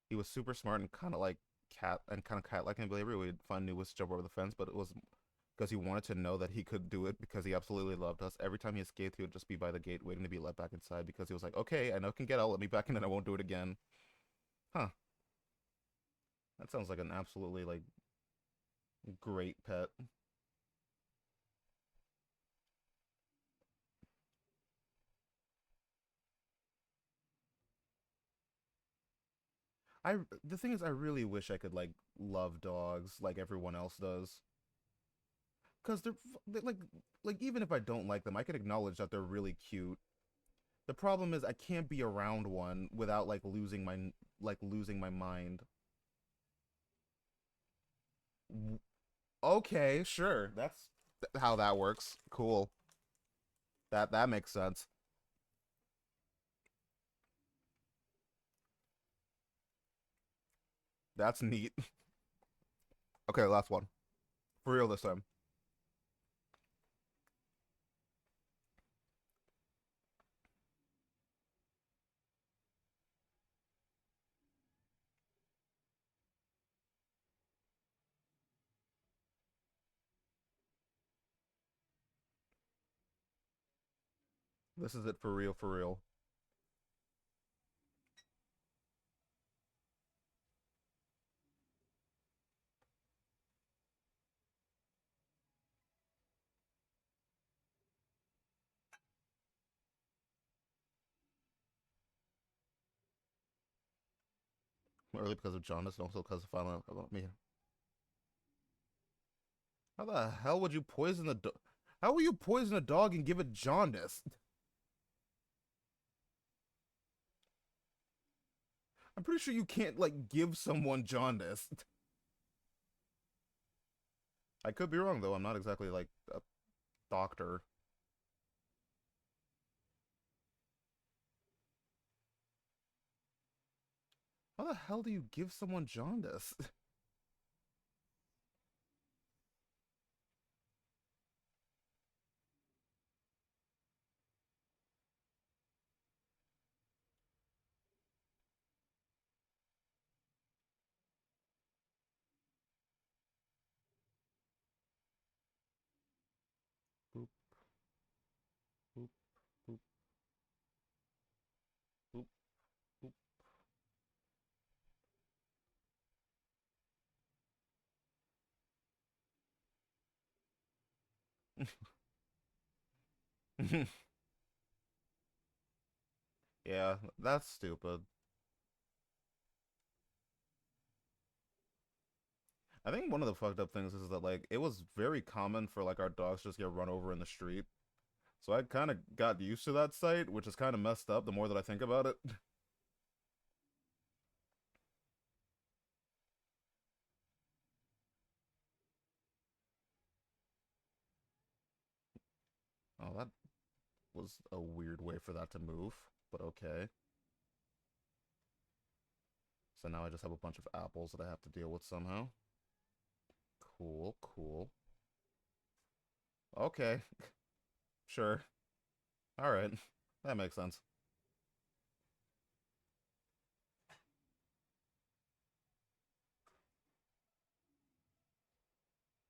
He was super smart and kind of cat like in behavior. We'd find new ways to jump over the fence, but it was because he wanted to know that he could do it because he absolutely loved us. Every time he escaped, he would just be by the gate waiting to be let back inside because he was like, okay, I know I can get out, let me back in and I won't do it again. Huh. That sounds like an absolutely like great pet. I the thing is I really wish I could like love dogs like everyone else does. Cuz they're like even if I don't like them, I can acknowledge that they're really cute. The problem is I can't be around one without like losing my mind. Okay, sure. That's how that works. Cool. That makes sense. That's neat. Okay, last one. For real this time. This is it for real, for real. Early because of jaundice and also because of finding out about me. How the hell would you poison the dog? How will you poison a dog and give it jaundice? I'm pretty sure you can't like give someone jaundice. I could be wrong though. I'm not exactly like a doctor. How the hell do you give someone jaundice? Boop, boop, boop, boop, boop. Yeah, that's stupid. I think one of the fucked up things is that like it was very common for like our dogs just get run over in the street. So I kind of got used to that sight, which is kind of messed up the more that I think about it. Oh, that was a weird way for that to move, but okay. So now I just have a bunch of apples that I have to deal with somehow. Cool, cool. Okay, sure. All right. That makes sense.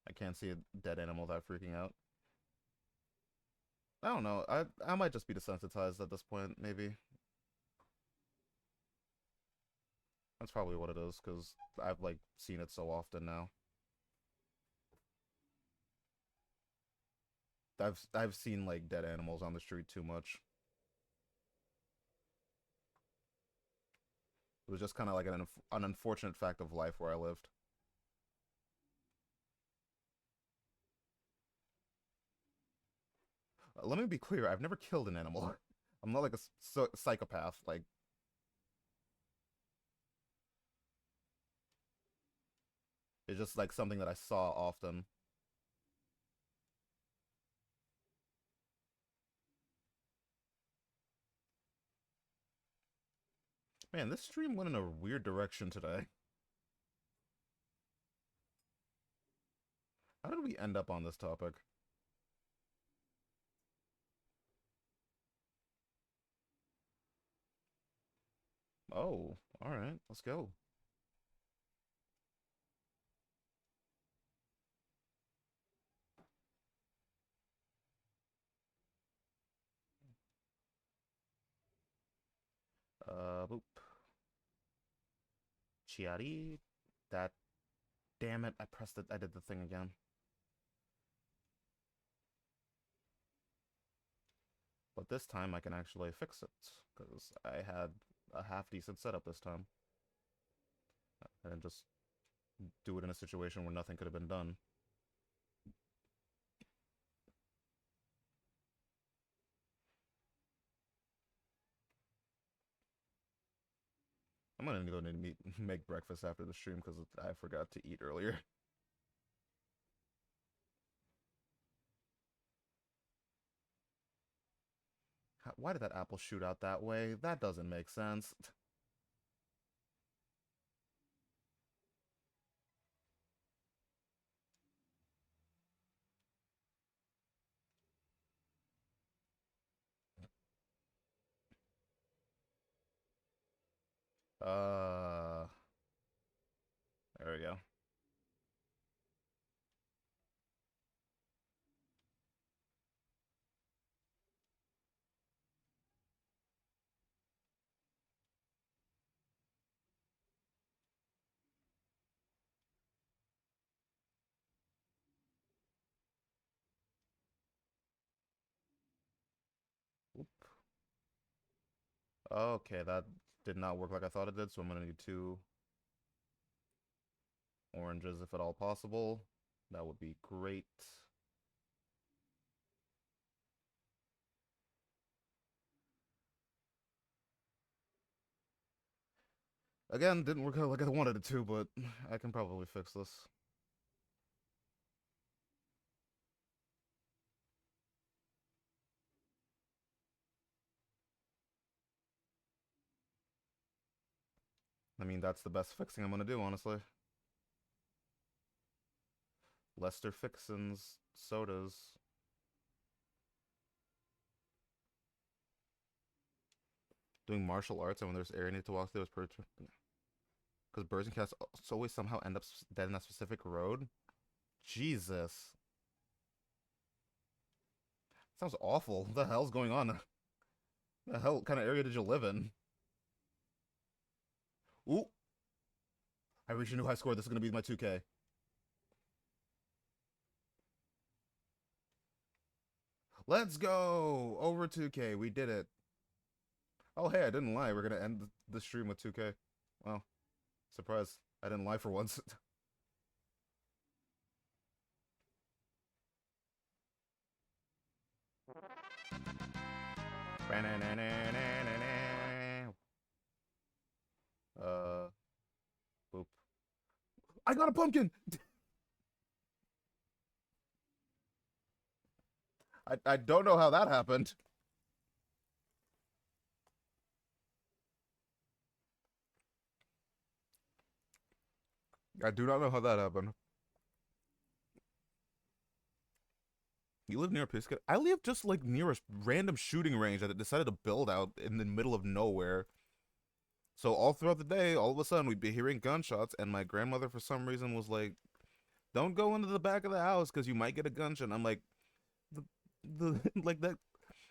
I can't see a dead animal without freaking out. I don't know. I might just be desensitized at this point, maybe. That's probably what it is, because I've like seen it so often now. I've seen like dead animals on the street too much. It was just kind of like an unfortunate fact of life where I lived. 'Cause, like, I have seen like dead animals on the street too much. It was just kind of like an unfortunate fact of life where I lived. 'Cause, like, I have seen like dead animals on the street too much. It was just kind of like an unfortunate fact of life where I lived. 'Cause, like, I have seen like dead animals on the street too much. It was just kind of like an unfortunate fact of life where I lived. Let me be clear. I've never killed an animal. I'm not like a psychopath. Like, it's just like something that I saw often. Man, this stream went in a weird direction today. How did we end up on this topic? Oh, all right. Let's go. Boop. Chiari. That. Damn it! I pressed it. I did the thing again. But this time I can actually fix it because I had a half decent setup this time. And just do it in a situation where nothing could have been done. I'm gonna go and make breakfast after the stream because I forgot to eat earlier. Why did that apple shoot out that way? That doesn't make sense. Uh, there we go. Oop. Okay, that did not work like I thought it did, so I'm gonna need 2 oranges if at all possible. That would be great. Again, didn't work out like I wanted it to, but I can probably fix this. I mean, that's the best fixing I'm gonna do, honestly. Lester Fixins sodas. Doing martial arts and when there's area need to walk through, because birds and cats always somehow end up dead in that specific road. Jesus. Sounds awful. What the hell's going on? The hell kind of area did you live in? Ooh. I reached a new high score. This is going to be my 2K. Let's go! Over 2K. We did it. Oh, hey, I didn't lie. We're going to end the stream with 2K. Well, surprise. I didn't lie for once. uh, boop. I got a pumpkin! I don't know how that happened. I do not know how that happened. You live near a Pisca? I live just like near a random shooting range that it decided to build out in the middle of nowhere. So all throughout the day, all of a sudden we'd be hearing gunshots, and my grandmother for some reason was like, "Don't go into the back of the house because you might get a gunshot." I'm like, the like that.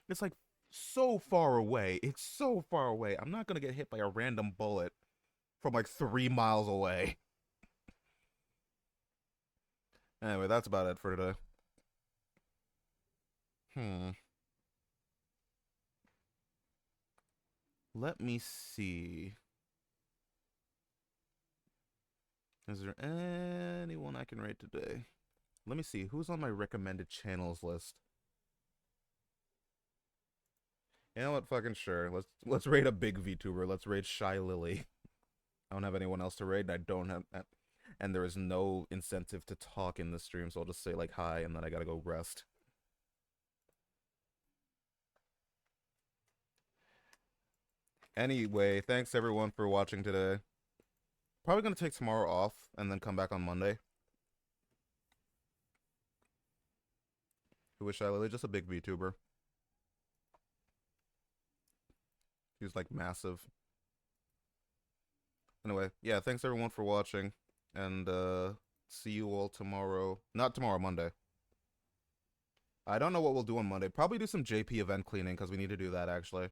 It's like so far away. It's so far away. I'm not gonna get hit by a random bullet from like 3 miles away. Anyway, that's about it for today. Hmm. Let me see. Is there anyone I can rate today? Let me see. Who's on my recommended channels list? You know what? Fucking sure. Let's raid a big VTuber. Let's raid Shy Lily. I don't have anyone else to raid. And I don't have, and there is no incentive to talk in the stream, so I'll just say like hi, and then I gotta go rest. Anyway, thanks everyone for watching today. Probably gonna take tomorrow off and then come back on Monday. Who is Shy Lily? Just a big VTuber. He's like massive. Anyway, yeah, thanks everyone for watching, and see you all tomorrow. Not tomorrow, Monday. I don't know what we'll do on Monday. Probably do some JP event cleaning because we need to do that actually.